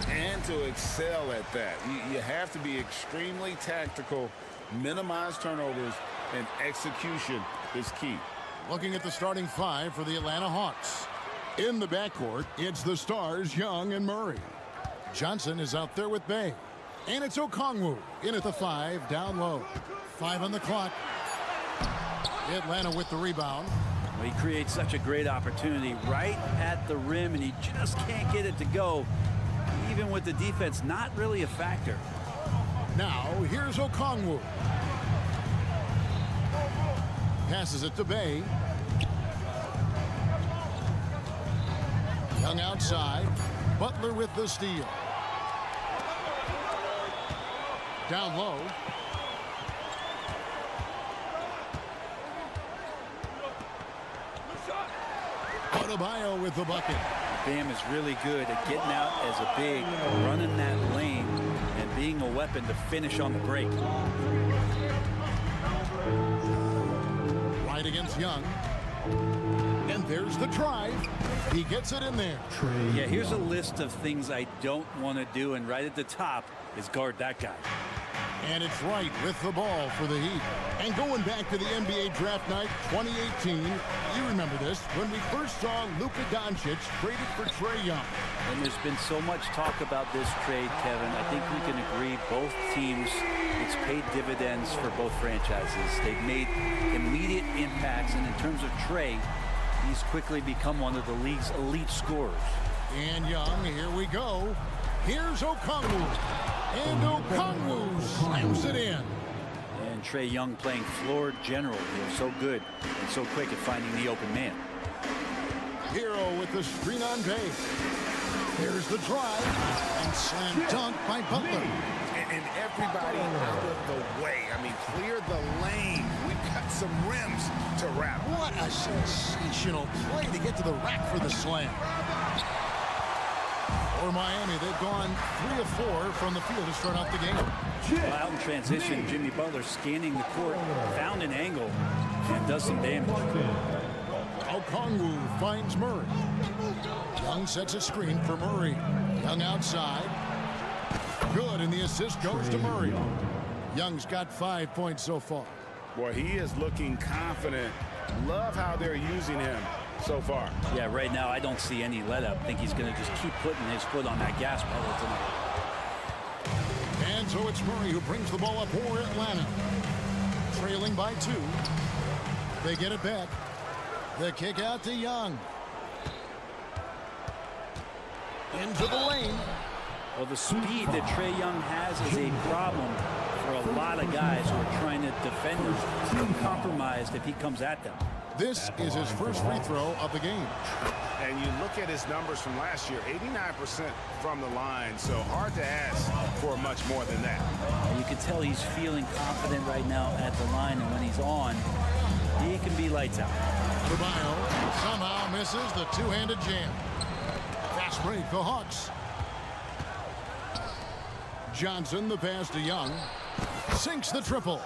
And to excel at that. You have to be extremely tactical, minimize turnovers, and execution is key. Looking at the starting five for the Atlanta Hawks. In the backcourt, it's the stars, Young and Murray. Johnson is out there with Bay. And it's Okongwu in at the 5, down low. 5 on the clock. Atlanta with the rebound. Well, he creates such a great opportunity right at the rim, and he just can't get it to go. Even with the defense, not really a factor. Now, here's Okongwu. Passes it to Bay. Young outside. Butler with the steal. Down low. Adebayo with the bucket. Bam is really good at getting out as a big, running that lane, and being a weapon to finish on the break. Right against Young. And there's the drive. He gets it in there. Yeah, here's a list of things I don't want to do, and right at the top is guard that guy. And it's right with the ball for the Heat. And going back to the NBA draft night 2018, you remember this, when we first saw Luka Doncic traded for Trae Young. And there's been so much talk about this trade, Kevin. I think we can agree both teams, it's paid dividends for both franchises. They've made immediate impacts, and in terms of Trae, he's quickly become one of the league's elite scorers. And Young, here we go. Here's Okongwu. And Okongwu slams it in. And Trae Young playing floor general here. So good and so quick at finding the open man. Hero with the screen on base. There's the drive. And slam dunk by Butler. And everybody out of the way. I mean, clear the lane. We've got some rims to wrap. What a sensational play to get to the rack for the slam. For Miami, they've gone 3 of 4 from the field to start off the game. Well, out in transition, Jimmy Butler scanning the court, found an angle, and does some damage. Okongwu finds Murray. Young sets a screen for Murray. Young outside. Good, and the assist goes to Murray. Young's got 5 points so far. Boy, he is looking confident. Love how they're using him so far. Yeah, right now I don't see any let up. I think he's going to just keep putting his foot on that gas pedal tonight. And so it's Murray who brings the ball up for Atlanta. Trailing by 2. They get it back. The kick out to Young. Into the lane. Well, the speed that Trae Young has is a problem for a lot of guys who are trying to defend him. He's compromised if he comes at them. This is his first free throw of the game. And you look at his numbers from last year, 89% from the line, so hard to ask for much more than that. And you can tell he's feeling confident right now at the line, and when he's on, he can be lights out. Adebayo somehow misses the two-handed jam. Fast break, the Hawks. Johnson, the pass to Young. Sinks the triple.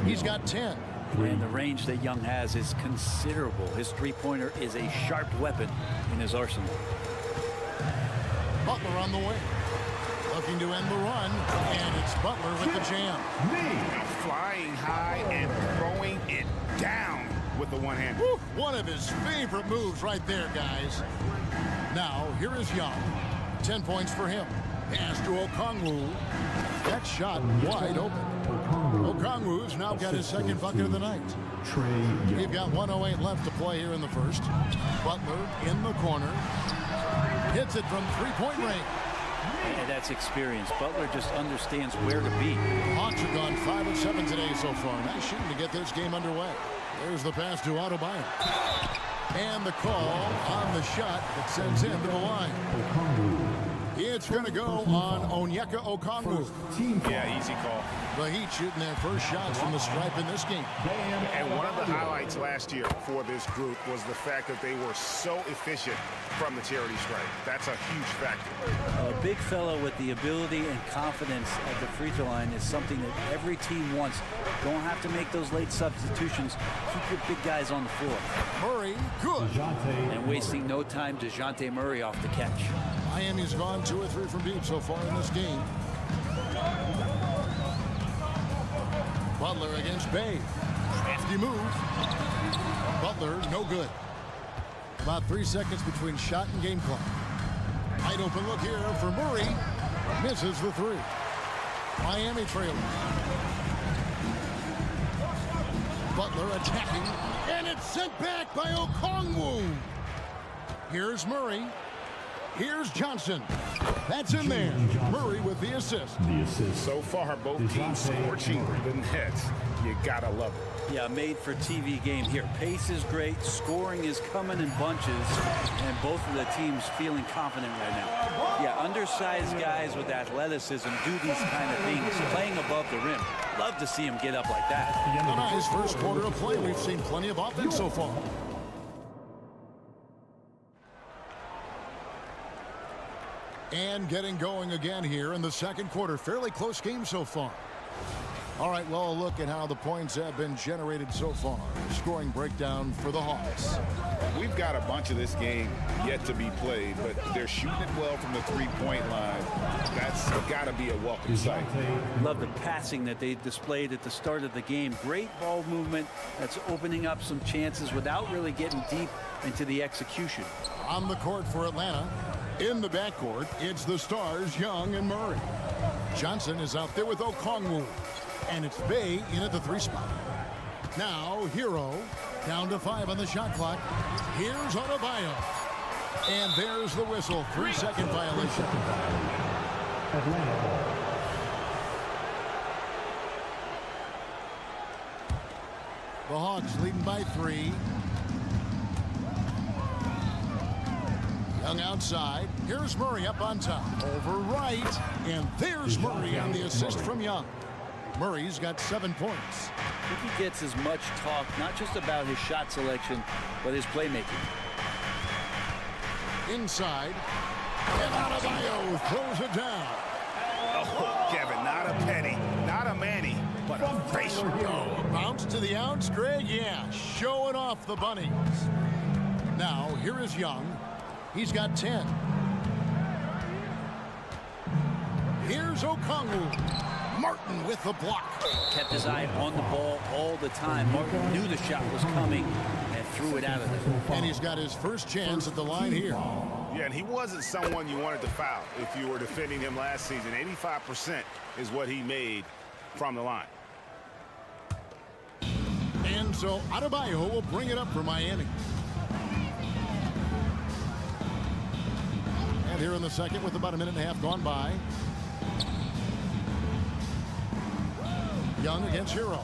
He's got 10. And the range that Young has is considerable. His three-pointer is a sharp weapon in his arsenal. Butler on the way. Looking to end the run. And it's Butler with the jam. Flying high and throwing it down with the one-hand. One of his favorite moves right there, guys. Now, here is Young. 10 points for him. Pass to Okongwu. That shot wide open. Okongwu's now got his second bucket of the night. We've got 1:08 left to play here in the first. Butler in the corner. Hits it from three-point range. And that's experience. Butler just understands where to be. Hawks have gone 5 of 7 today so far. Nice shooting to get this game underway. There's the pass to Adebayo. And the call on the shot that sends him to the line. It's going to go on Onyeka Okongwu. Yeah, easy call. The Heat shooting their first shots from the stripe in this game. And one of the highlights last year for this group was the fact that they were so efficient from the charity stripe. That's a huge factor. A big fellow with the ability and confidence at the free throw line is something that every team wants. Don't have to make those late substitutions. Keep your big guys on the floor. Murray, good. And wasting no time, DeJounte Murray off the catch. Miami's gone 2 or 3 from deep so far in this game. Butler against Bay. Crafty move. Butler, no good. About 3 seconds between shot and game clock. Wide open look here for Murray. Misses the 3. Miami trailers. Butler attacking. And it's sent back by Okongwu. Here's Murray. Here's Johnson. That's in there. Murray with the assist. So far, both teams scorching the nets. You gotta love it. Yeah, made for TV game here. Pace is great. Scoring is coming in bunches. And both of the teams feeling confident right now. Yeah, undersized guys with athleticism do these kind of things, playing above the rim. Love to see him get up like that. A nice first quarter of play. We've seen plenty of offense so far. And getting going again here in the second quarter. Fairly close game so far. All right, well, a look at how the points have been generated so far. Scoring breakdown for the Hawks. We've got a bunch of this game yet to be played, but they're shooting it well from the three-point line. That's got to be a welcome sight. Love the passing that they displayed at the start of the game. Great ball movement that's opening up some chances without really getting deep into the execution. On the court for Atlanta. In the backcourt, it's the stars, Young and Murray. Johnson is out there with Okongwu. And it's Bay in at the 3 spot. Now, Hero, down to 5 on the shot clock. Here's Adebayo. And there's the whistle. 3-second violation. The Hawks leading by 3. Young outside. Here's Murray up on top. Over right. And there's Murray on the assist from Young. Murray's got 7 points. I think he gets as much talk, not just about his shot selection, but his playmaking. Inside. And Adebayo throws it down. Oh, Kevin, not a penny, not a Manny, but a facial. Oh, bounce to the outs, Greg. Yeah, showing off the bunnies. Now, here is Young. He's got 10. Here's Okongwu. Martin with the block. Kept his eye on the ball all the time. Martin knew the shot was coming and threw it out of there. And he's got his first chance at the line here. Yeah, and he wasn't someone you wanted to foul if you were defending him last season. 85% is what he made from the line. And so Adebayo will bring it up for Miami. And here in the second with about a minute and a half gone by. Young against Hero.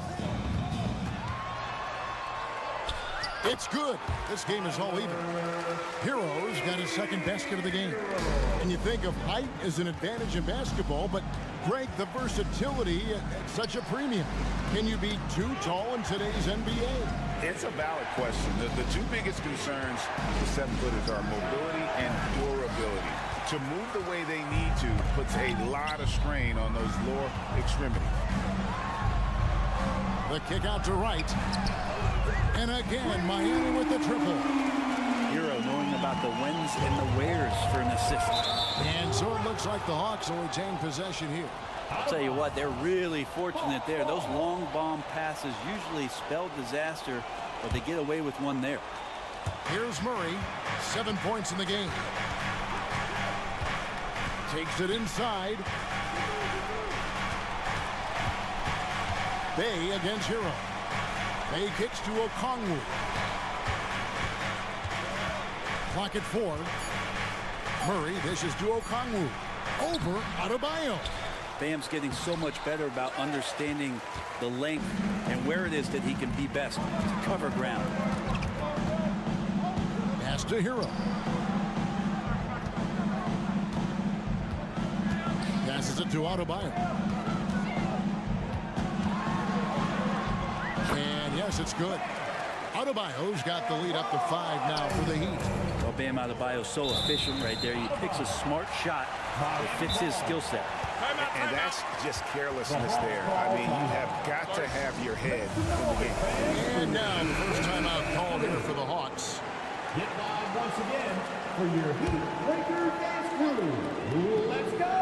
It's good. This game is all even. Hero's got his second basket of the game. And you think of height as an advantage in basketball, but Greg, the versatility at such a premium. Can you be too tall in today's NBA? It's a valid question. The 2 biggest concerns for 7-footers are mobility and durability. To move the way they need to puts a lot of strain on those lower extremities. The kick out to right. And again, Miami with the triple. Hero knowing about the whens and the wheres for an assist. And so it looks like the Hawks will retain possession here. I'll tell you what, they're really fortunate there. Those long bomb passes usually spell disaster, but they get away with one there. Here's Murray, 7 points in the game. Takes it inside. Bay against Hero. Bay kicks to Okongwu. Clock at 4. Murray dishes to Okongwu. Over Adebayo. Bam's getting so much better about understanding the length and where it is that he can be best to cover ground. Pass to Hero. Passes it to Adebayo. And yes, it's good. Adebayo's got the lead up to 5 now for the Heat. Well, Bam Adebayo's so efficient right there. He picks a smart shot that fits his skill set. And that's just carelessness there. I mean, you have got to have your head in the game. And now the first timeout called here for the Hawks. Get live once again for your Heat Breaker Dance Crew. Let's go!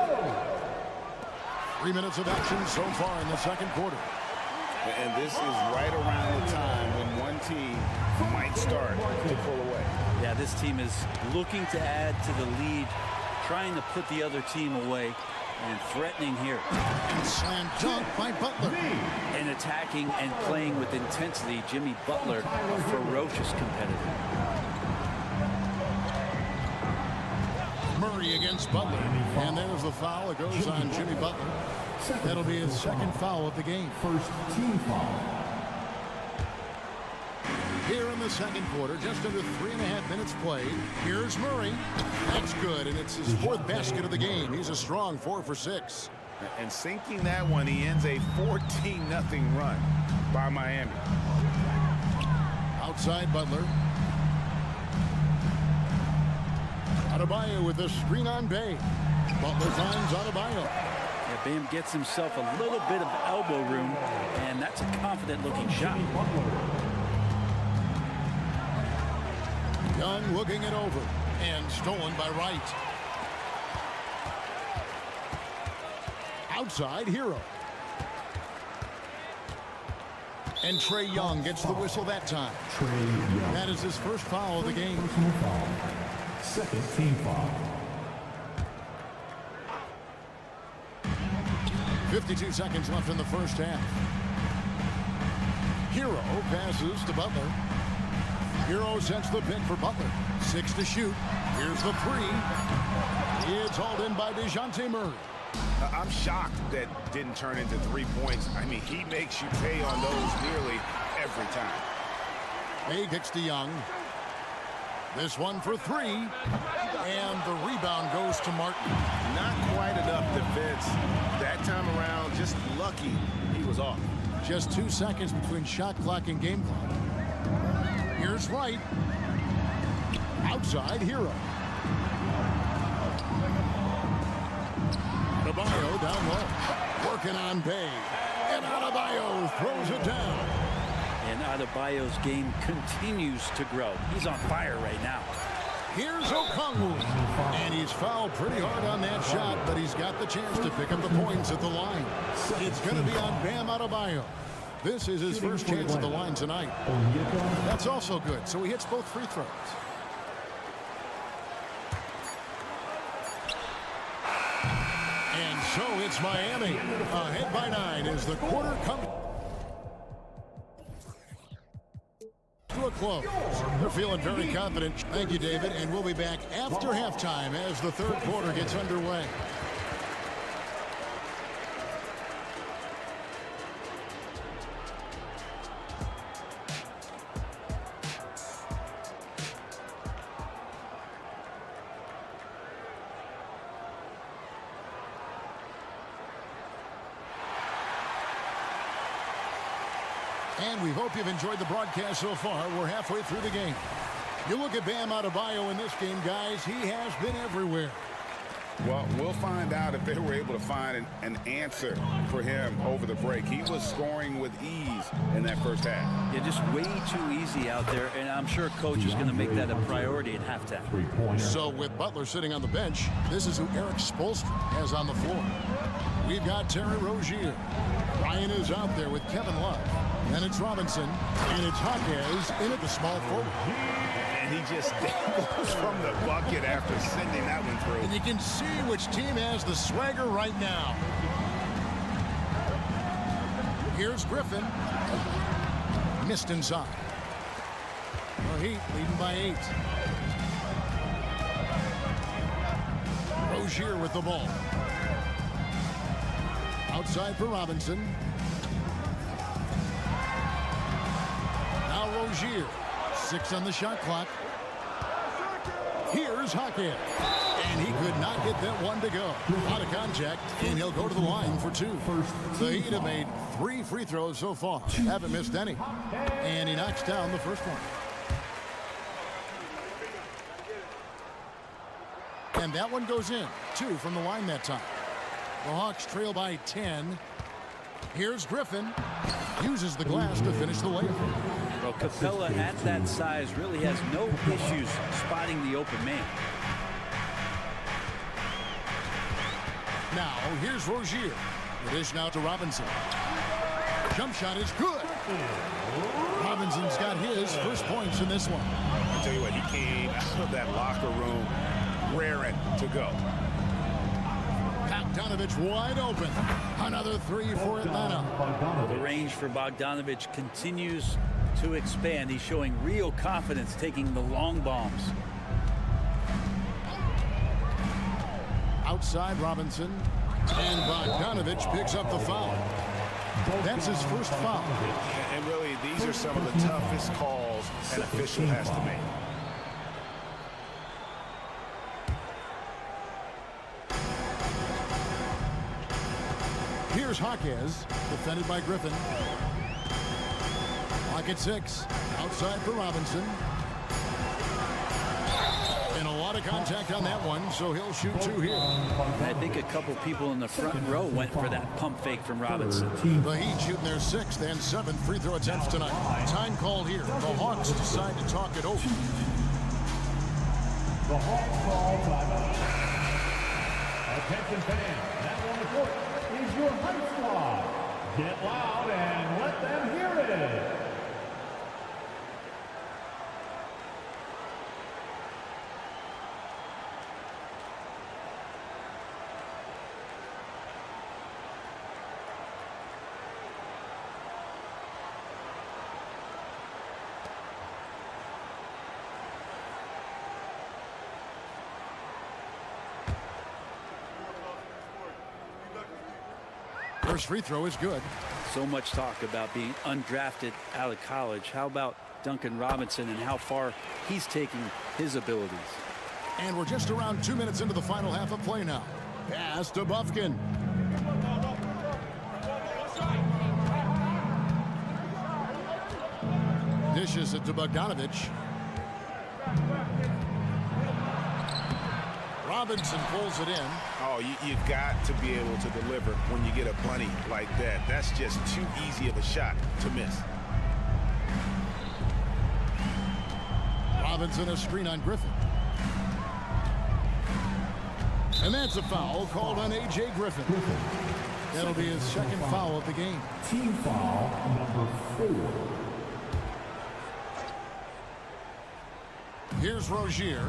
3 minutes of action so far in the second quarter. And this is right around the time when one team might start to pull away. Yeah, this team is looking to add to the lead, trying to put the other team away, and threatening here. And slam dunk by Butler. And attacking and playing with intensity, Jimmy Butler, a ferocious competitor. Murray against Butler. And there's the foul. It goes on Jimmy Butler. That'll be his second foul of the game. First team foul. Here in the second quarter, just under 3.5 minutes played. Here's Murray. That's good, and it's his 4th basket of the game. He's a strong 4 for 6. And sinking that one, he ends a 14-0 run by Miami. Outside Butler. Adebayo with the screen on Bay. Butler finds Adebayo. Yeah, Bam gets himself a little bit of elbow room, and that's a confident-looking shot. Young looking it over, and stolen by Wright. Outside, Hero. And Trae Young gets the whistle that time. That is his first foul of the game. Second team foul. 52 seconds left in the first half. Hero passes to Butler. Hero sets the pick for Butler. 6 to shoot. Here's the 3. It's hauled in by DeJounte Murray. I'm shocked that didn't turn into 3 points. I mean, he makes you pay on those nearly every time. Bay kicks to Young. This one for 3. And the rebound goes to Martin. Not quite enough defense. That time around, just lucky he was off. Just 2 seconds between shot clock and game clock. Here's Wright. Outside, Hero. Adebayo down low. Working on Bay. And Adebayo throws it down. And Adebayo's game continues to grow. He's on fire right now. Here's Okongwu. And he's fouled pretty hard on that shot, but he's got the chance to pick up the points at the line. It's going to be on Bam Adebayo. This is his first chance at the line tonight. That's also good, so he hits both free throws. And so it's Miami ahead by 9 as the quarter comes to a close. They're feeling very confident. Thank you, David, and we'll be back after halftime as the third quarter gets underway. And we hope you've enjoyed the broadcast so far. We're halfway through the game. You look at Bam Adebayo in this game, guys. He has been everywhere. Well, we'll find out if they were able to find an answer for him over the break. He was scoring with ease in that first half. Yeah, just way too easy out there, and I'm sure Coach is going to make that a priority at halftime. So with Butler sitting on the bench, this is who Eric Spoelstra has on the floor. We've got Terry Rozier. Ryan is out there with Kevin Love. Then it's Robinson, and it's Hawkes in at the small forward. And he just goes from the bucket after sending that one through. And you can see which team has the swagger right now. Here's Griffin. Missed inside. The Heat leading by 8. Rozier with the ball. Outside for Robinson. Now Rozier. 6 on the shot clock. Here's Hawkins. And he could not get that one to go. Out of contact, and he'll go to the line for 2. The Heat have made 3 free throws so far. Haven't missed any. And he knocks down the first one. And that one goes in. 2 from the line that time. The Hawks trail by 10. Here's Griffin. Uses the glass to finish the layup. Well, Capella at that size really has no issues spotting the open man. Now, here's Rozier. The dish now to Robinson. Jump shot is good. Robinson's got his first points in this one. I'll tell you what, he came out of that locker room raring to go. Bogdanovich wide open. Another 3 for Atlanta. The range for Bogdanovich continues to expand. He's showing real confidence taking the long bombs. Outside Robinson. And Bogdanovich picks up the foul. That's his first foul. And really, these are some of the toughest calls an official has to make. Here's Hawkins, defended by Griffin. Lock at 6. Outside for Robinson. And a lot of contact on that one, so he'll shoot 2 here. I think a couple people in the front row went for that pump fake from Robinson. The Heat shooting their 6th and 7th free throw attempts tonight. Time called here. The Hawks decide to talk it over. The Hawks call timeout. Attention fans, that on the court is your hype squad. Get loud and let them hear it. First free throw is good. So much talk about being undrafted out of college. How about Duncan Robinson and how far he's taking his abilities? And we're just around 2 minutes into the final half of play now. Pass to Bufkin. Dishes it to Bogdanovich. Robinson pulls it in. Oh, you got to be able to deliver when you get a bunny like that. That's just too easy of a shot to miss. Robinson a screen on Griffin. And that's a foul called on A.J. Griffin. That'll be his second foul of the game. Team foul number 4. Here's Rozier.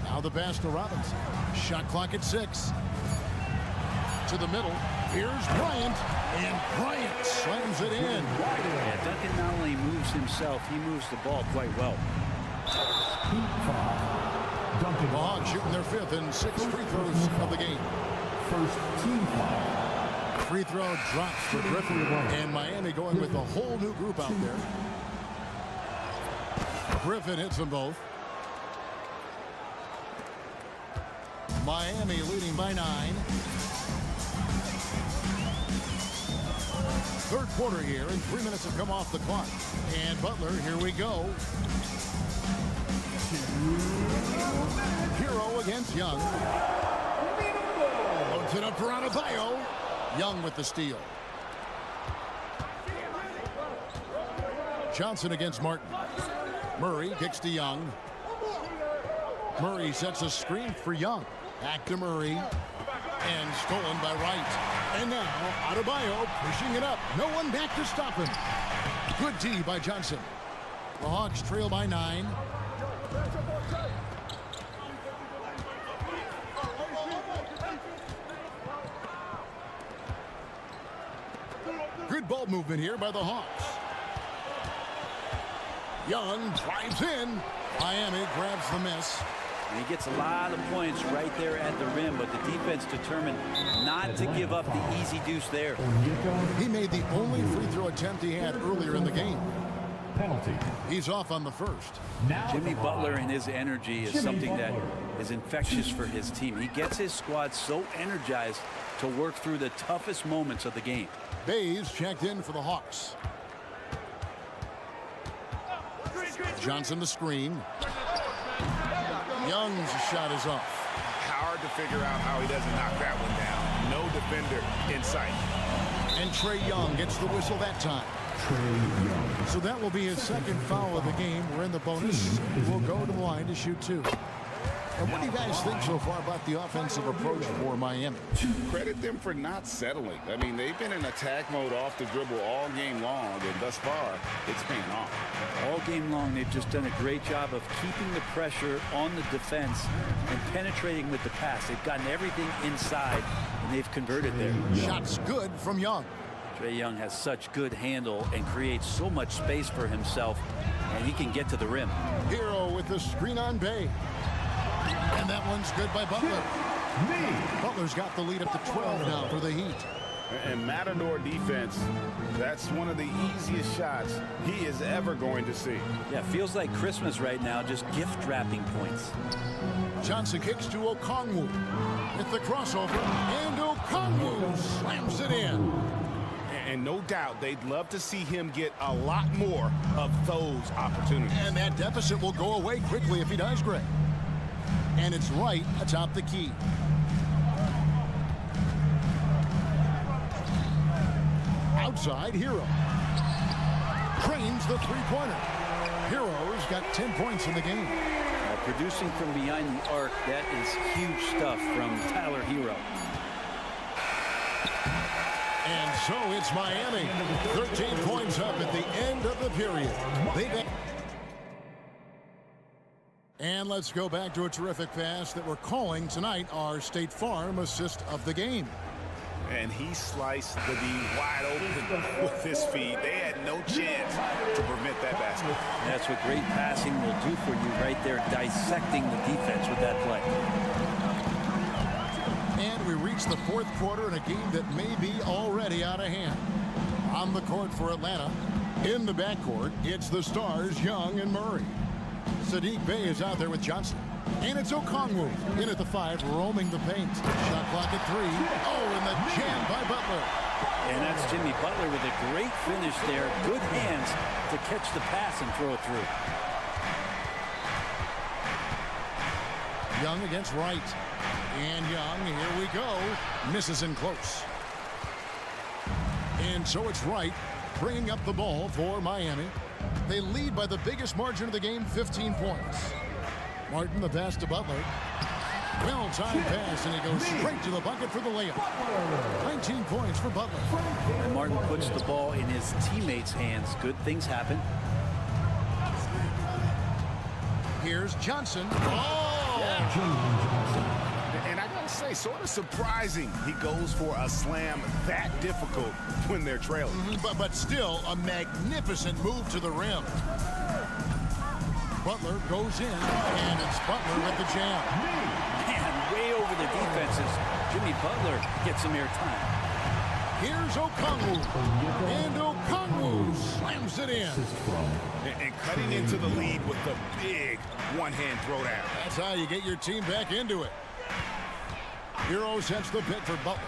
Now the pass to Robinson. Shot clock at 6. To the middle. Here's Bryant. And Bryant slams it in. Yeah, Duncan not only moves himself, he moves the ball quite well. The Hawks shooting their 5th and 6th free throws of the game. First team foul. Free throw drops for Griffin. And Miami going with a whole new group out there. Griffin hits them both. Miami leading by 9. Third quarter here, and 3 minutes have come off the clock. And Butler, here we go. Hero against Young. Loads it up for Adebayo. Young with the steal. Johnson against Martin. Murray kicks to Young. Murray sets a screen for Young. Back to Murray. And stolen by Wright. And now Adebayo pushing it up. No one back to stop him. Good D by Johnson. The Hawks trail by 9. Good ball movement here by the Hawks. Young drives in. Miami grabs the miss. And he gets a lot of points right there at the rim, but the defense determined not to give up the easy deuce there. He made the only free throw attempt he had earlier in the game. Penalty. He's off on the first. Jimmy Butler and his energy is something that is infectious for his team. He gets his squad so energized to work through the toughest moments of the game. Bays checked in for the Hawks. Johnson the screen. Young's shot is off. Hard to figure out how he doesn't knock that one down. No defender in sight. And Trae Young gets the whistle that time. So that will be his second foul of the game. We're in the bonus. We'll go to the line to shoot 2. And what do you guys think so far about the offensive approach for Miami? Credit them for not settling. I mean, they've been in attack mode off the dribble all game long, and thus far, it's paying off. All game long, they've just done a great job of keeping the pressure on the defense and penetrating with the pass. They've gotten everything inside, and they've converted there. Shots good from Young. Trae Young has such good handle and creates so much space for himself, and he can get to the rim. Hero with the screen on Bay. And that one's good by Butler. Butler's got the lead up to 12 now for the Heat. And Matador defense, that's one of the easiest shots he is ever going to see. Yeah, feels like Christmas right now, just gift wrapping points. Johnson kicks to Okongwu with the crossover, and Okongwu slams it in. And no doubt they'd love to see him get a lot more of those opportunities. And that deficit will go away quickly if he does, Greg. And it's right atop the key. Outside, Hero. Cranes the three-pointer. Hero's got 10 points in the game. Producing from behind the arc, that is huge stuff from Tyler Hero. And so it's Miami. 13 points up at the end of the period. And let's go back to a terrific pass that we're calling tonight our State Farm assist of the game. And he sliced the D wide open with his feet. They had no chance to prevent that basket. That's what great passing will do for you right there, dissecting the defense with that play. And we reach the fourth quarter in a game that may be already out of hand. On the court for Atlanta. In the backcourt, it's the stars, Young and Murray. Sadiq Bey is out there with Johnson. And it's Okongwu in at the 5, roaming the paint. Shot clock at 3. Oh, and the jam by Butler. And that's Jimmy Butler with a great finish there. Good hands to catch the pass and throw it through. Young against Wright. And Young, here we go. Misses in close. And so it's Wright bringing up the ball for Miami. They lead by the biggest margin of the game, 15 points. Martin, the pass to Butler. Well-timed pass, and he goes straight to the bucket for the layup. 19 points for Butler. And Martin puts the ball in his teammates' hands. Good things happen. Here's Johnson. Oh! Yeah. And I gotta say, sort of surprising he goes for a slam that difficult when they're trailing. But still, a magnificent move to the rim. Butler goes in, and it's Butler with the jam. Man, way over the defenses. Jimmy Butler gets some airtime. Here's Okongwu, and Okongwu slams it in. And cutting into the lead with the big one-hand throwdown. That's how you get your team back into it. Hero sets the pick for Butler.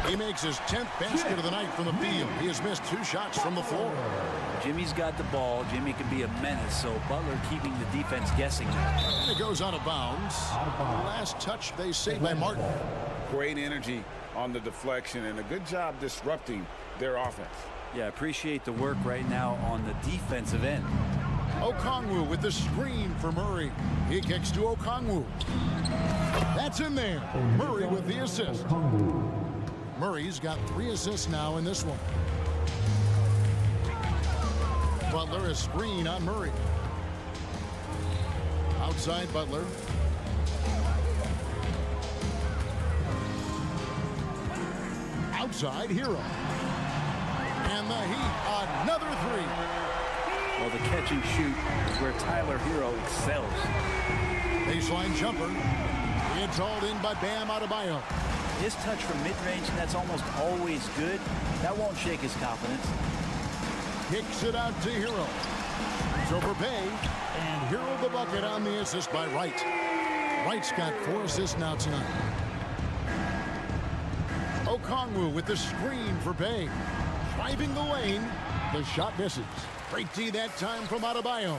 He makes his 10th basket of the night from the field. He has missed 2 shots from the floor. Jimmy's got the ball. Jimmy can be a menace, so Butler keeping the defense guessing. And it goes out of bounds. Last touch, they say, by Martin. Great energy on the deflection and a good job disrupting their offense. Yeah, appreciate the work right now on the defensive end. Okongwu with the screen for Murray. He kicks to Okongwu. That's in there. Murray with the assist. Murray's got 3 assists now in this one. Butler a screen on Murray. Outside Butler. Outside Hero. And the Heat, another 3. Well, the catch and shoot is where Tyler Hero excels. Baseline jumper. It's hauled in by Bam Adebayo. His touch from mid-range, that's almost always good. That won't shake his confidence. Kicks it out to Hero. It's over Bay. And Hero the bucket on the assist by Wright. Wright's got 4 assists now tonight. Okongwu with the screen for Bay. Driving the lane. The shot misses. Great D that time from Adebayo.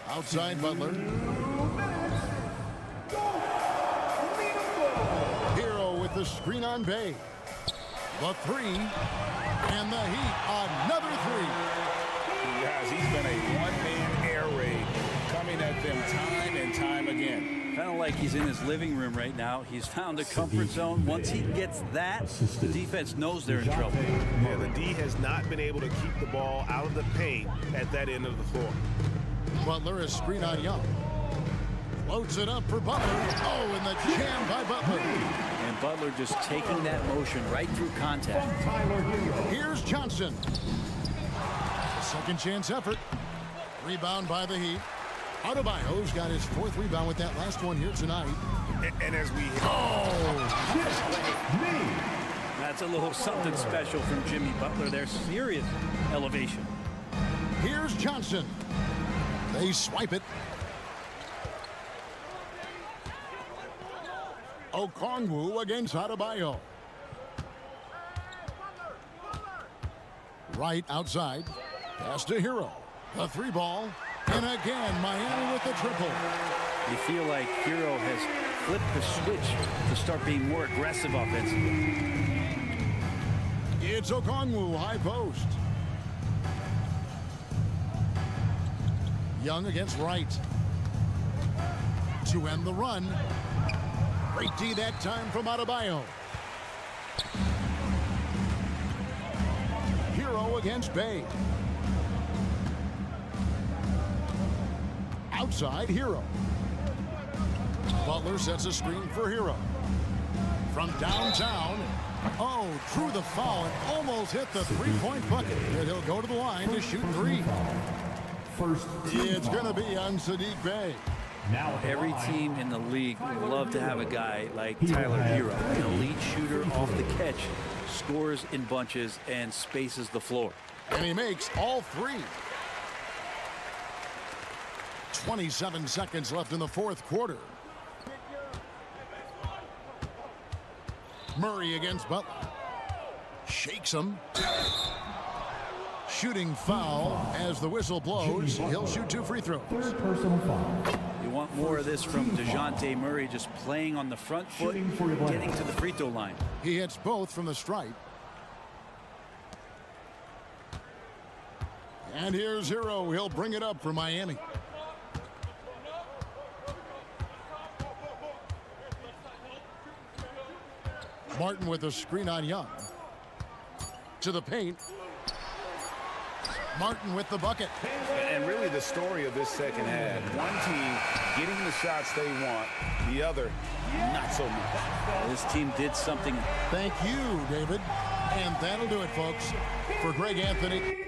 Outside Butler. Hero with the screen on Bay. The 3. And the Heat, another 3. Guys, he's been a one-man air raid coming at them time and time again. Kind of like he's in his living room right now. He's found a comfort zone. Once he gets that, the defense knows they're in trouble. Yeah, the D has not been able to keep the ball out of the paint at that end of the floor. Butler is screen on Young. Floats it up for Butler. Oh, and the jam by Butler. And Butler just taking that motion right through contact. Here's Johnson. Second chance effort. Rebound by the Heat. Adebayo's got his 4th rebound with that last one here tonight. And as we That's a little something special from Jimmy Butler. There's serious elevation. Here's Johnson. They swipe it. Okongwu against Adebayo. Right outside. Pass to Hero. The 3 ball. And again, Miami with the triple. You feel like Hero has flipped the switch to start being more aggressive offensively. It's Okongwu, high post. Young against Wright. To end the run. Great D that time from Adebayo. Hero against Bay. Outside Hero. Butler sets a screen for Hero. From downtown. Oh, drew the foul and almost hit the 3-point bucket. And he'll go to the line to shoot 3. It's going to be on Sadiq Bey. Now every team in the league would love to have a guy like Tyler Hero, an elite shooter off the catch, scores in bunches and spaces the floor. And he makes all 3. 27 seconds left in the 4th quarter. Murray against Butler. Shakes him. Shooting foul as the whistle blows. He'll shoot 2 free throws. personal foul. You want more of this from DeJounte Murray, just playing on the front foot, getting to the free throw line. He hits both from the stripe. And here's Hero. He'll bring it up for Miami. Martin with a screen on Young. To the paint. Martin with the bucket. And really the story of this second half. One team getting the shots they want, the other not so much. This team did something. Thank you, David. And that'll do it, folks. For Greg Anthony.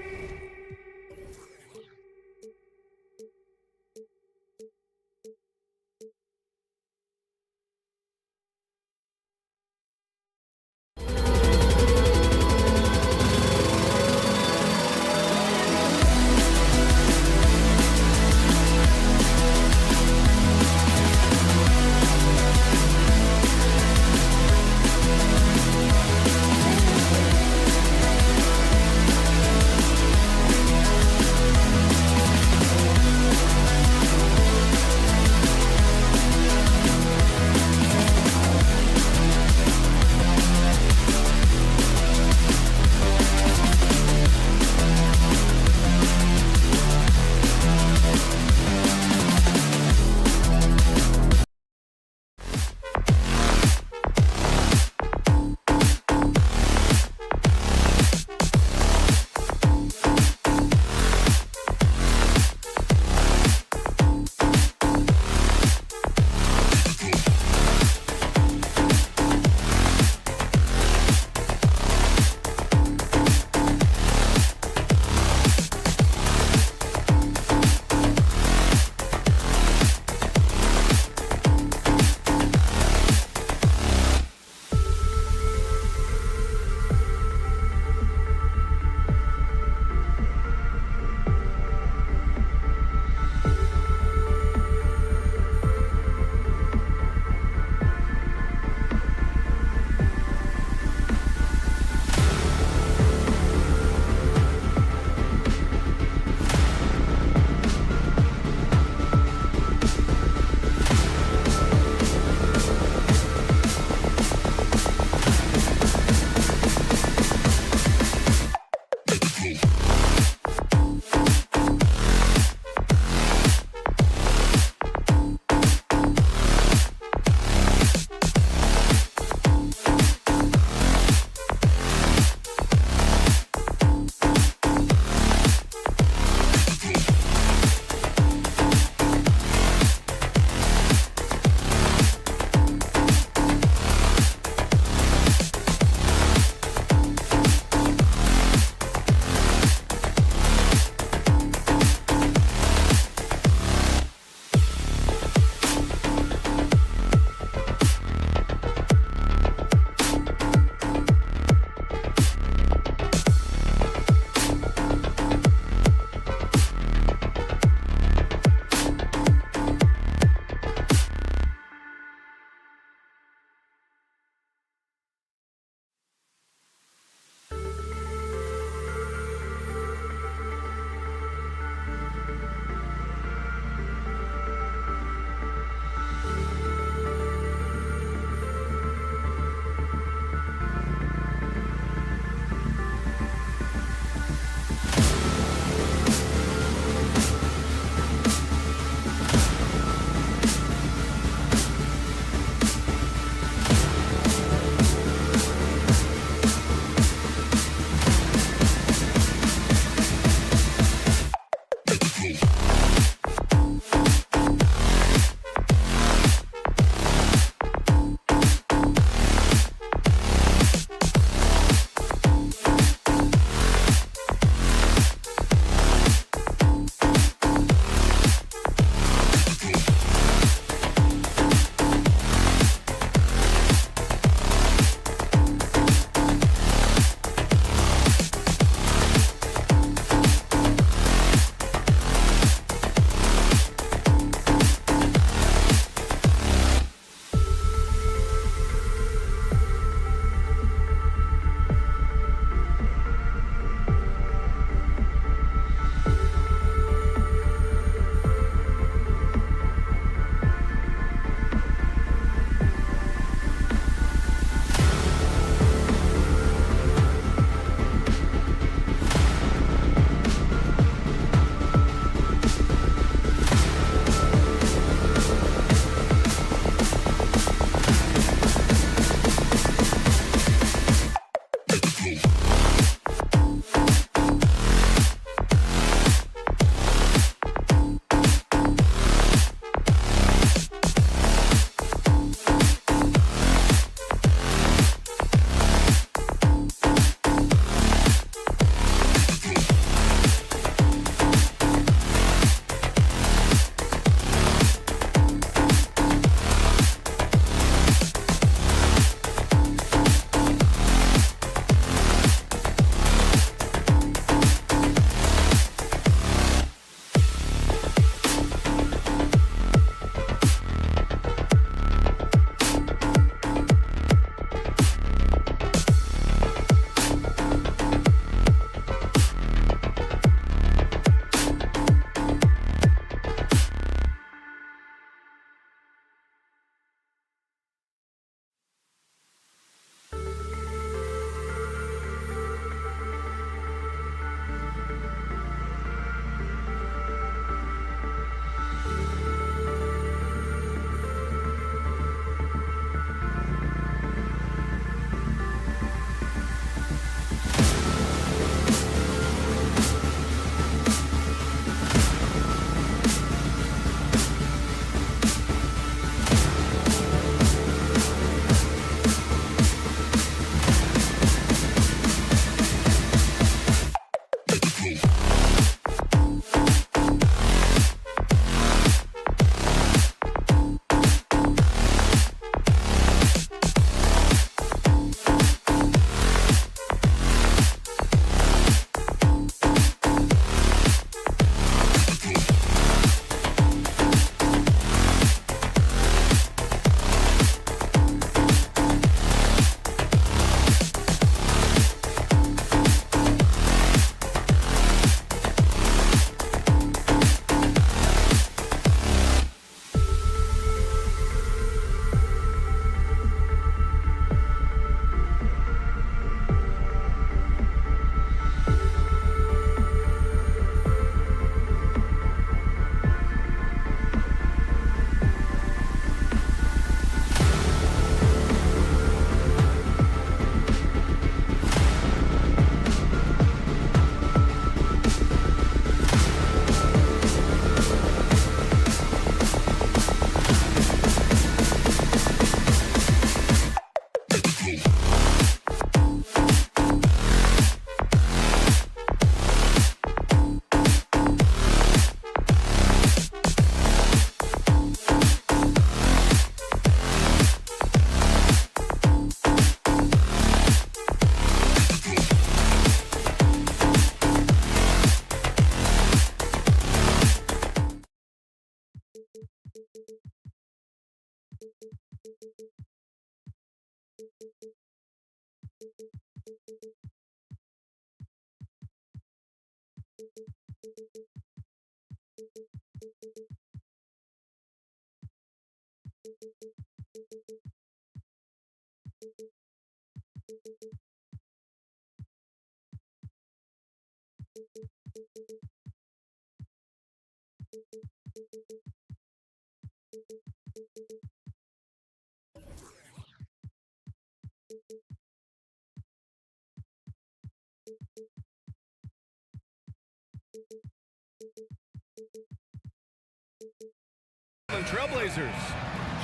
Trailblazers.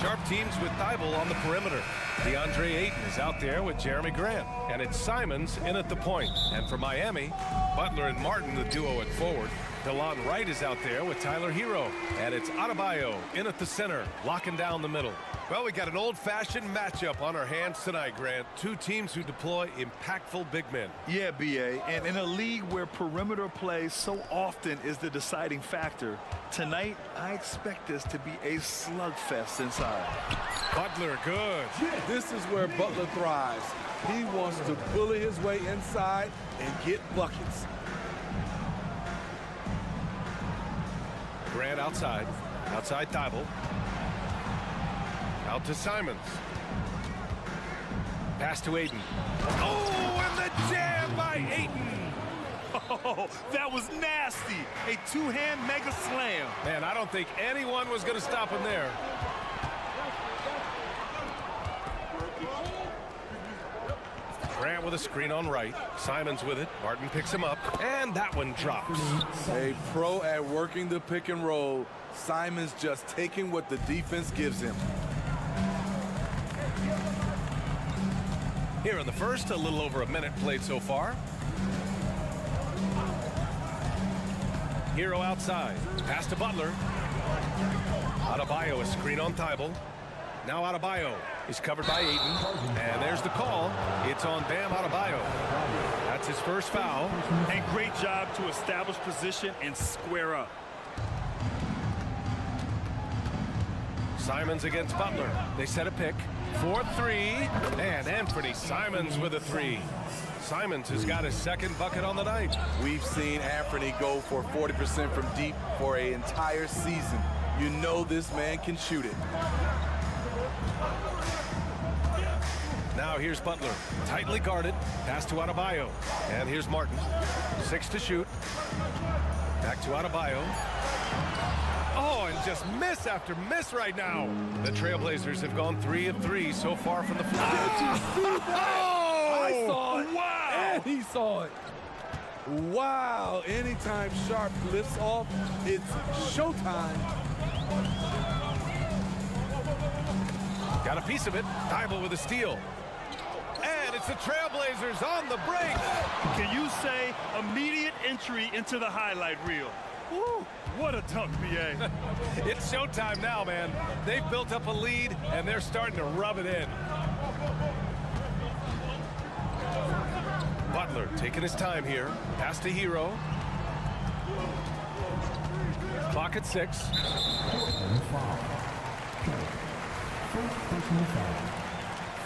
Sharp teams with Thibault on the perimeter. DeAndre Ayton is out there with Jeremy Grant. And it's Simons in at the point. And for Miami, Butler and Martin, the duo at forward. DeLon Wright is out there with Tyler Hero. And it's Adebayo in at the center, locking down the middle. Well, we got an old-fashioned matchup on our hands tonight, Grant. Two teams who deploy impactful big men. Yeah, B.A., and in a league where perimeter play so often is the deciding factor, tonight I expect this to be a slugfest inside. Butler, good. This is where Butler thrives. He wants to bully his way inside and get buckets. Grant outside Thibault. Out to Simons. Pass to Ayton. Oh, and the jam by Ayton. Oh, that was nasty. A two-hand mega slam. Man, I don't think anyone was going to stop him there. Grant with a screen on right. Simons with it. Martin picks him up. And that one drops. A pro at working the pick and roll. Simons just taking what the defense gives him. Here in the first, a little over a minute played so far. Hero outside. Pass to Butler. Adebayo, a screen on Thibault. Now Adebayo is covered by Ayton. And there's the call. It's on Bam Adebayo. That's his first foul. And great job to establish position and square up. Simons against Butler. They set a pick. 4-3. And Anthony Simons with a three. Simons has got his second bucket on the night. We've seen Anthony go for 40% from deep for an entire season. You know this man can shoot it. Now here's Butler. Tightly guarded. Pass to Adebayo. And here's Martin. 6 to shoot. Back to Adebayo. Oh, and just miss after miss right now. The Trailblazers have gone 3 of 3 so far from the floor. I saw it. Wow. And he saw it. Wow. Anytime Sharp lifts off, it's showtime. Got a piece of it. Thibault with a steal. And it's the Trailblazers on the break. Can you say immediate entry into the highlight reel? Woo, what a dunk, B.A. It's showtime now, man. They've built up a lead, and they're starting to rub it in. Butler taking his time here. Pass to Hero. Clock at 6. First personal foul.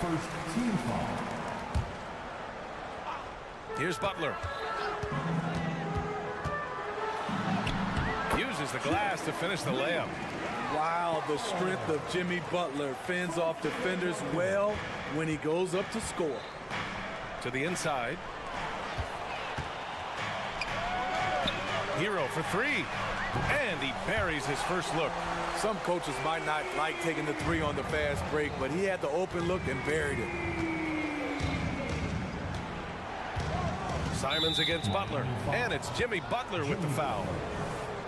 First team foul. Here's Butler. Uses the glass to finish the layup. Wow, the strength of Jimmy Butler fends off defenders well when he goes up to score. To the inside. Hero for 3. And he buries his first look. Some coaches might not like taking the 3 on the fast break, but he had the open look and buried it. Simons against Butler. And it's Jimmy Butler with the foul.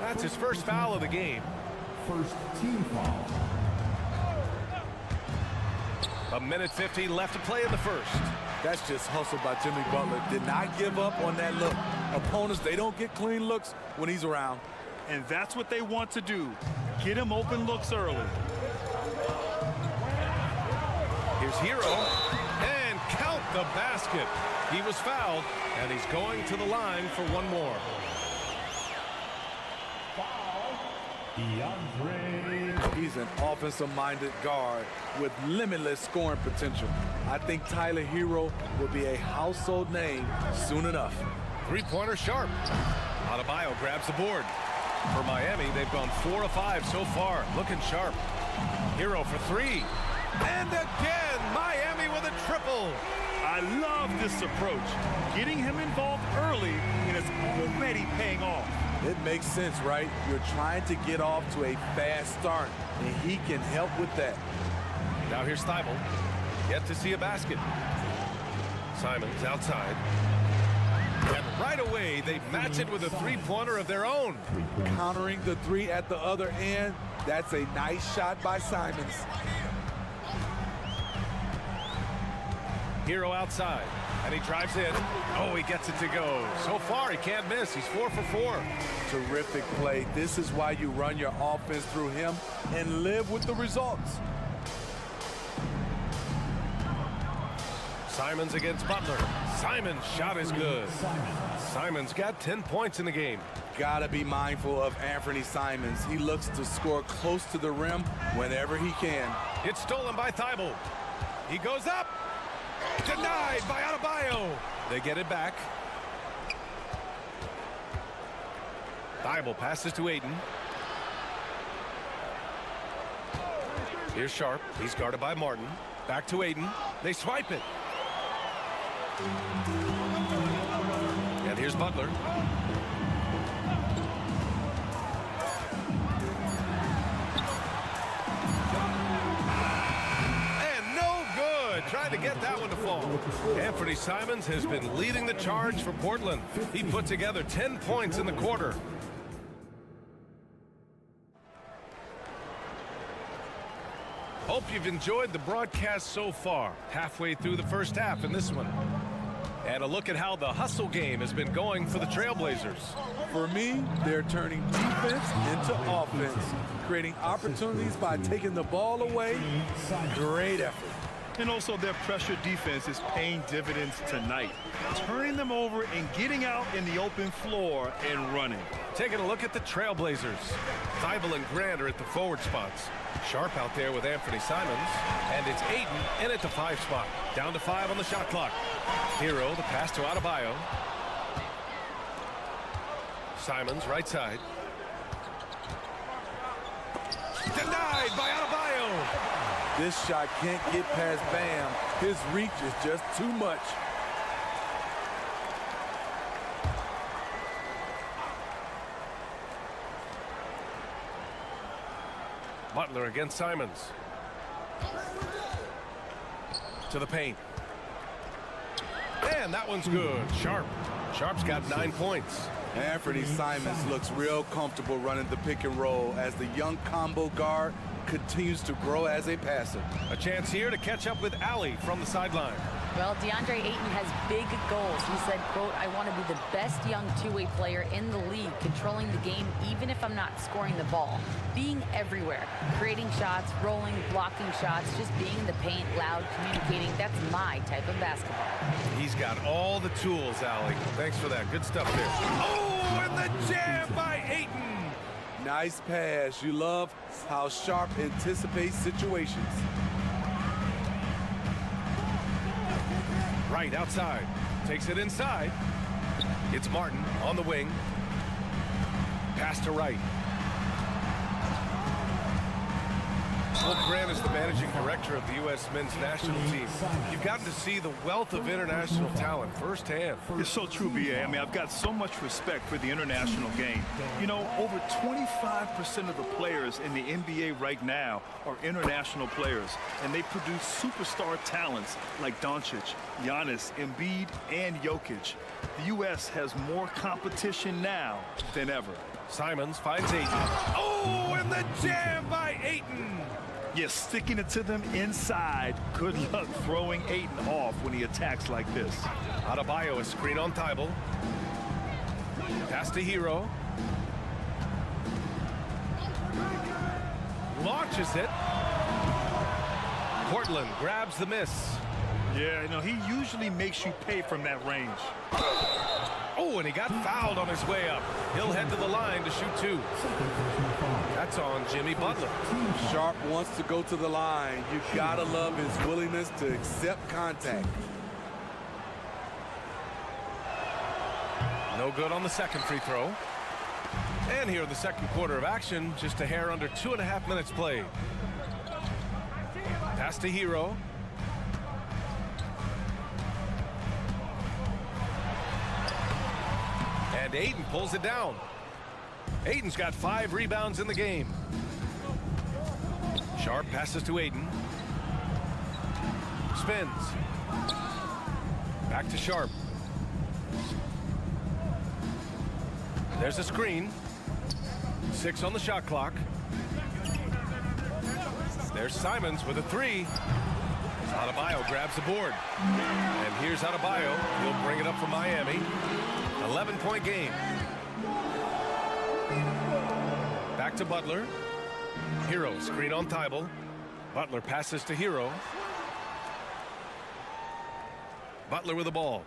That's his first foul of the game. First team foul. A minute 15 left to play in the first. That's just hustle by Jimmy Butler. Did not give up on that look. Opponents, they don't get clean looks when he's around. And that's what they want to do. Get him open looks early. Here's Hero. And count the basket. He was fouled, and he's going to the line for one more. DeAndre He's an offensive-minded guard with limitless scoring potential. I think Tyler Hero will be a household name soon enough. Three-pointer Sharp. Adebayo grabs the board. For Miami, they've gone 4 of 5 so far. Looking sharp. Hero for 3. And again, Miami with a triple. I love this approach. Getting him involved early, and it's already paying off. It makes sense, right? You're trying to get off to a fast start, and he can help with that. Now here's Thibault. Yet to see a basket. Simons outside. And right away, they match it with a three-pointer of their own. Countering the three at the other end, that's a nice shot by Simons. Hero outside, and he drives in. Oh, he gets it to go. So far, he can't miss. He's 4 for 4. Terrific play. This is why you run your offense through him and live with the results. Simons against Butler. Simons' shot is good. Simons got 10 points in the game. Gotta be mindful of Anthony Simons. He looks to score close to the rim whenever he can. It's stolen by Thibault. He goes up. Denied by Adebayo. They get it back. Thibault passes to Ayton. Here's Sharp. He's guarded by Martin. Back to Ayton. They swipe it. And here's Butler. And no good. Trying to get that one to fall. Anthony Simons has been leading the charge for Portland. He put together 10 points in the quarter. Hope you've enjoyed the broadcast so far. Halfway through the first half in this one. And a look at how the hustle game has been going for the Trailblazers. For me, they're turning defense into offense, creating opportunities by taking the ball away. Great effort. And also their pressure defense is paying dividends tonight, turning them over and getting out in the open floor and running. Taking a look at the Trailblazers. Thibault and Grant are at the forward spots. Sharp out there with Anthony Simons. And it's Ayton in at the 5 spot. Down to 5 on the shot clock. Hero, the pass to Adebayo. Simons, right side. Denied by Adebayo. This shot can't get past Bam. His reach is just too much. Butler against Simons. To the paint. And that one's good. Sharp. Sharp's got 9 points. Anthony Simons looks real comfortable running the pick and roll as the young combo guard continues to grow as a passer. A chance here to catch up with Allie from the sideline. Well, DeAndre Ayton has big goals. He said, quote, I want to be the best young two-way player in the league, controlling the game even if I'm not scoring the ball. Being everywhere, creating shots, rolling, blocking shots, just being in the paint, loud, communicating. That's my type of basketball. He's got all the tools, Allie. Thanks for that. Good stuff there. Oh, and the jam by Ayton. Nice pass. You love how Sharp anticipates situations. Right outside. Takes it inside. It's Martin on the wing. Pass to Wright. Well, Grant is the managing director of the U.S. men's national team. You've gotten to see the wealth of international talent firsthand. It's so true, B.A. I mean, I've got so much respect for the international game. You know, over 25% of the players in the NBA right now are international players, and they produce superstar talents like Doncic, Giannis, Embiid, and Jokic. The U.S. has more competition now than ever. Simons finds Ayton. Oh, and the jam by Ayton. Yes, sticking it to them inside. Good luck throwing Ayton off when he attacks like this. Adebayo, a screen on Thibault. Pass to Hero. Launches it. Portland grabs the miss. Yeah, you know, he usually makes you pay from that range. Oh, and he got fouled on his way up. He'll head to the line to shoot 2. That's on Jimmy Butler. Sharp wants to go to the line. You gotta love his willingness to accept contact. No good on the second free throw. And here in the second quarter of action, just a hair under 2.5 minutes played. Pass to Hero. And Ayton pulls it down. Ayton's got 5 rebounds in the game. Sharp passes to Ayton. Spins. Back to Sharp. There's a screen. 6 on the shot clock. There's Simons with a 3. Adebayo grabs the board. And here's Adebayo. He'll bring it up for Miami. 11-point game. Back to Butler. Hero screen on Thibault. Butler passes to Hero. Butler with the ball.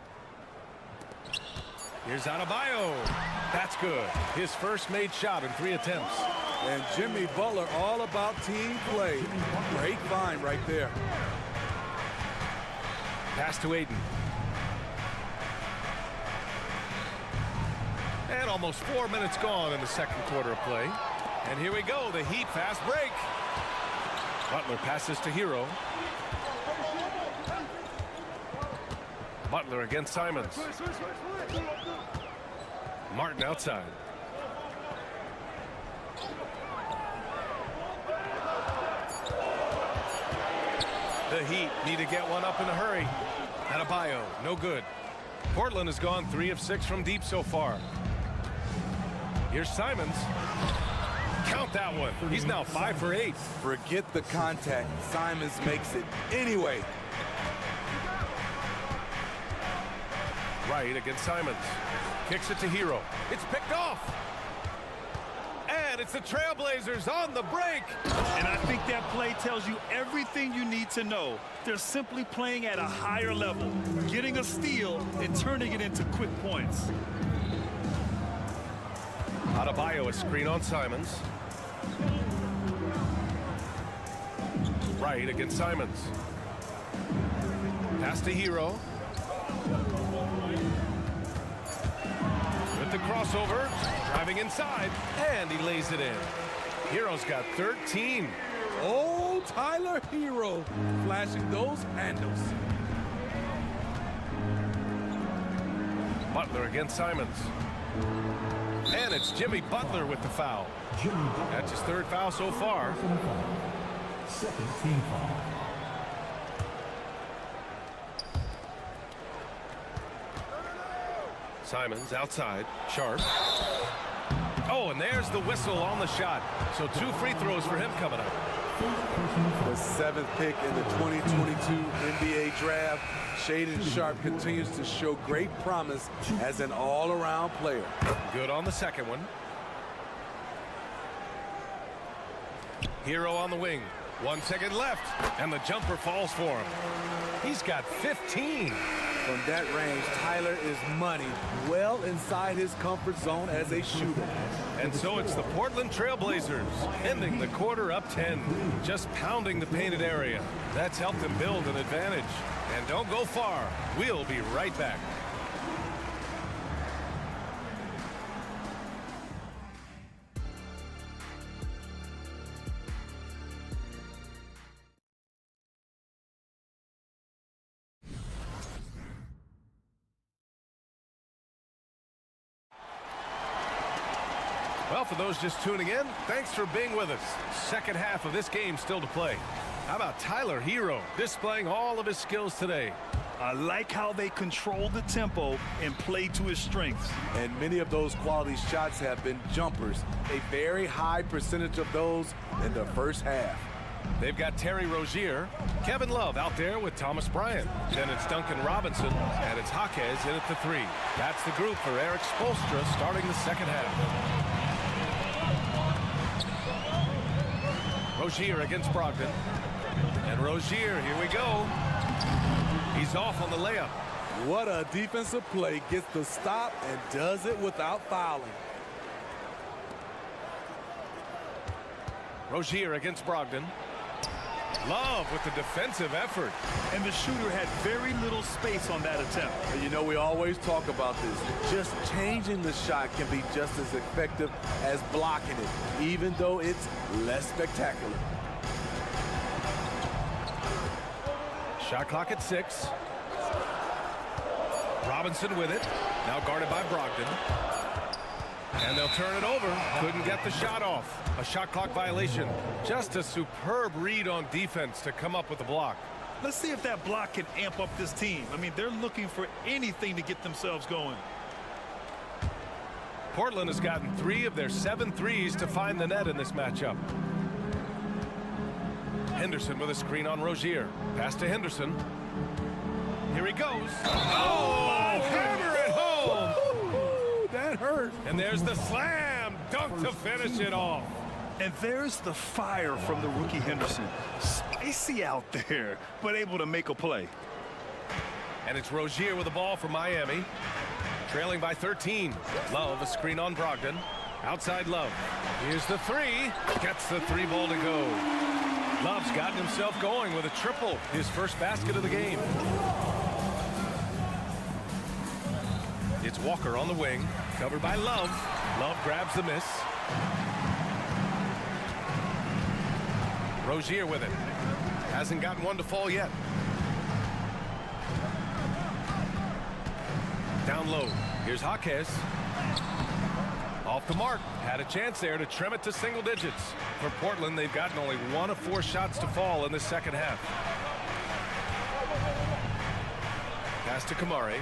Here's Adebayo. That's good. His first made shot in 3 attempts. And Jimmy Butler all about team play. Great find right there. Pass to Ayton. And almost 4 minutes gone in the second quarter of play. And here we go, the Heat fast break. Butler passes to Hero. Butler against Simons. Martin outside. The Heat need to get one up in a hurry. Adebayo, no good. Portland has gone 3 of 6 from deep so far. Here's Simons. Count that one. He's now 5 for 8. Forget the contact. Simons makes it anyway. Right against Simons. Kicks it to Hero. It's picked off. And it's the Trailblazers on the break. And I think that play tells you everything you need to know. They're simply playing at a higher level, getting a steal and turning it into quick points. Adebayo a screen on Simons. Right against Simons. Pass to Hero. With the crossover, driving inside, and he lays it in. Hero's got 13. Oh, Tyler Hero flashing those handles. Butler against Simons. And it's Jimmy Butler with the foul. That's his 3rd foul so far. Second team foul. Simons outside. Sharp. Oh, and there's the whistle on the shot. So 2 free throws for him coming up. The 7th pick in the 2022 NBA draft. Shaedon Sharp continues to show great promise as an all-around player. Good on the second one. Hero on the wing. 1 second left, and the jumper falls for him. He's got 15. From that range, Tyler is money, well inside his comfort zone as a shooter. And so it's the Portland Trailblazers, ending the quarter up 10, just pounding the painted area. That's helped them build an advantage. And don't go far. We'll be right back. Well, for those just tuning in, thanks for being with us. Second half of this game still to play. How about Tyler Hero displaying all of his skills today? I like how they control the tempo and play to his strengths. And many of those quality shots have been jumpers. A very high percentage of those in the first half. They've got Terry Rozier, Kevin Love out there with Thomas Bryant. Then it's Duncan Robinson, and it's Jaquez in at the 3. That's the group for Eric Spoelstra starting the second half. Rozier against Brogdon. And Rozier, here we go. He's off on the layup. What a defensive play. Gets the stop and does it without fouling. Rozier against Brogdon. Love with the defensive effort. And the shooter had very little space on that attempt. And you know, we always talk about this. Just changing the shot can be just as effective as blocking it, even though it's less spectacular. Shot clock at 6. Robinson with it. Now guarded by Brogdon. And they'll turn it over. Couldn't get the shot off. A shot clock violation. Just a superb read on defense to come up with the block. Let's see if that block can amp up this team. I mean, they're looking for anything to get themselves going. Portland has gotten 3 of their 7 threes to find the net in this matchup. Henderson with a screen on Rozier. Pass to Henderson. Here he goes. Oh, hammer it home. That hurt. And there's the slam dunk to finish it off. And there's the fire from the rookie Henderson. Spicy out there, but able to make a play. And it's Rozier with the ball for Miami. Trailing by 13. Love, a screen on Brogdon. Outside Love. Here's the 3. Gets the 3 ball to go. Love's gotten himself going with a triple. His first basket of the game. It's Walker on the wing. Covered by Love. Love grabs the miss. Rozier with it. Hasn't gotten one to fall yet. Down low. Here's Jaquez. Off the mark. Had a chance there to trim it to single digits. For Portland, they've gotten only 1 of 4 shots to fall in the second half. Pass to Kamari.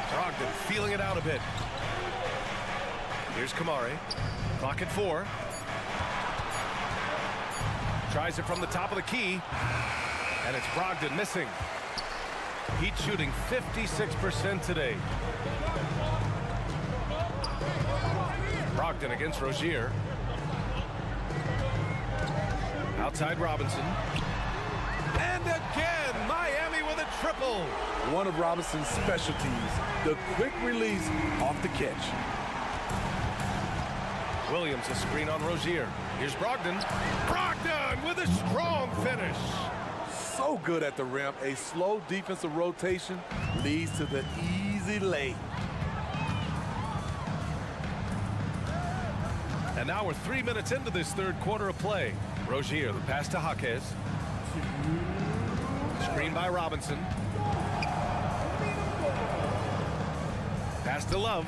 Brogdon feeling it out a bit. Here's Kamari. Clock at 4. Tries it from the top of the key. And it's Brogdon missing. Heat shooting 56% today. Brogdon against Rozier. Outside Robinson. And again, Miami with a triple. One of Robinson's specialties, the quick release off the catch. Williams a screen on Rozier. Here's Brogdon. Brogdon with a strong finish. So good at the rim. A slow defensive rotation leads to the easy lay. And now we're 3 minutes into this third quarter of play. Rozier, the pass to Jaquez. Screen by Robinson. Pass to Love.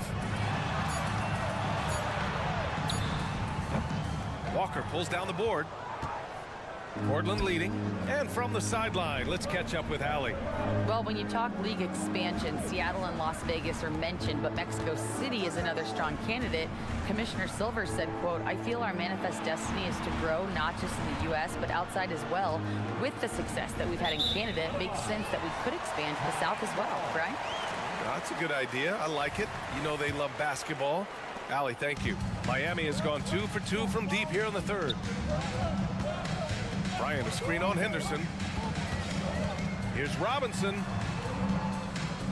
Walker pulls down the board. Portland leading. And from the sideline, let's catch up with Allie. Well, when you talk league expansion, Seattle and Las Vegas are mentioned, but Mexico City is another strong candidate. Commissioner Silver said, quote, "I feel our manifest destiny is to grow not just in the U.S., but outside as well. With the success that we've had in Canada, it makes sense that we could expand to the South as well." Right? That's a good idea. I like it. You know they love basketball. Allie, thank you. Miami has gone 2 for 2 from deep here in the third. Bryant a screen on Henderson. Here's Robinson.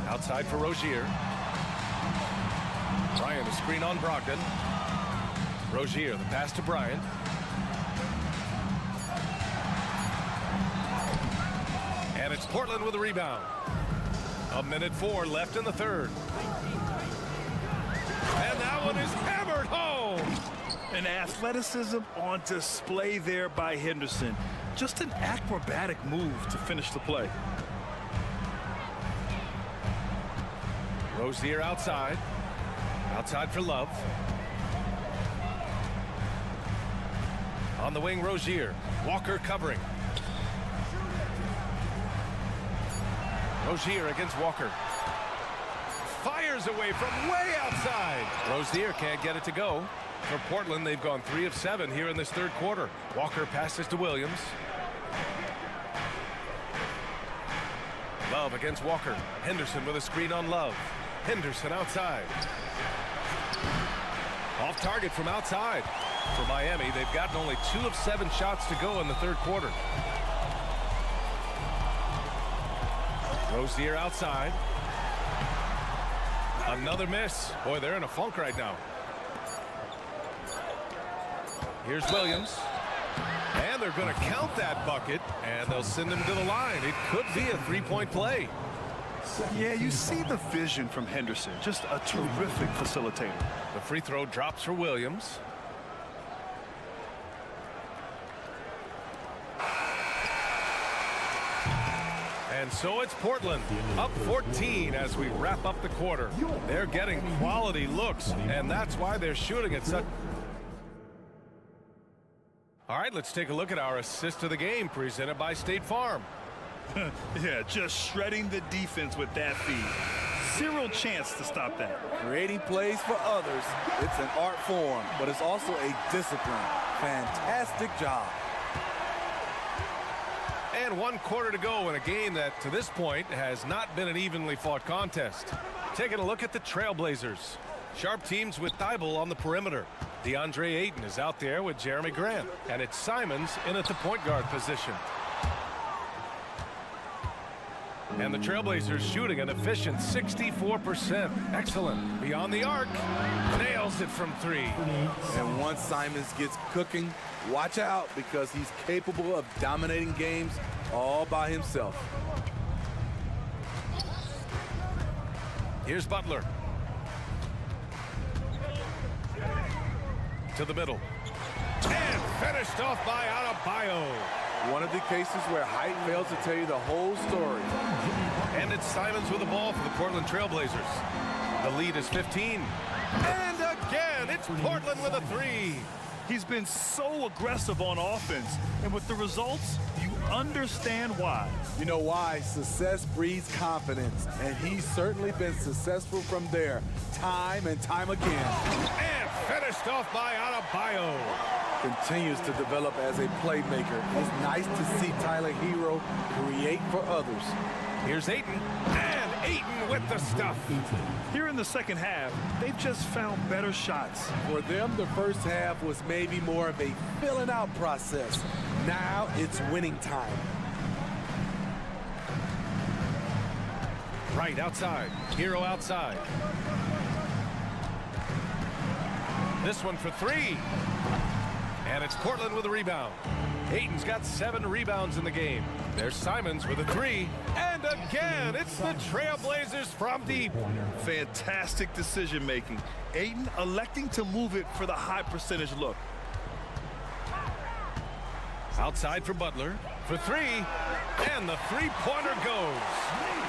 Outside for Rozier. Bryant a screen on Brogdon. Rozier, the pass to Bryant. And it's Portland with a rebound. 1:04 left in the third. And that one is hammered home. And athleticism on display there by Henderson. Just an acrobatic move to finish the play. Rozier outside. Outside for Love. On the wing, Rozier. Walker covering. Rozier against Walker. Fires away from way outside. Rozier can't get it to go. For Portland, they've gone 3 of 7 here in this third quarter. Walker passes to Williams. Love against Walker. Henderson with a screen on Love. Henderson outside. Off target from outside. For Miami, they've gotten only 2 of 7 shots to go in the third quarter. Rozier outside. Another miss. Boy, they're in a funk right now. Here's Williams. And they're going to count that bucket, and they'll send him to the line. It could be a three-point play. Yeah, you see the vision from Henderson. Just a terrific facilitator. The free throw drops for Williams. And so it's Portland up 14 as we wrap up the quarter. They're getting quality looks, and that's why they're shooting at such. All right, let's take a look at our assist of the game presented by State Farm. Yeah, just shredding the defense with that feed. Zero chance to stop that. Creating plays for others, it's an art form, but it's also a discipline. Fantastic job. And 1 quarter to go in a game that, to this point, has not been an evenly fought contest. Taking a look at the Trailblazers. Sharp teams with Thibault on the perimeter. DeAndre Ayton is out there with Jeremy Grant. And it's Simons in at the point guard position. And the Trailblazers shooting an efficient 64%. Excellent. Beyond the arc. Nails it from 3. And once Simons gets cooking, watch out, because he's capable of dominating games all by himself. Here's Butler. To the middle. And finished off by Adebayo. One of the cases where height fails to tell you the whole story. And it's Simons with the ball for the Portland Trailblazers. The lead is 15. And again, it's Portland with a 3. He's been so aggressive on offense, and with the results, you understand why. You know why? Success breeds confidence, and he's certainly been successful from there, time and time again. And finished off by Adebayo. Continues to develop as a playmaker. It's nice to see Tyler Hero create for others. Here's Ayton, and Ayton with the stuff. Here in the second half, they've just found better shots. For them, the first half was maybe more of a filling out process. Now it's winning time. Right outside. Hero outside. This one for 3. And it's Portland with a rebound. Ayton's got 7 rebounds in the game. There's Simons with a 3. And again, it's the Trailblazers from deep. Fantastic decision making. Ayton electing to move it for the high percentage look. Outside for Butler for 3. And the three-pointer goes.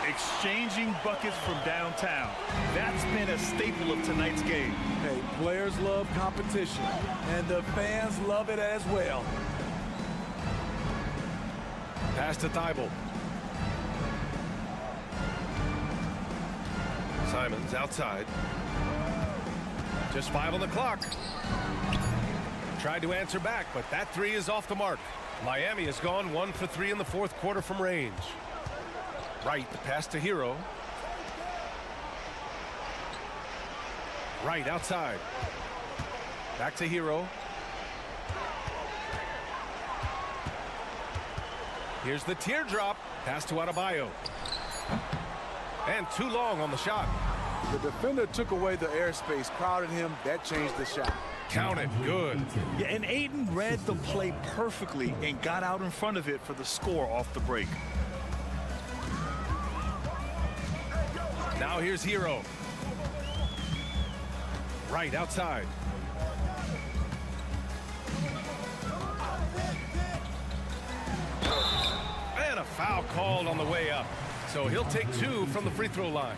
Exchanging buckets from downtown. That's been a staple of tonight's game. Hey, players love competition, and the fans love it as well. Pass to Thibault. Simons outside. Just 5 on the clock. Tried to answer back, but that 3 is off the mark. Miami has gone 1 for 3 in the fourth quarter from range. Right, the pass to Hero. Right outside. Back to Hero. Here's the teardrop. Pass to Adebayo. And too long on the shot. The defender took away the airspace, crowded him. That changed the shot. Count it. Good. Yeah, and Ayton read the play perfectly and got out in front of it for the score off the break. Now here's Hero. Right outside. And a foul called on the way up. So he'll take 2 from the free throw line.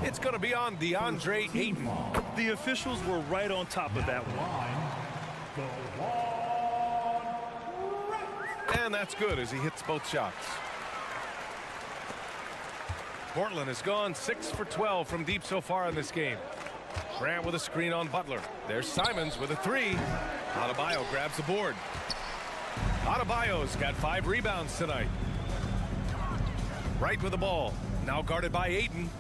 It's going to be on DeAndre Ayton. The officials were right on top of that one. And that's good as he hits both shots. Portland has gone 6 for 12 from deep so far in this game. Grant with a screen on Butler. There's Simons with a 3. Adebayo grabs the board. Adebayo's got 5 rebounds tonight. Right with the ball. Now guarded by Ayton.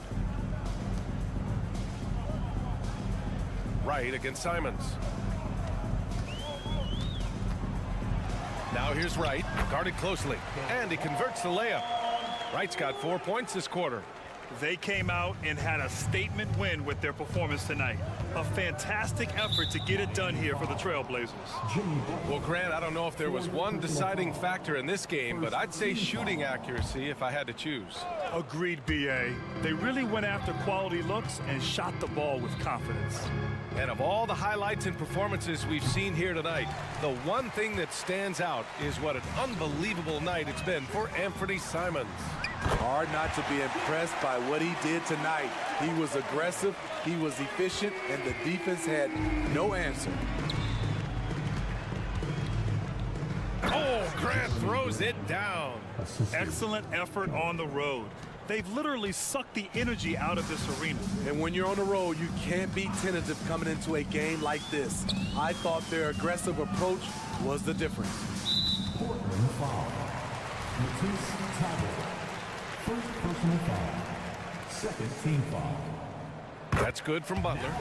Right against Simons. Now here's Wright, guarded closely, and he converts the layup. Wright's got 4 points this quarter. They came out and had a statement win with their performance tonight. A fantastic effort to get it done here for the Trailblazers. Well, Grant, I don't know if there was one deciding factor in this game, but I'd say shooting accuracy if I had to choose. Agreed, BA. They really went after quality looks and shot the ball with confidence. And of all the highlights and performances we've seen here tonight, the one thing that stands out is what an unbelievable night it's been for Anthony Simons. Hard not to be impressed by what he did tonight. He was aggressive, he was efficient, and the defense had no answer. Oh, Grant throws it down. Excellent effort on the road. They've literally sucked the energy out of this arena. And when you're on the road, you can't be tentative coming into a game like this. I thought their aggressive approach was the difference. Portland foul. Matisse Thybulle. First personal foul. Second team foul. That's good from Butler.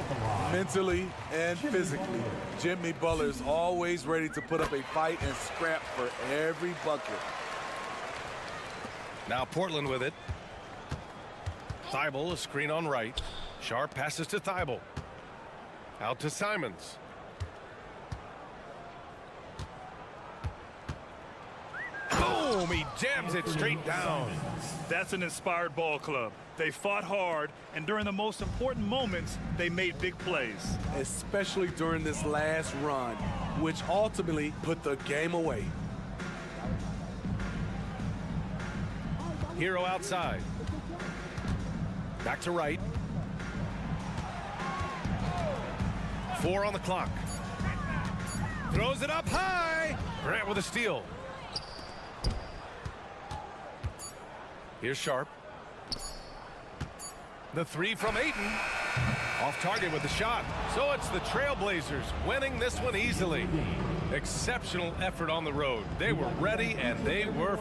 Mentally and physically, Jimmy Butler is always ready to put up a fight and scrap for every bucket. Now Portland with it. Thybulle, a screen on Wright. Sharp passes to Thybulle. Out to Simons. Boom! He jams it straight down. That's an inspired ball club. They fought hard, and during the most important moments, they made big plays. Especially during this last run, which ultimately put the game away. Hero outside. Back to Wright. 4 on the clock. Throws it up high. Grant with a steal. Here's Sharp. The 3 from Ayton. Off target with the shot. So it's the Trailblazers winning this one easily. Exceptional effort on the road. They were ready and they were